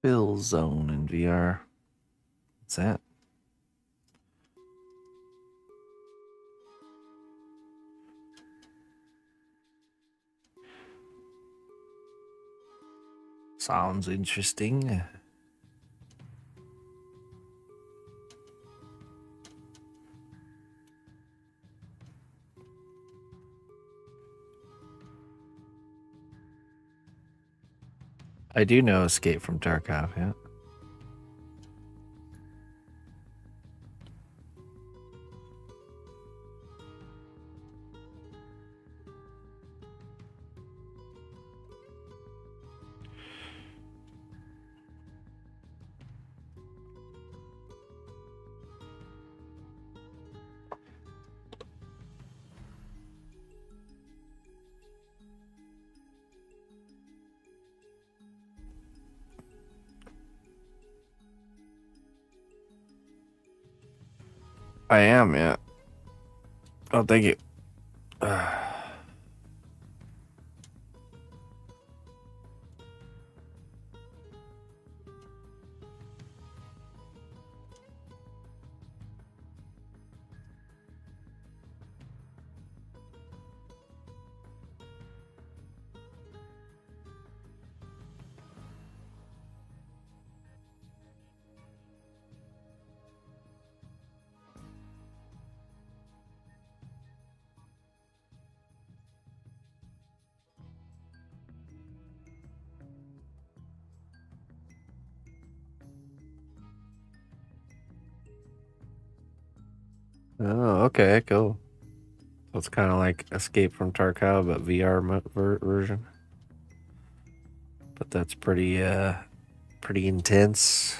Fill zone in VR. What's that? Sounds interesting. I do know Escape from Tarkov, yeah. I am, yeah. Oh, thank you. Oh, okay, cool. So it's kind of like Escape from Tarkov, but VR version. But that's pretty intense.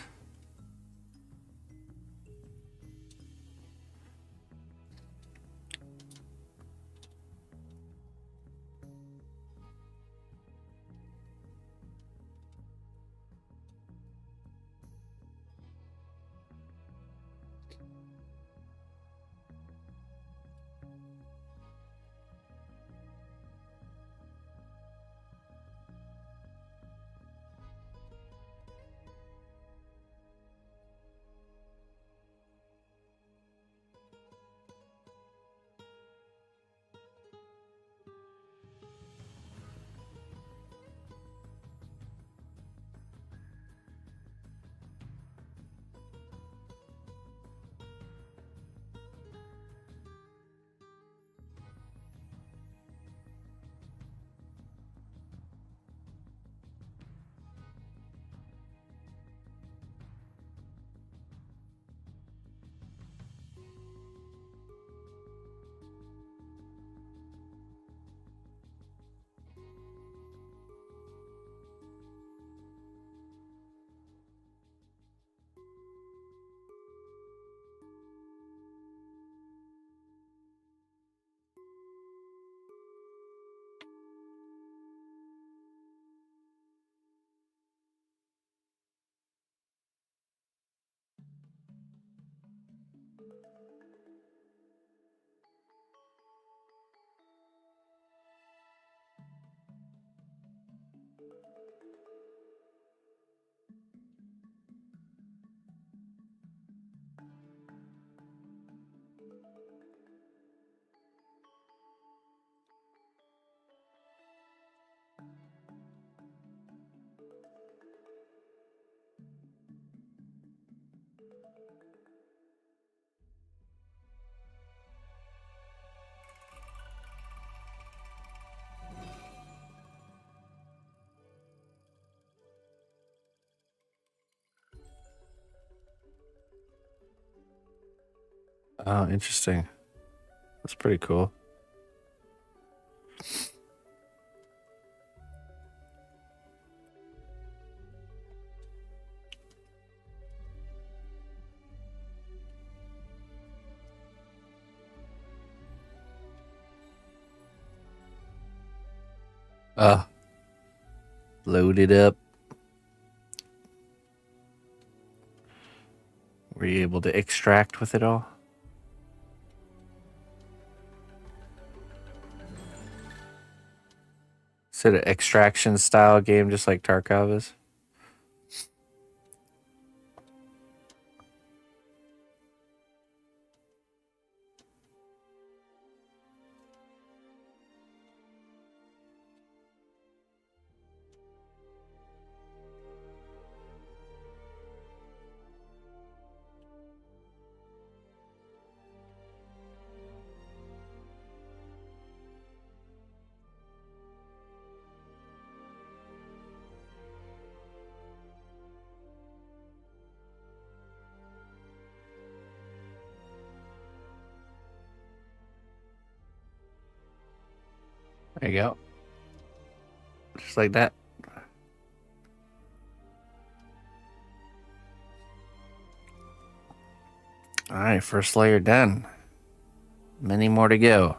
Oh, interesting. That's pretty cool. Load it up. Were you able to extract with it all? Is it an extraction style game just like Tarkov is? There you go. Just like that. All right, first layer done. Many more to go.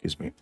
Excuse me.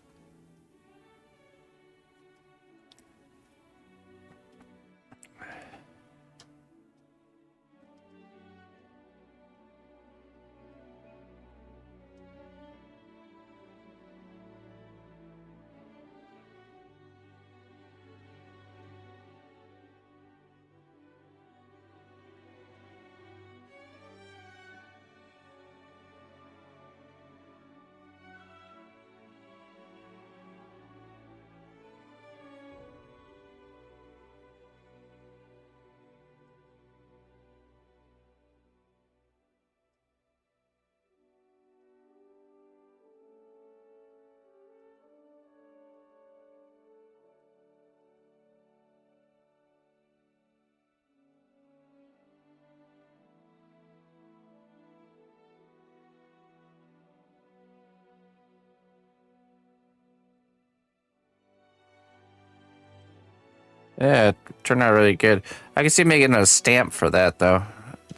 Yeah, it turned out really good. I can see making a stamp for that though.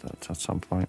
That's at some point.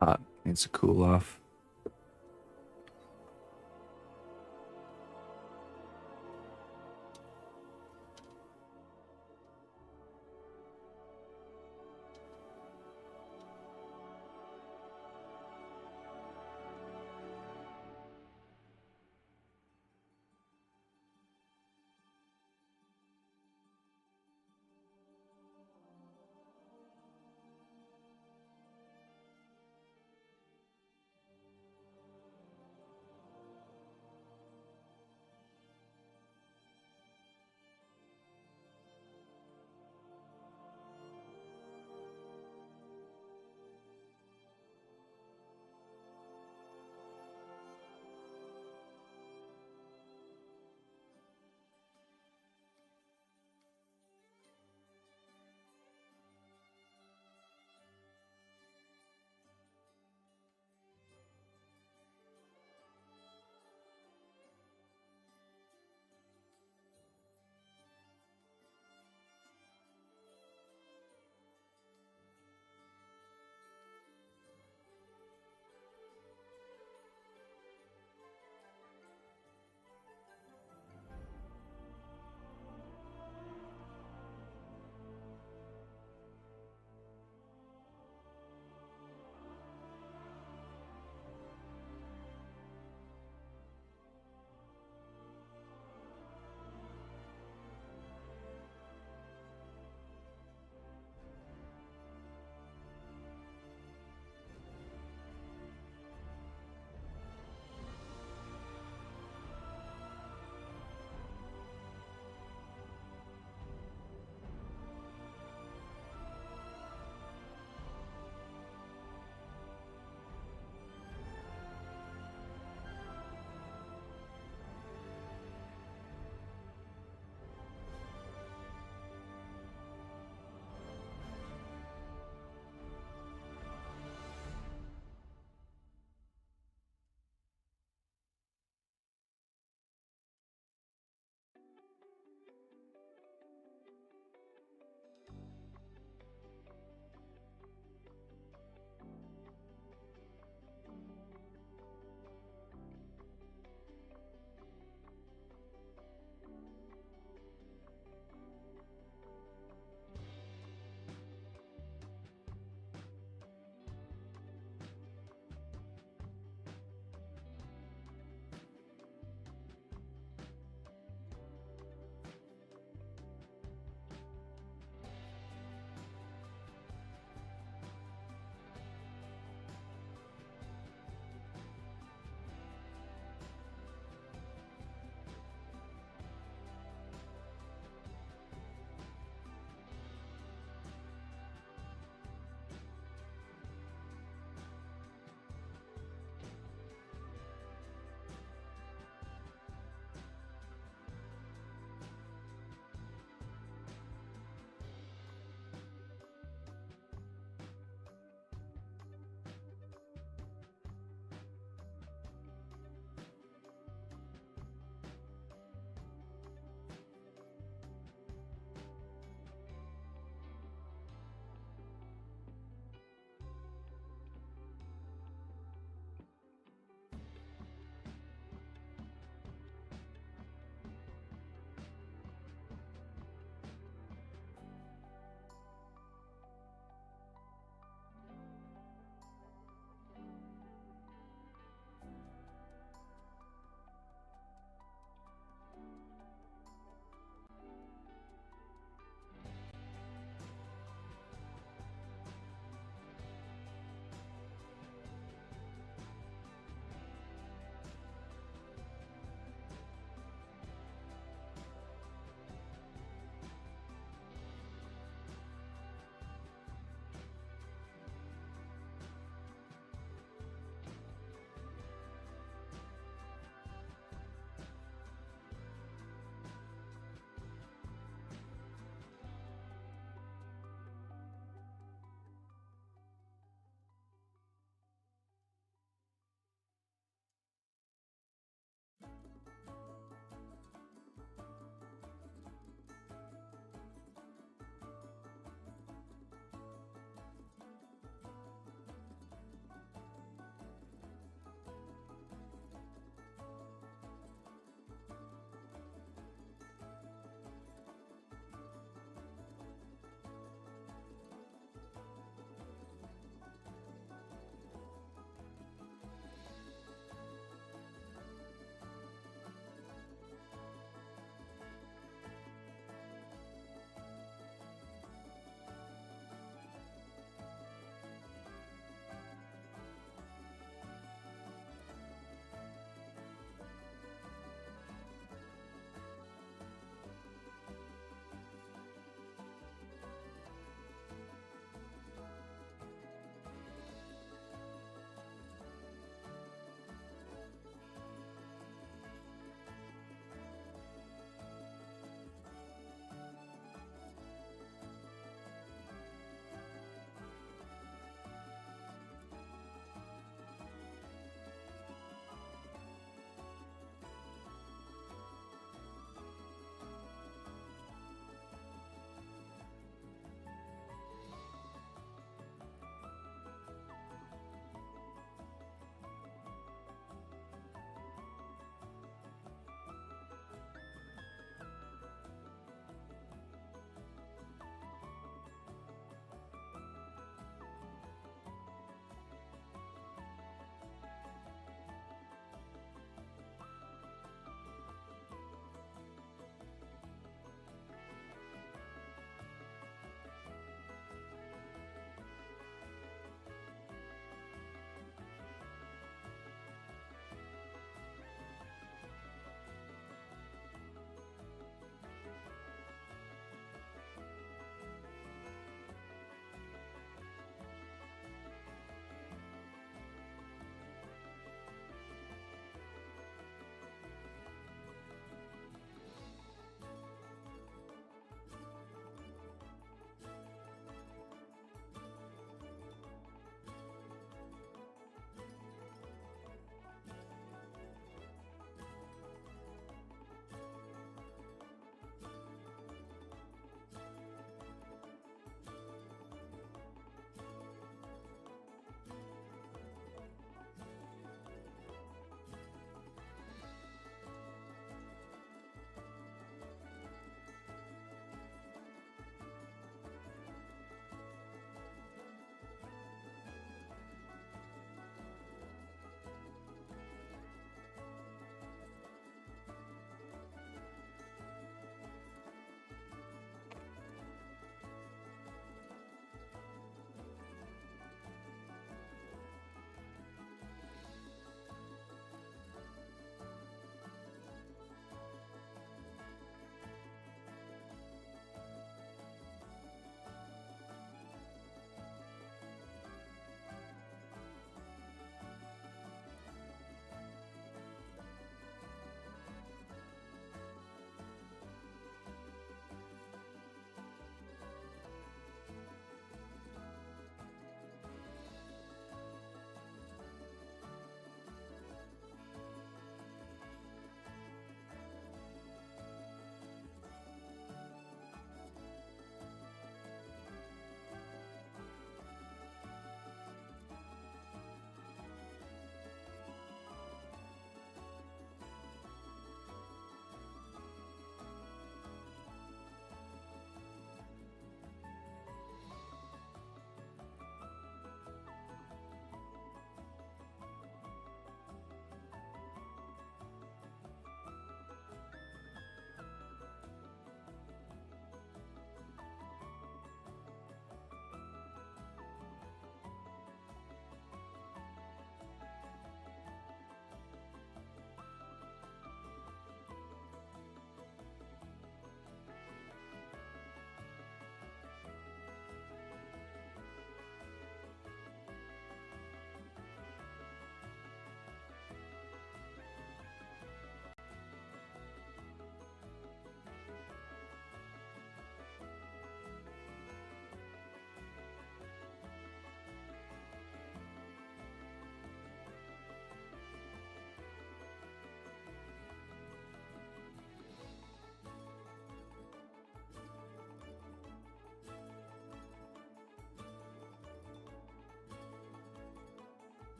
Hot. Needs to cool off.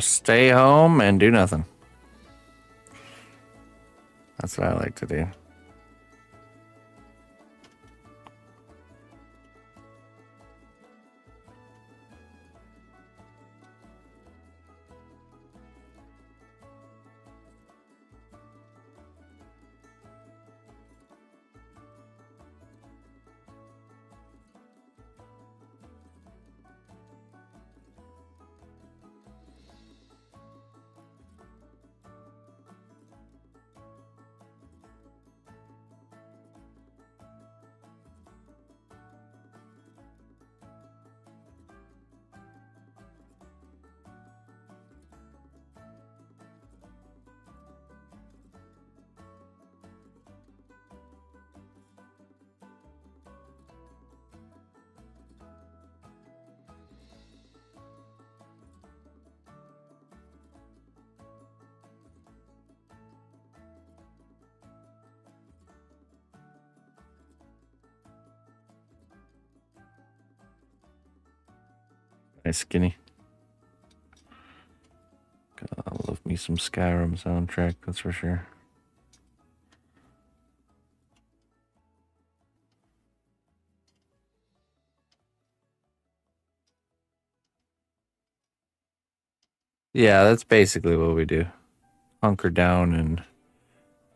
Stay home and do nothing. That's what I like to do. Nice skinny. I love me some Skyrim soundtrack, that's for sure. Yeah, that's basically what we do. Hunker down and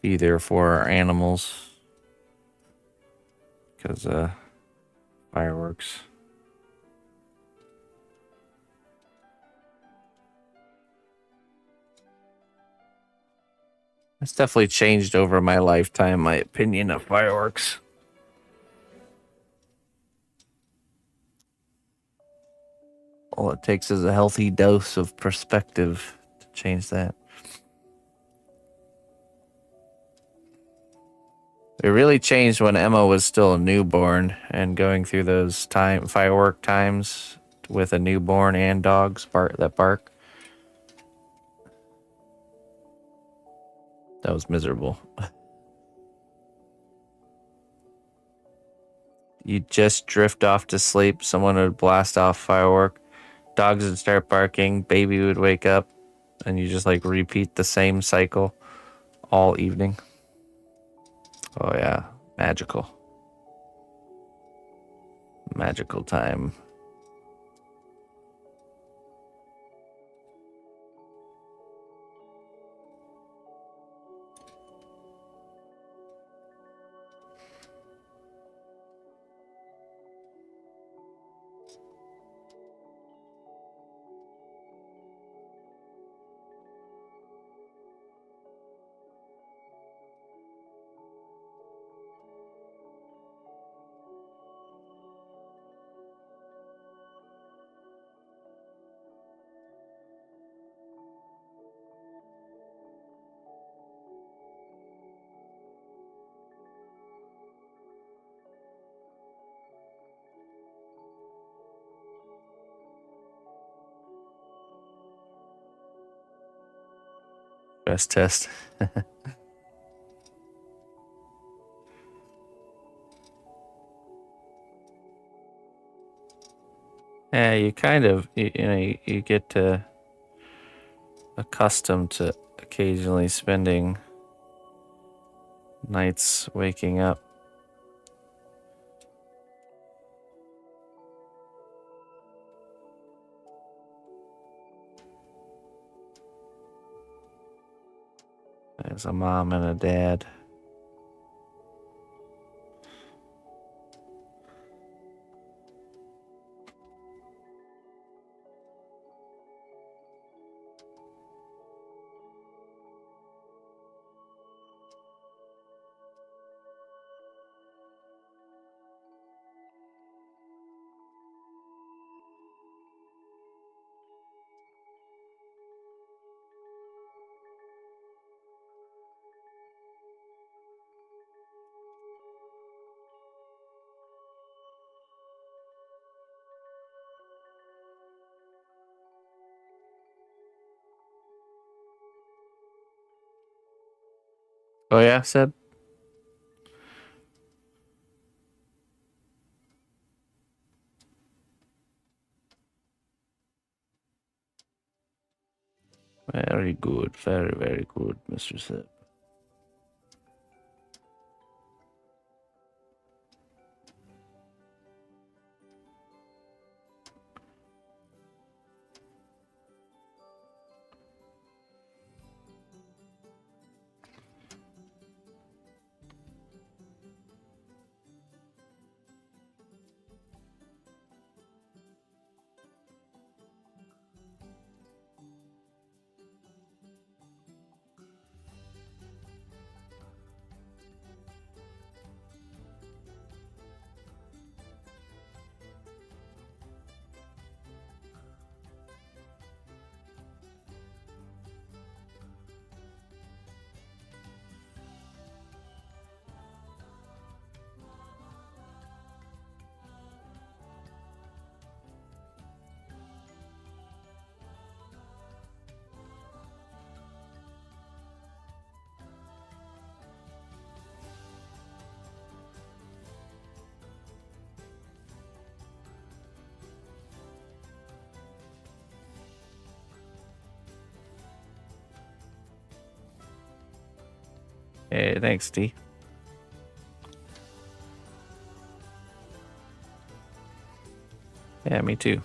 be there for our animals. Because, fireworks. It's definitely changed over my lifetime, my opinion of fireworks. All it takes is a healthy dose of perspective to change that. It really changed when Emma was still a newborn and going through those firework times with a newborn and dogs that bark. That was miserable. You'd just drift off to sleep. Someone would blast off firework. Dogs would start barking. Baby would wake up. And you just like repeat the same cycle all evening. Oh, yeah. Magical. Magical time. Best test. Yeah, you kind of, you get accustomed to occasionally spending nights waking up. As a mom and a dad. Oh yeah, Seb? Very good. Very, very good, Mr. Sip. Hey, thanks, T. Yeah, me too.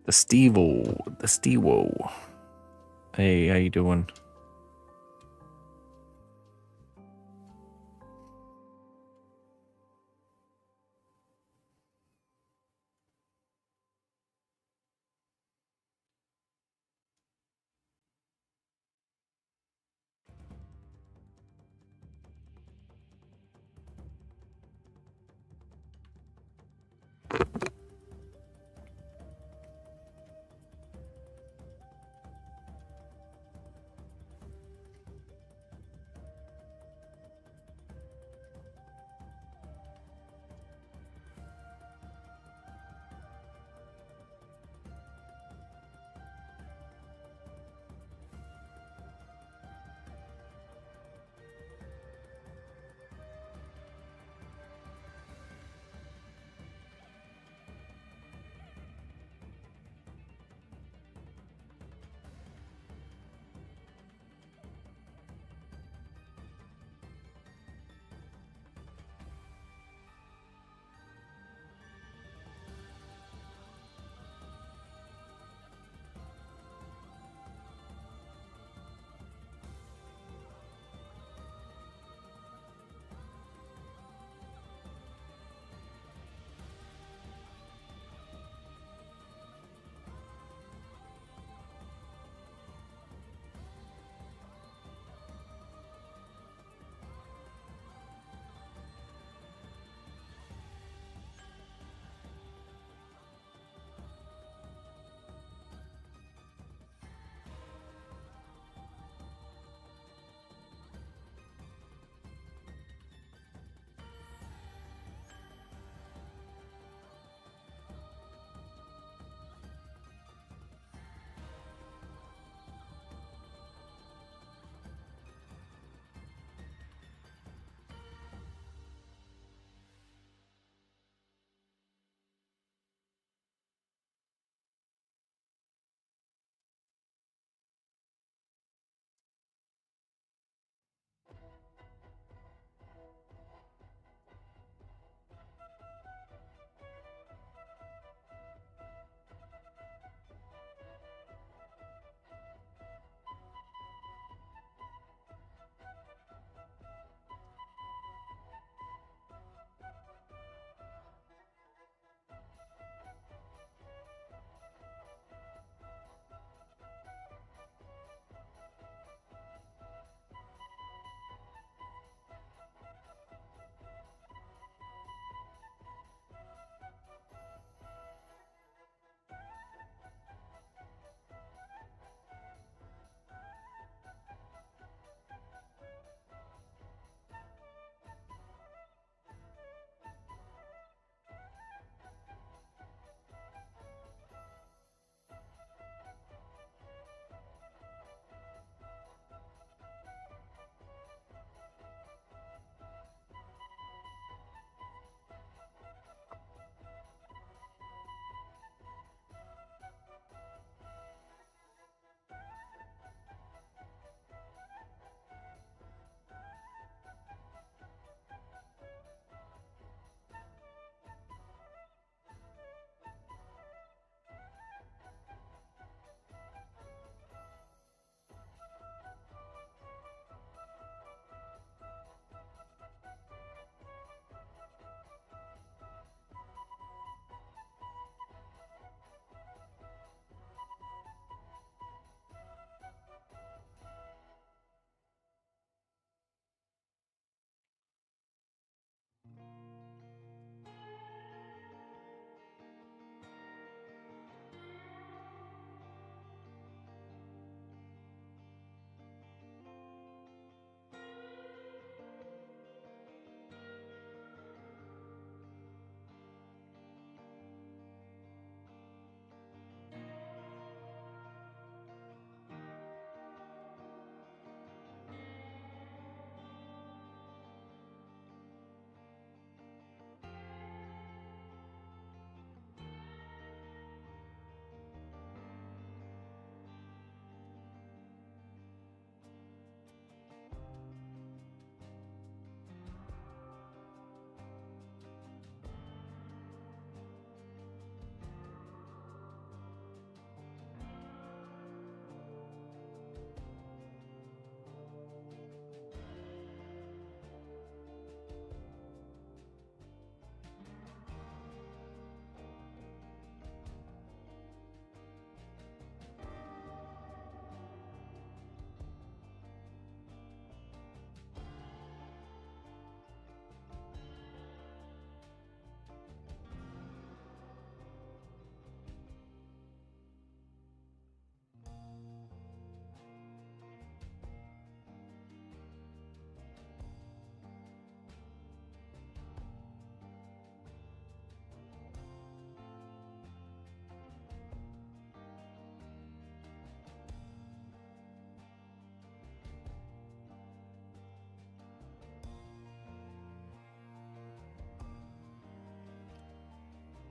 The Stevo. Hey, how you doing?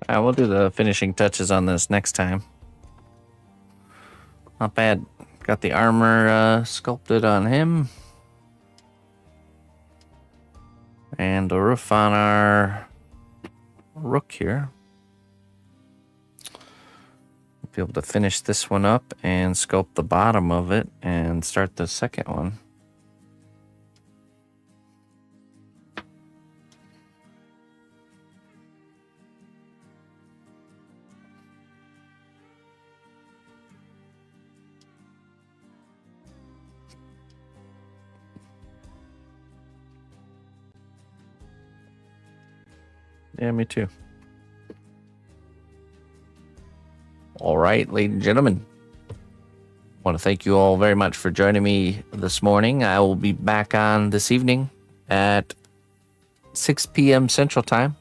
We'll do the finishing touches on this next time. Not bad. Got the armor sculpted on him. And a roof on our rook here. We'll be able to finish this one up and sculpt the bottom of it and start the second one. Yeah, me too. All right, ladies and gentlemen. I want to thank you all very much for joining me this morning. I will be back on this evening at 6 p.m. Central Time.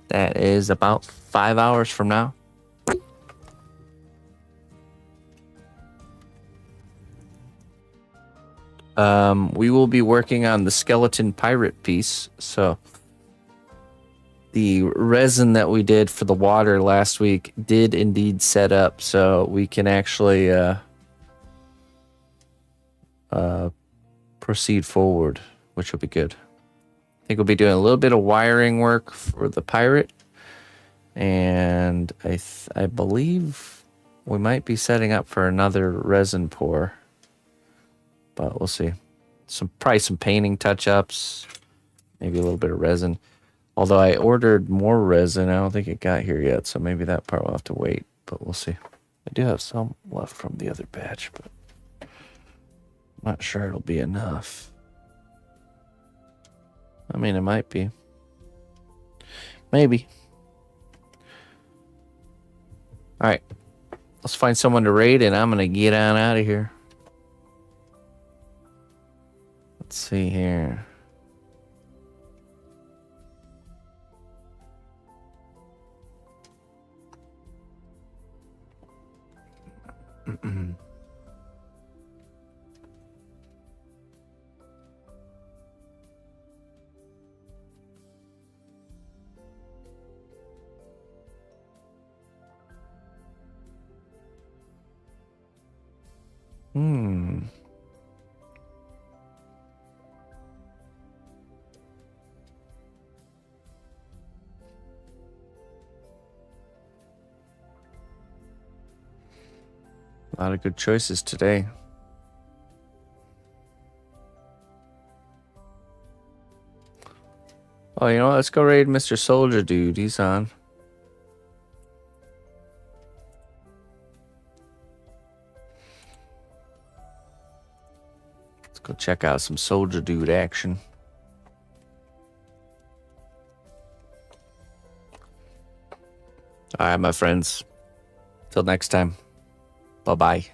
That is about 5 hours from now. We will be working on the skeleton pirate piece, so the resin that we did for the water last week did indeed set up, so we can actually proceed forward, which will be good. I think we'll be doing a little bit of wiring work for the pirate, and I believe we might be setting up for another resin pour, but we'll see. Probably some painting touch-ups, maybe a little bit of resin. Although I ordered more resin, I don't think it got here yet, so maybe that part will have to wait, but we'll see. I do have some left from the other batch, but I'm not sure it'll be enough. I mean, it might be. Maybe. All right. Let's find someone to raid, and I'm going to get on out of here. Let's see here. A lot of good choices today. Oh, you know what? Let's go raid Mr. Soldier Dude. He's on. Let's go check out some Soldier Dude action. All right, my friends. Till next time. Bye-bye.